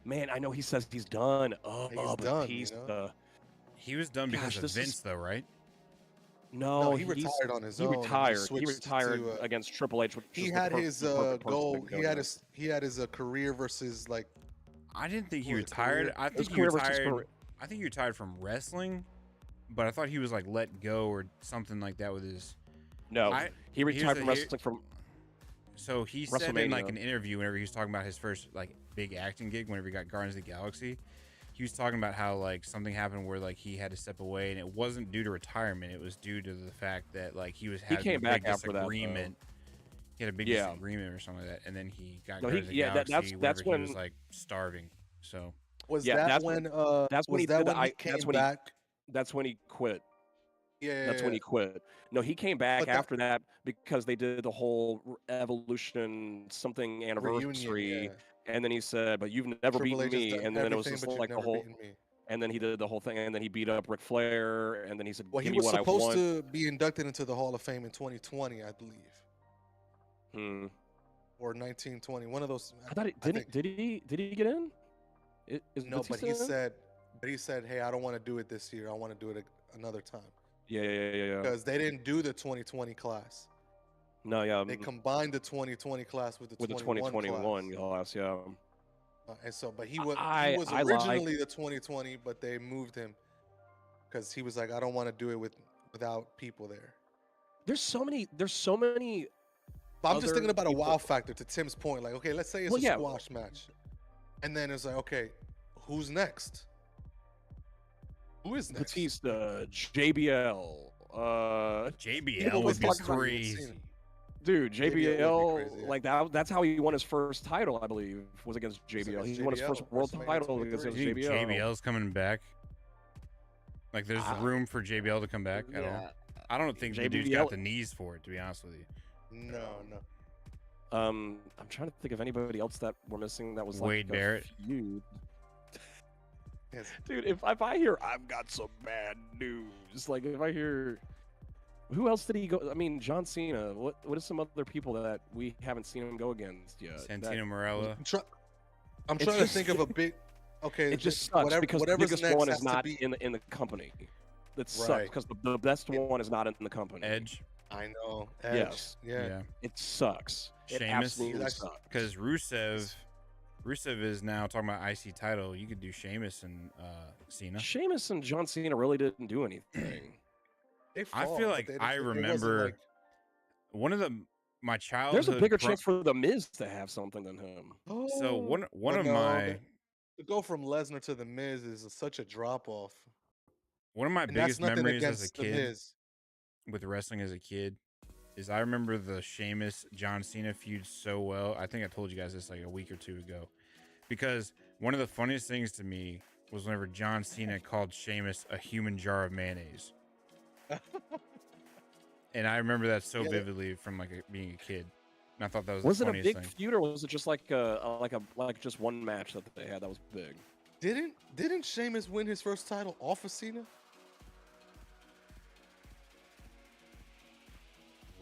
[SPEAKER 2] Man, I know he says he's done.
[SPEAKER 3] He's done,
[SPEAKER 2] Batista.
[SPEAKER 1] He was done because of Vince, though, right?
[SPEAKER 2] No,
[SPEAKER 3] he retired on his own.
[SPEAKER 2] He retired against Triple H.
[SPEAKER 3] He had his goal. He had his career versus like.
[SPEAKER 1] I didn't think he retired. I think he retired. I think he retired from wrestling, but I thought he was like let go or something like that with his.
[SPEAKER 2] No, he retired from wrestling from.
[SPEAKER 1] So he said in like an interview whenever he was talking about his first like big acting gig, whenever he got Guardians of the Galaxy, he was talking about how like something happened where like he had to step away, and it wasn't due to retirement. It was due to the fact that like he came back after that. He had a big disagreement or something like that, and then he got Guardians of the Galaxy. That's when he was like starving. So
[SPEAKER 3] that's when he came back.
[SPEAKER 2] That's when he quit.
[SPEAKER 3] That's
[SPEAKER 2] when he quit. No, he came back after that because they did the whole Evolution something anniversary,
[SPEAKER 3] reunion,
[SPEAKER 2] and then he said, "But you've never beaten me," and then it was just like the whole. And then he did the whole thing, and then he beat up Ric Flair, and then he said,
[SPEAKER 3] "Well, he was supposed to be inducted into the Hall of Fame in 2020, I believe." Or 1920, one of those.
[SPEAKER 2] I thought did he get in?
[SPEAKER 3] No, but he said, "Hey, I don't want to do it this year. I want to do it another time."
[SPEAKER 2] Yeah.
[SPEAKER 3] Because they didn't do the 2020 class.
[SPEAKER 2] No, yeah.
[SPEAKER 3] They combined the 2020 class with the
[SPEAKER 2] 2021 class, yeah.
[SPEAKER 3] And so, but he was originally the 2020, but they moved him because he was like, I don't want to do it without people there.
[SPEAKER 2] There's so many.
[SPEAKER 3] But I'm just thinking about a wow factor. To Tim's point, like, okay, let's say it's a squash match, and then it's like, okay, who's next? Who is next?
[SPEAKER 2] Batista, JBL.
[SPEAKER 1] JBL would be crazy.
[SPEAKER 2] Dude, JBL, like that's how he won his first title, I believe, was against JBL. He won his first world title against JBL.
[SPEAKER 1] JBL's coming back. Like, there's room for JBL to come back at all. I don't think the dude's got the knees for it, to be honest with you.
[SPEAKER 3] No.
[SPEAKER 2] I'm trying to think of anybody else that we're missing that was like
[SPEAKER 1] Wade Barrett.
[SPEAKER 2] Feud.
[SPEAKER 3] Yes.
[SPEAKER 2] Dude, if I hear I've got some bad news, like if I hear, who else did he go? I mean, John Cena. What are some other people that we haven't seen him go against yet?
[SPEAKER 1] Santino Marella.
[SPEAKER 3] I'm trying to think of a big. Okay,
[SPEAKER 2] it just sucks because the biggest one is not in the company. That sucks because the best one is not in the company.
[SPEAKER 1] Edge.
[SPEAKER 3] I know. Edge.
[SPEAKER 2] Yes.
[SPEAKER 3] Yeah.
[SPEAKER 2] It sucks. It absolutely sucks.
[SPEAKER 1] Because Rusev is now talking about IC title. You could do Sheamus and Cena.
[SPEAKER 2] Sheamus and John Cena really didn't do anything.
[SPEAKER 1] I feel like I remember one of my childhood.
[SPEAKER 2] There's a bigger chance for the Miz to have something than him.
[SPEAKER 1] So one of my
[SPEAKER 3] to go from Lesnar to the Miz is such a drop off.
[SPEAKER 1] One of my biggest memories as a kid with wrestling as a kid is I remember the Sheamus John Cena feud so well. I think I told you guys this like a week or two ago, because one of the funniest things to me was whenever John Cena called Sheamus a human jar of mayonnaise. And I remember that so vividly from being a kid. And I thought that was the funniest thing.
[SPEAKER 2] Was it a big feud, or was it just like just one match that they had that was big?
[SPEAKER 3] Didn't Sheamus win his first title off of Cena?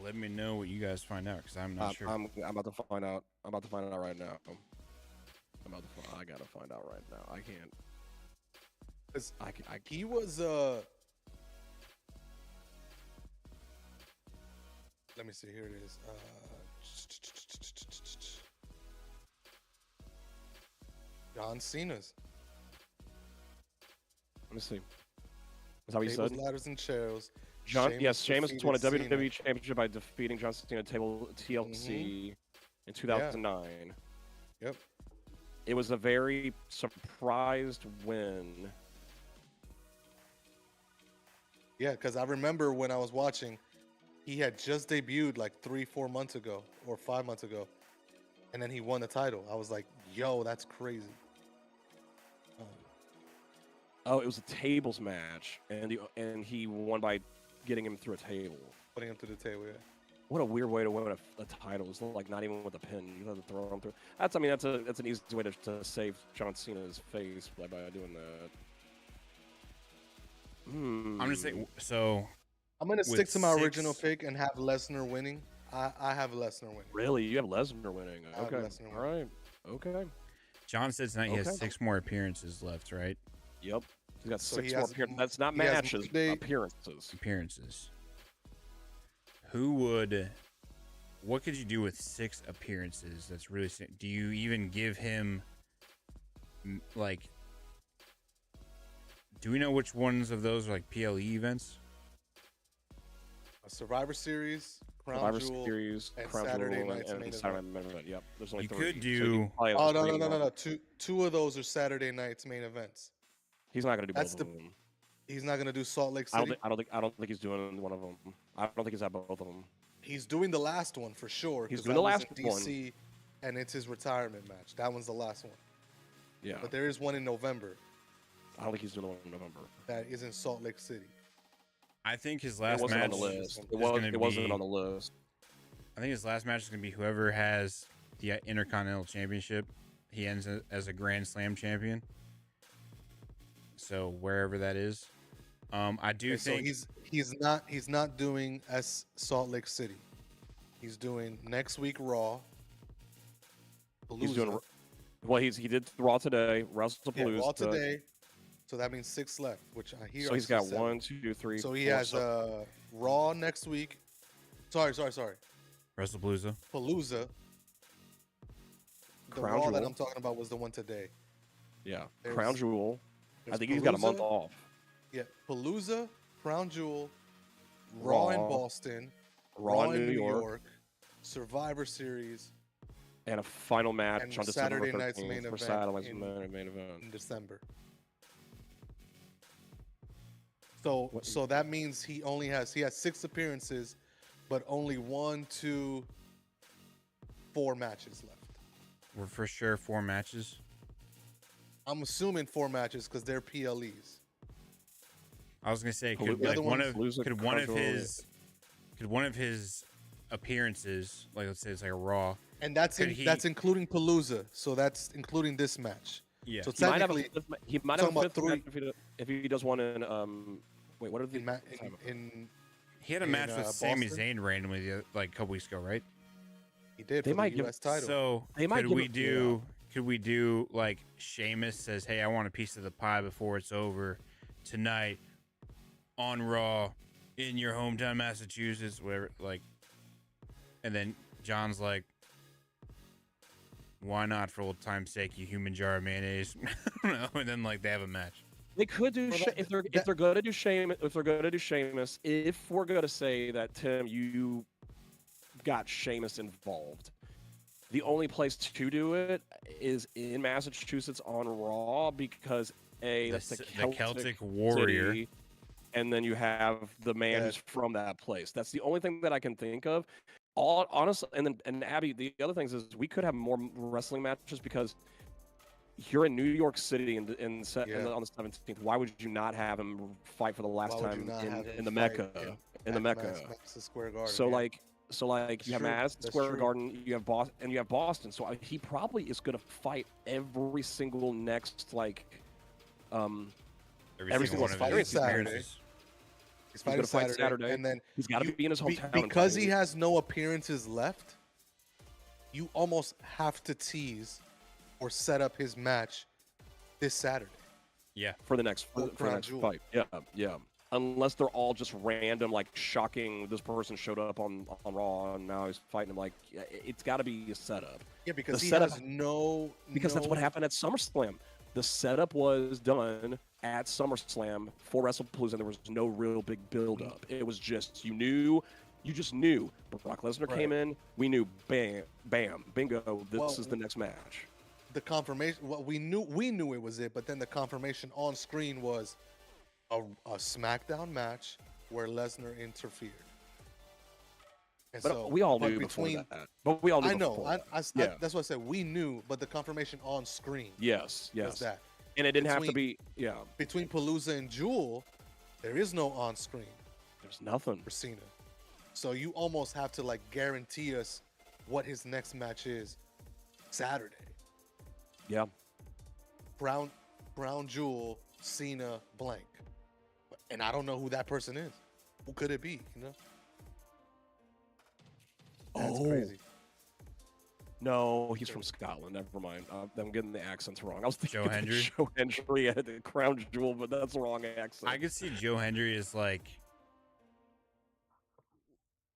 [SPEAKER 1] let me know what you guys find out because I'm not sure.
[SPEAKER 2] I'm about to find out. I'm about to find out right now. I gotta find out right now. I can't.
[SPEAKER 3] He was let me see. Here it is. John Cena's.
[SPEAKER 2] Let me see. Is that what you
[SPEAKER 3] Tables,
[SPEAKER 2] said?
[SPEAKER 3] ladders, and chairs.
[SPEAKER 2] Sheamus won a
[SPEAKER 3] defeated
[SPEAKER 2] WWE
[SPEAKER 3] Cena.
[SPEAKER 2] Championship by defeating John Cena at TLC in 2009.
[SPEAKER 3] Yep.
[SPEAKER 2] It was a very surprised win.
[SPEAKER 3] Yeah, because I remember when I was watching, he had just debuted like 3-4 months ago or 5 months ago, and then he won the title. I was like, "Yo, that's crazy."
[SPEAKER 2] Oh, it was a tables match, and he won by getting him through a table.
[SPEAKER 3] Putting him to the table, yeah.
[SPEAKER 2] What a weird way to win a title. It's like not even with a pin. You have to throw him through. That's an easy way to save John Cena's face by doing that.
[SPEAKER 1] I'm just saying. So
[SPEAKER 3] I'm gonna stick to my original pick and have Lesnar winning. I have Lesnar winning.
[SPEAKER 2] Really, you have Lesnar winning? Okay,
[SPEAKER 3] Lesnar
[SPEAKER 2] all right, okay.
[SPEAKER 1] John said tonight he has 6 more appearances left, right?
[SPEAKER 2] Yep, he's got
[SPEAKER 3] So
[SPEAKER 2] 6
[SPEAKER 3] he
[SPEAKER 2] more
[SPEAKER 3] has-
[SPEAKER 2] appearances. That's not
[SPEAKER 3] he has
[SPEAKER 2] matches,
[SPEAKER 3] Monday-
[SPEAKER 2] appearances.
[SPEAKER 1] Appearances. What could you do with 6 appearances? That's really. Do you even give him like? Do we know which ones of those are like PLE events?
[SPEAKER 3] A Survivor Series, Crown
[SPEAKER 2] Survivor
[SPEAKER 3] Jewel,
[SPEAKER 2] Series,
[SPEAKER 3] and
[SPEAKER 2] Crown
[SPEAKER 3] Saturday
[SPEAKER 2] Jewel,
[SPEAKER 3] night's
[SPEAKER 2] and
[SPEAKER 3] main
[SPEAKER 2] Saturday
[SPEAKER 3] event.
[SPEAKER 2] main event. Yep, there's only
[SPEAKER 1] You
[SPEAKER 2] 3.
[SPEAKER 1] could
[SPEAKER 2] So
[SPEAKER 1] do-
[SPEAKER 2] you probably have
[SPEAKER 3] Oh
[SPEAKER 2] 3
[SPEAKER 3] no!
[SPEAKER 2] more.
[SPEAKER 3] Two of those are Saturday night's main events.
[SPEAKER 2] He's not gonna do
[SPEAKER 3] That's
[SPEAKER 2] both of them.
[SPEAKER 3] He's not gonna do Salt Lake
[SPEAKER 2] I
[SPEAKER 3] City.
[SPEAKER 2] don't think he's doing one of them. I don't think he's at both of them.
[SPEAKER 3] He's doing the last one for sure.
[SPEAKER 2] He's
[SPEAKER 3] 'cause
[SPEAKER 2] doing
[SPEAKER 3] that
[SPEAKER 2] the
[SPEAKER 3] was
[SPEAKER 2] last
[SPEAKER 3] in
[SPEAKER 2] one.
[SPEAKER 3] DC, and it's his retirement match. That one's the last one.
[SPEAKER 2] Yeah,
[SPEAKER 3] But there is one in November
[SPEAKER 2] I don't think he's doing one in November.
[SPEAKER 3] that is in Salt Lake City.
[SPEAKER 1] I think his
[SPEAKER 2] It
[SPEAKER 1] last
[SPEAKER 2] wasn't
[SPEAKER 1] match
[SPEAKER 2] on the list.
[SPEAKER 1] is
[SPEAKER 2] It wasn't
[SPEAKER 1] be-
[SPEAKER 2] on the list.
[SPEAKER 1] I think his last match is going to be whoever has the Intercontinental Championship. He ends as a Grand Slam champion. So wherever that is, I do
[SPEAKER 3] Okay, so
[SPEAKER 1] think
[SPEAKER 3] he's not doing Salt Lake City. He's doing next week Raw.
[SPEAKER 2] He's doing
[SPEAKER 3] Palooza.
[SPEAKER 2] well. He did Raw today.
[SPEAKER 3] Yeah,
[SPEAKER 2] Wrestlepalooza
[SPEAKER 3] Raw today. So that means 6 left, which I hear.
[SPEAKER 2] So he's got 1, 2, 3.
[SPEAKER 3] So he
[SPEAKER 2] 4,
[SPEAKER 3] has Raw next week. Sorry.
[SPEAKER 1] Wrestlepalooza.
[SPEAKER 3] Palooza. The
[SPEAKER 2] Crown
[SPEAKER 3] Raw that
[SPEAKER 2] Jewel.
[SPEAKER 3] I'm talking about was the one today.
[SPEAKER 2] Yeah,
[SPEAKER 3] There's-
[SPEAKER 2] Crown Jewel. I
[SPEAKER 3] There's
[SPEAKER 2] think he's got a month
[SPEAKER 3] Palooza.
[SPEAKER 2] off.
[SPEAKER 3] Yeah, Palooza, Crown Jewel, Raw in
[SPEAKER 2] Raw,
[SPEAKER 3] Boston,
[SPEAKER 2] Raw in New York,
[SPEAKER 3] Survivor Series
[SPEAKER 2] and a final match
[SPEAKER 3] and
[SPEAKER 2] on December
[SPEAKER 3] Saturday night's
[SPEAKER 2] 13th
[SPEAKER 3] main
[SPEAKER 2] for
[SPEAKER 3] event
[SPEAKER 2] Saturday night's
[SPEAKER 3] in-
[SPEAKER 2] main event.
[SPEAKER 3] in December. So
[SPEAKER 2] What-
[SPEAKER 3] so that means he has 6 appearances, but only 1, 2, 4 matches left.
[SPEAKER 1] We're for sure 4 matches.
[SPEAKER 3] I'm assuming 4 matches because they're PLEs.
[SPEAKER 1] I was gonna say,
[SPEAKER 2] Paloo-
[SPEAKER 1] could
[SPEAKER 2] the
[SPEAKER 1] like
[SPEAKER 3] other
[SPEAKER 1] one
[SPEAKER 3] one's
[SPEAKER 1] of
[SPEAKER 2] Palooza,
[SPEAKER 1] could one of
[SPEAKER 2] Crown Jewel,
[SPEAKER 1] his appearances, like let's say it's like a Raw.
[SPEAKER 3] And that's
[SPEAKER 1] Could he-
[SPEAKER 3] that's including Palooza, so that's including this match.
[SPEAKER 1] Yeah.
[SPEAKER 3] So
[SPEAKER 2] He might have a
[SPEAKER 3] technically,
[SPEAKER 2] fifth, he might have a
[SPEAKER 3] talking
[SPEAKER 2] fifth
[SPEAKER 3] about
[SPEAKER 2] match if he does one in wait, what are the
[SPEAKER 3] in
[SPEAKER 1] He had a
[SPEAKER 3] in,
[SPEAKER 1] match with Sami
[SPEAKER 3] Boston?
[SPEAKER 1] Zayn randomly like a couple weeks ago, right?
[SPEAKER 3] he did
[SPEAKER 2] They
[SPEAKER 3] for
[SPEAKER 2] might
[SPEAKER 3] the
[SPEAKER 2] give-
[SPEAKER 3] U.S. title.
[SPEAKER 1] So
[SPEAKER 2] They might
[SPEAKER 1] could
[SPEAKER 2] give
[SPEAKER 1] we
[SPEAKER 2] it-
[SPEAKER 1] do? Could we do like Sheamus says, "Hey, I want a piece of the pie before it's over tonight on Raw in your hometown, Massachusetts, whatever." Like, and then John's like, "Why not for old time's sake, you human jar of mayonnaise?" I don't know. And then like they have a match.
[SPEAKER 2] They could do
[SPEAKER 3] Well,
[SPEAKER 2] if they're going to do Sheamus. If they're going to do Sheamus, if we're going to say that Tim, you got Sheamus involved, the only place to do it is in Massachusetts on Raw because that's the
[SPEAKER 1] Celtic Warrior.
[SPEAKER 2] city, and then you have the man
[SPEAKER 3] Yeah.
[SPEAKER 2] who's from that place. That's the only thing that I can think of. Honestly, and Abby, the other things is we could have more wrestling matches because you're in New York City on the 17th. Why would you not have him fight for the last
[SPEAKER 3] Why would you
[SPEAKER 2] time
[SPEAKER 3] not have
[SPEAKER 2] in
[SPEAKER 3] him
[SPEAKER 2] the
[SPEAKER 3] fight
[SPEAKER 2] Mecca? In the Mecca.
[SPEAKER 3] Madison Square Garden.
[SPEAKER 2] So
[SPEAKER 3] yeah.
[SPEAKER 2] like
[SPEAKER 3] That's
[SPEAKER 2] you have
[SPEAKER 3] true.
[SPEAKER 2] Madison
[SPEAKER 3] That's
[SPEAKER 2] Square
[SPEAKER 3] true.
[SPEAKER 2] Garden, you have Boston, and you have Boston. So he probably is going to fight every single next
[SPEAKER 1] Every
[SPEAKER 2] Every
[SPEAKER 1] single one
[SPEAKER 2] single
[SPEAKER 1] of his
[SPEAKER 3] fight Saturday.
[SPEAKER 1] appearances.
[SPEAKER 3] He's
[SPEAKER 2] going to fight Saturday,
[SPEAKER 3] and then
[SPEAKER 2] he's got to be in his hometown.
[SPEAKER 3] Because he has no appearances left, you almost have to tease or set up his match this Saturday.
[SPEAKER 2] Yeah, for the next fight. Yeah. Unless they're all just random, like shocking. This person showed up on Raw and now he's fighting him. Like it's got to be a setup.
[SPEAKER 3] Yeah, because he has
[SPEAKER 2] that's what happened at SummerSlam. The setup was done at SummerSlam for Wrestlepalooza, and there was no real big build-up. It was just you just knew. Brock Lesnar came in, we knew, bam, bingo, this is the next match.
[SPEAKER 3] The confirmation, we knew it was it, but then the confirmation on screen was a SmackDown match where Lesnar interfered. And
[SPEAKER 2] but we all knew before that. But we all knew.
[SPEAKER 3] I know. That's what I said. We knew, but the confirmation on screen.
[SPEAKER 2] Yes.
[SPEAKER 3] Was that.
[SPEAKER 2] And it didn't have to be. Yeah.
[SPEAKER 3] Between Palooza and Jewel, there is no on screen.
[SPEAKER 2] There's nothing
[SPEAKER 3] for Cena. So you almost have to like guarantee us what his next match is Saturday.
[SPEAKER 2] Yeah.
[SPEAKER 3] Brown Jewel, Cena, blank. And I don't know who that person is. Who could it be? You know? That's crazy.
[SPEAKER 2] No, he's from Scotland. Never mind. I'm getting the accents wrong. I was thinking
[SPEAKER 1] Joe Hendry.
[SPEAKER 2] Joe Hendry at the Crown Jewel, but that's the wrong accent.
[SPEAKER 1] I could see Joe Hendry as like,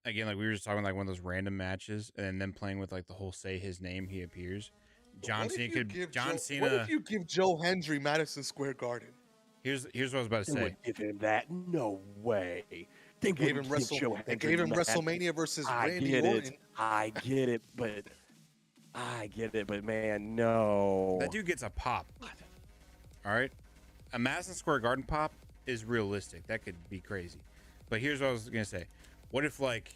[SPEAKER 1] again, like we were just talking, like one of those random matches, and then playing with like the whole say his name, he appears. John Cena could. John Cena.
[SPEAKER 3] What if you give Joe Hendry Madison Square Garden?
[SPEAKER 1] Here's what I was about to say.
[SPEAKER 2] Give him that? No way.
[SPEAKER 3] They gave him WrestleMania versus Randy Orton.
[SPEAKER 2] I get it, but man, no.
[SPEAKER 1] That dude gets a pop. All right, a Madison Square Garden pop is realistic. That could be crazy. But here's what I was gonna say. What if like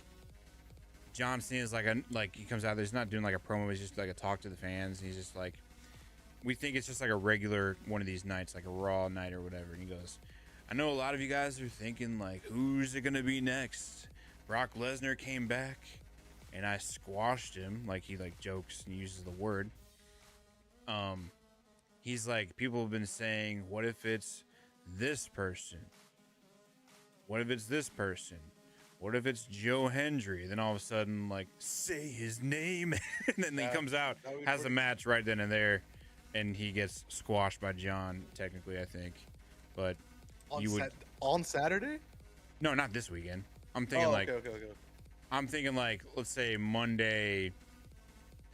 [SPEAKER 1] John Cena's like he comes out there, he's not doing like a promo, he's just like a talk to the fans. He's just like, we think it's just like a regular one of these nights, like a Raw night or whatever. And he goes, I know a lot of you guys are thinking like, who's it gonna be next? Brock Lesnar came back and I squashed him. Like he like jokes and uses the word. He's like, people have been saying, what if it's this person? What if it's this person? What if it's Joe Hendry? Then all of a sudden, like, say his name. And then he comes out, has a match right then and there, and he gets squashed by John, technically, I think. But
[SPEAKER 3] on Saturday?
[SPEAKER 1] No, not this weekend. I'm thinking okay. I'm thinking like, let's say Monday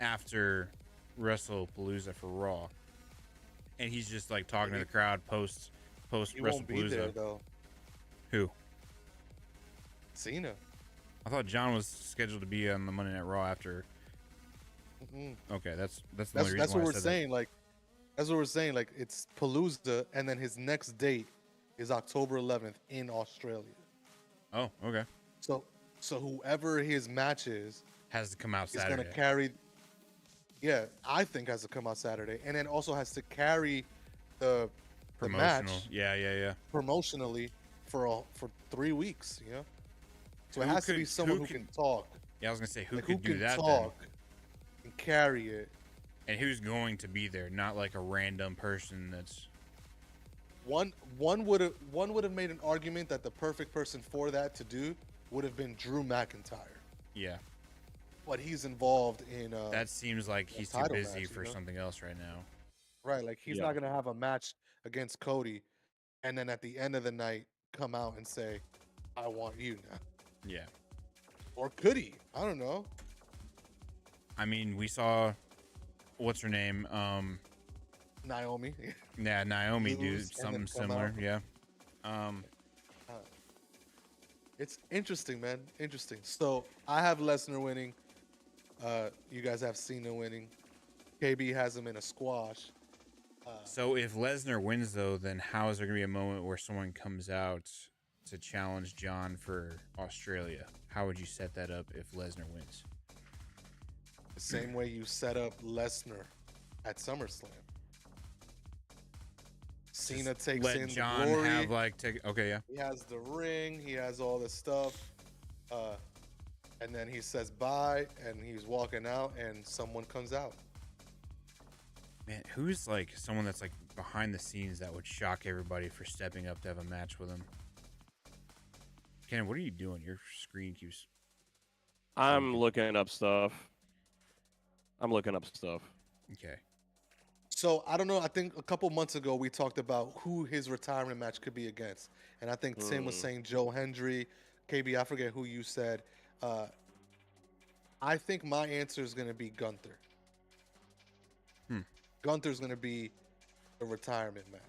[SPEAKER 1] after Wrestlepalooza for Raw. And he's just like talking to the crowd post Wrestlepalooza.
[SPEAKER 3] He won't be there, though.
[SPEAKER 1] Who?
[SPEAKER 3] Cena.
[SPEAKER 1] I thought John was scheduled to be on the Monday Night Raw after. Okay, that's what we're saying.
[SPEAKER 3] Like, that's what we're saying. Like, it's Palooza, and then his next date is October 11th in Australia.
[SPEAKER 1] Oh, okay.
[SPEAKER 3] So whoever his match is
[SPEAKER 1] has to come out Saturday.
[SPEAKER 3] Is going to carry. Yeah, I think has to come out Saturday, and then also has to carry the match.
[SPEAKER 1] Yeah.
[SPEAKER 3] Promotionally for 3 weeks. You know. So it has to be someone who can talk.
[SPEAKER 1] Yeah, I was gonna say who could do that
[SPEAKER 3] talk and carry it.
[SPEAKER 1] And who's going to be there? Not like a random person that's.
[SPEAKER 3] One would have made an argument that the perfect person for that to do would have been Drew McIntyre.
[SPEAKER 1] Yeah.
[SPEAKER 3] But he's involved in.
[SPEAKER 1] That seems like he's too busy for something else right now.
[SPEAKER 3] Right, like he's not gonna have a match against Cody, and then at the end of the night come out and say, "I want you now."
[SPEAKER 1] Yeah.
[SPEAKER 3] Or could he? I don't know.
[SPEAKER 1] I mean, we saw what's her name?
[SPEAKER 3] Naomi.
[SPEAKER 1] Yeah, Naomi do something similar. Yeah.
[SPEAKER 3] It's interesting, man. Interesting. So I have Lesnar winning. You guys have Cena winning. KB has him in a squash.
[SPEAKER 1] So if Lesnar wins, though, then how is there going to be a moment where someone comes out to challenge John for Australia? How would you set that up if Lesnar wins?
[SPEAKER 3] The same way you set up Lesnar at SummerSlam. Cena takes in
[SPEAKER 1] John
[SPEAKER 3] the glory.
[SPEAKER 1] Have okay, yeah.
[SPEAKER 3] He has the ring. He has all this stuff. And then he says bye, and he's walking out, and someone comes out.
[SPEAKER 1] Man, who's like someone that's like behind the scenes that would shock everybody for stepping up to have a match with him? Ken, what are you doing? Your screen keeps.
[SPEAKER 2] I'm looking up stuff.
[SPEAKER 1] Okay.
[SPEAKER 3] So I don't know. I think a couple months ago we talked about who his retirement match could be against, and I think Tim was saying Joe Hendry. KB, I forget who you said. I think my answer is going to be Gunther. Gunther's going to be a retirement match.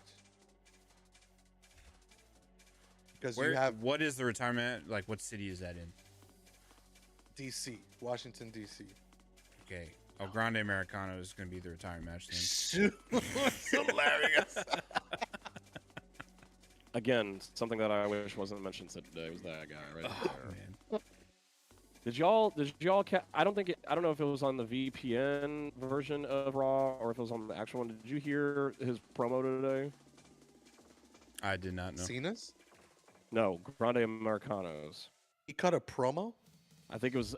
[SPEAKER 3] Because you have
[SPEAKER 1] what is the retirement? Like, what city is that in?
[SPEAKER 3] DC, Washington DC.
[SPEAKER 1] Okay. El Grande Americano is going to be the retirement match then.
[SPEAKER 3] Shoot, hilarious.
[SPEAKER 2] Again, something that I wish wasn't mentioned today was that guy right there.
[SPEAKER 1] Man.
[SPEAKER 2] Did y'all I don't know if it was on the VPN version of Raw or if it was on the actual one. Did you hear his promo today?
[SPEAKER 1] I did not know.
[SPEAKER 3] Cena's?
[SPEAKER 2] No, Grande Americanos.
[SPEAKER 3] He cut a promo?
[SPEAKER 2] I think it was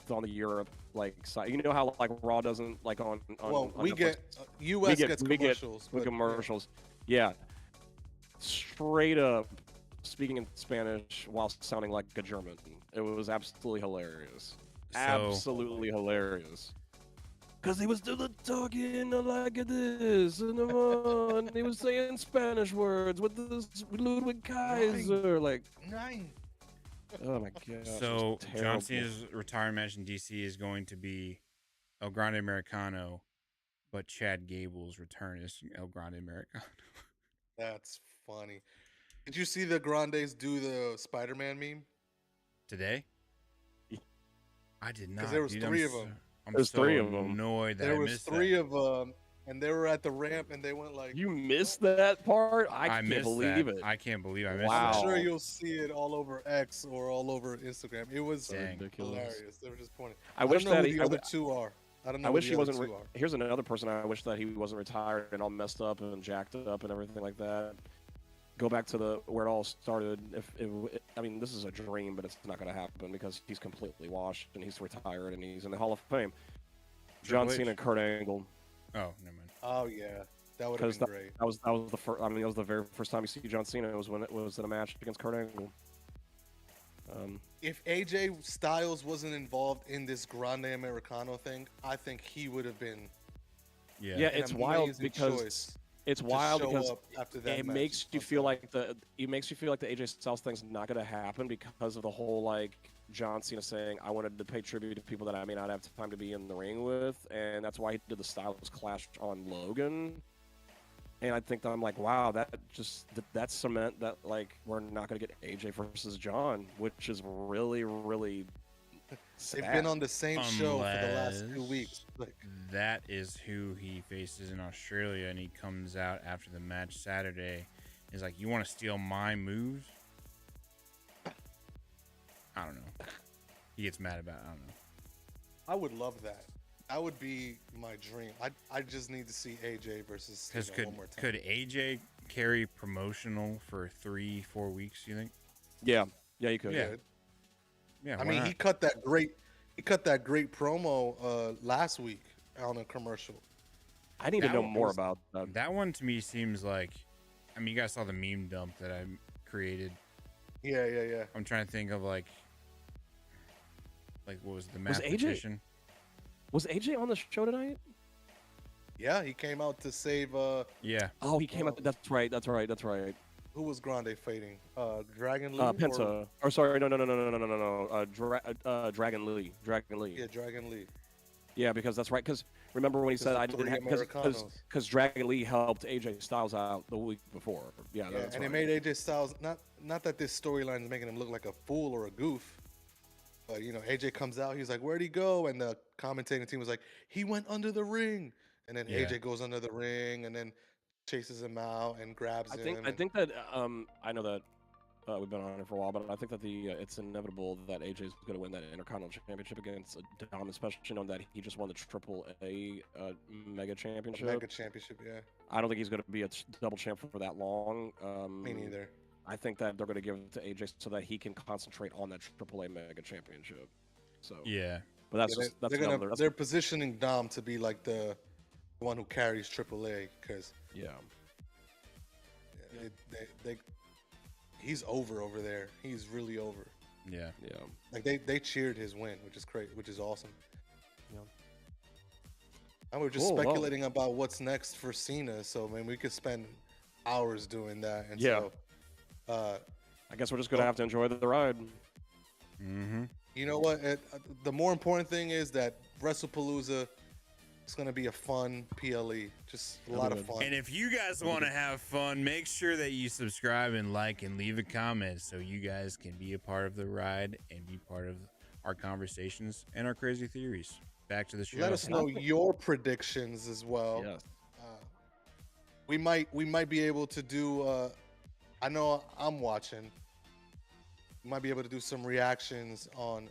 [SPEAKER 2] on the Europe side. You know how like Raw doesn't like on
[SPEAKER 3] well,
[SPEAKER 2] on
[SPEAKER 3] we
[SPEAKER 2] Netflix.
[SPEAKER 3] get US gets commercials.
[SPEAKER 2] We get commercials. Yeah. Straight up speaking in Spanish while sounding like a German. It was absolutely hilarious. Absolutely hilarious. Because he was doing talking like this, and he was saying Spanish words with this Ludwig Kaiser, like.
[SPEAKER 3] Nine.
[SPEAKER 2] Oh my god.
[SPEAKER 1] So John Cena's retirement match in DC is going to be El Grande Americano, but Chad Gable's return is El Grande Americano.
[SPEAKER 3] That's funny. Did you see the Grandes do the Spider-Man meme?
[SPEAKER 1] Today? I did not.
[SPEAKER 3] Because there was three of them.
[SPEAKER 1] I'm so annoyed that
[SPEAKER 3] there
[SPEAKER 1] I
[SPEAKER 3] was
[SPEAKER 1] missed
[SPEAKER 3] three
[SPEAKER 1] that.
[SPEAKER 3] of them, and they were at the ramp, and they went like.
[SPEAKER 2] You missed that part? I can't
[SPEAKER 1] missed
[SPEAKER 2] believe
[SPEAKER 1] that.
[SPEAKER 2] it.
[SPEAKER 1] I can't believe I missed
[SPEAKER 2] Wow.
[SPEAKER 1] that.
[SPEAKER 3] I'm sure you'll see it all over X or all over Instagram. It was
[SPEAKER 2] ridiculous.
[SPEAKER 3] hilarious. They were just pointing.
[SPEAKER 2] I wish
[SPEAKER 3] don't know
[SPEAKER 2] that
[SPEAKER 3] who the other two are. I don't know.
[SPEAKER 2] I wish
[SPEAKER 3] who
[SPEAKER 2] he
[SPEAKER 3] the other
[SPEAKER 2] wasn't.
[SPEAKER 3] two are.
[SPEAKER 2] Here's another person I wish that he wasn't retired and all messed up and jacked up and everything like that. Go back to where it all started. I mean, this is a dream, but it's not going to happen because he's completely washed and he's retired and he's in the Hall of Fame. John Cena and Kurt Angle.
[SPEAKER 1] Oh, never mind.
[SPEAKER 3] Oh yeah, that would have been great.
[SPEAKER 2] That was the first. I mean, that was the very first time you see John Cena. It was when it was in a match against Kurt Angle.
[SPEAKER 3] If AJ Styles wasn't involved in this Grande Americano thing, I think he would have been.
[SPEAKER 2] Yeah, it's wild because it's wild because it makes you feel like the AJ Styles thing's not going to happen because of the whole like John Cena saying I wanted to pay tribute to people that I may not have time to be in the ring with, and that's why he did the Styles Clash on Logan. And I think that I'm like, wow, that cement that like we're not going to get AJ versus John, which is really, really sad.
[SPEAKER 3] They've been on the same show for the last 2 weeks.
[SPEAKER 1] That is who he faces in Australia, and he comes out after the match Saturday. He's like, "You want to steal my moves?" I don't know. He gets mad about it. I don't know.
[SPEAKER 3] I would love that. That would be my dream. I just need to see AJ versus Cena one more time.
[SPEAKER 1] Could AJ carry promotional for 3-4 weeks? You think?
[SPEAKER 2] Yeah, you could.
[SPEAKER 1] Yeah.
[SPEAKER 3] I mean, he cut that great promo last week on a commercial.
[SPEAKER 2] I need to know more about that.
[SPEAKER 1] That one to me seems like, I mean, you guys saw the meme dump that I created.
[SPEAKER 3] Yeah.
[SPEAKER 1] I'm trying to think of like what was the math petition?
[SPEAKER 2] Was AJ on the show tonight?
[SPEAKER 3] Yeah, he came out to save.
[SPEAKER 1] Yeah.
[SPEAKER 2] Oh, he came out. That's right.
[SPEAKER 3] Who was Grande fading? Dragon Lee.
[SPEAKER 2] Penta. Or sorry, no. Dragon Lee.
[SPEAKER 3] Yeah, Dragon Lee.
[SPEAKER 2] Yeah, because that's right. Because remember when he said I didn't have because Dragon Lee helped AJ Styles out the week before. Yeah, that's
[SPEAKER 3] and
[SPEAKER 2] right.
[SPEAKER 3] it made AJ Styles not that this storyline is making him look like a fool or a goof, but AJ comes out. He's like, "Where'd he go?" And the commentating team was like, "He went under the ring." And then AJ goes under the ring and then chases him out and grabs him.
[SPEAKER 2] I think that I know that we've been on it for a while, but I think that it's inevitable that AJ is going to win that Intercontinental Championship against Dom, especially knowing that he just won the AAA Mega Championship.
[SPEAKER 3] Mega Championship, yeah.
[SPEAKER 2] I don't think he's going to be a double champ for that long.
[SPEAKER 3] Me neither.
[SPEAKER 2] I think that they're going to give it to AJ so that he can concentrate on that AAA Mega Championship. So
[SPEAKER 1] yeah,
[SPEAKER 2] but
[SPEAKER 3] they're positioning Dom to be like the one who carries AAA because he's over there. He's really over.
[SPEAKER 1] Yeah.
[SPEAKER 3] Like they cheered his win, which is great, which is awesome.
[SPEAKER 2] Yeah.
[SPEAKER 3] And we're just speculating about what's next for Cena. So man, we could spend hours doing that. And so,
[SPEAKER 2] I guess we're just gonna have to enjoy the ride.
[SPEAKER 1] Mm-hmm.
[SPEAKER 3] You know what? The more important thing is that Wrestlepalooza is going to be a fun PLE. Just a lot of fun.
[SPEAKER 1] And if you guys want to have fun, make sure that you subscribe and like and leave a comment so you guys can be a part of the ride and be part of our conversations and our crazy theories. Back to the show.
[SPEAKER 3] Let us know your predictions as well.
[SPEAKER 2] Yes.
[SPEAKER 3] We might be able to do. I know I'm watching. We might be able to do some reactions on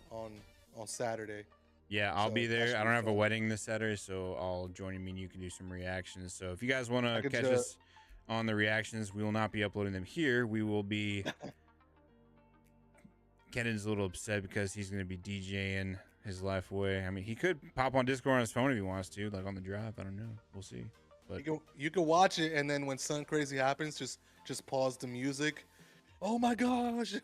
[SPEAKER 3] Saturday.
[SPEAKER 1] Yeah, I'll be there. I don't have a wedding this Saturday, so I'll join you. And you can do some reactions. So if you guys want to catch us on the reactions, we will not be uploading them here. We will be. Kenyn's a little upset because he's going to be DJing his life away. I mean, he could pop on Discord on his phone if he wants to, like on the drive. I don't know. We'll see. But
[SPEAKER 3] you can watch it, and then when something crazy happens, just pause the music. Oh my gosh!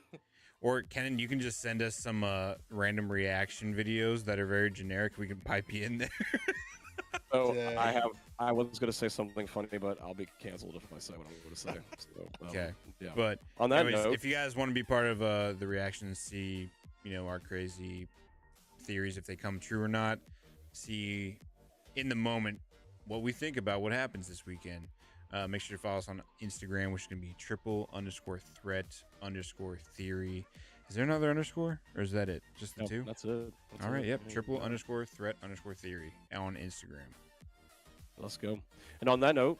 [SPEAKER 1] Or Kenyn, you can just send us some random reaction videos that are very generic. We can pipe you in there.
[SPEAKER 2] So I was going to say something funny, but I'll be canceled if I say what I'm going to say. So,
[SPEAKER 1] okay.
[SPEAKER 2] Yeah.
[SPEAKER 1] But
[SPEAKER 2] on that
[SPEAKER 1] anyways,
[SPEAKER 2] note,
[SPEAKER 1] if you guys want to be part of the reactions, see our crazy theories if they come true or not, see in the moment what we think about what happens this weekend. Make sure to follow us on Instagram, which is going to be _threat_theory. Is there another underscore, or is that it? Just the two?
[SPEAKER 2] That's it.
[SPEAKER 1] All right, yep. _threat_theory on Instagram.
[SPEAKER 2] Let's go. And on that note,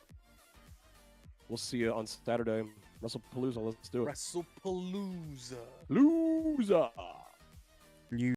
[SPEAKER 2] we'll see you on Saturday. Wrestlepalooza. Let's do it.
[SPEAKER 3] Wrestlepalooza.
[SPEAKER 2] Loser.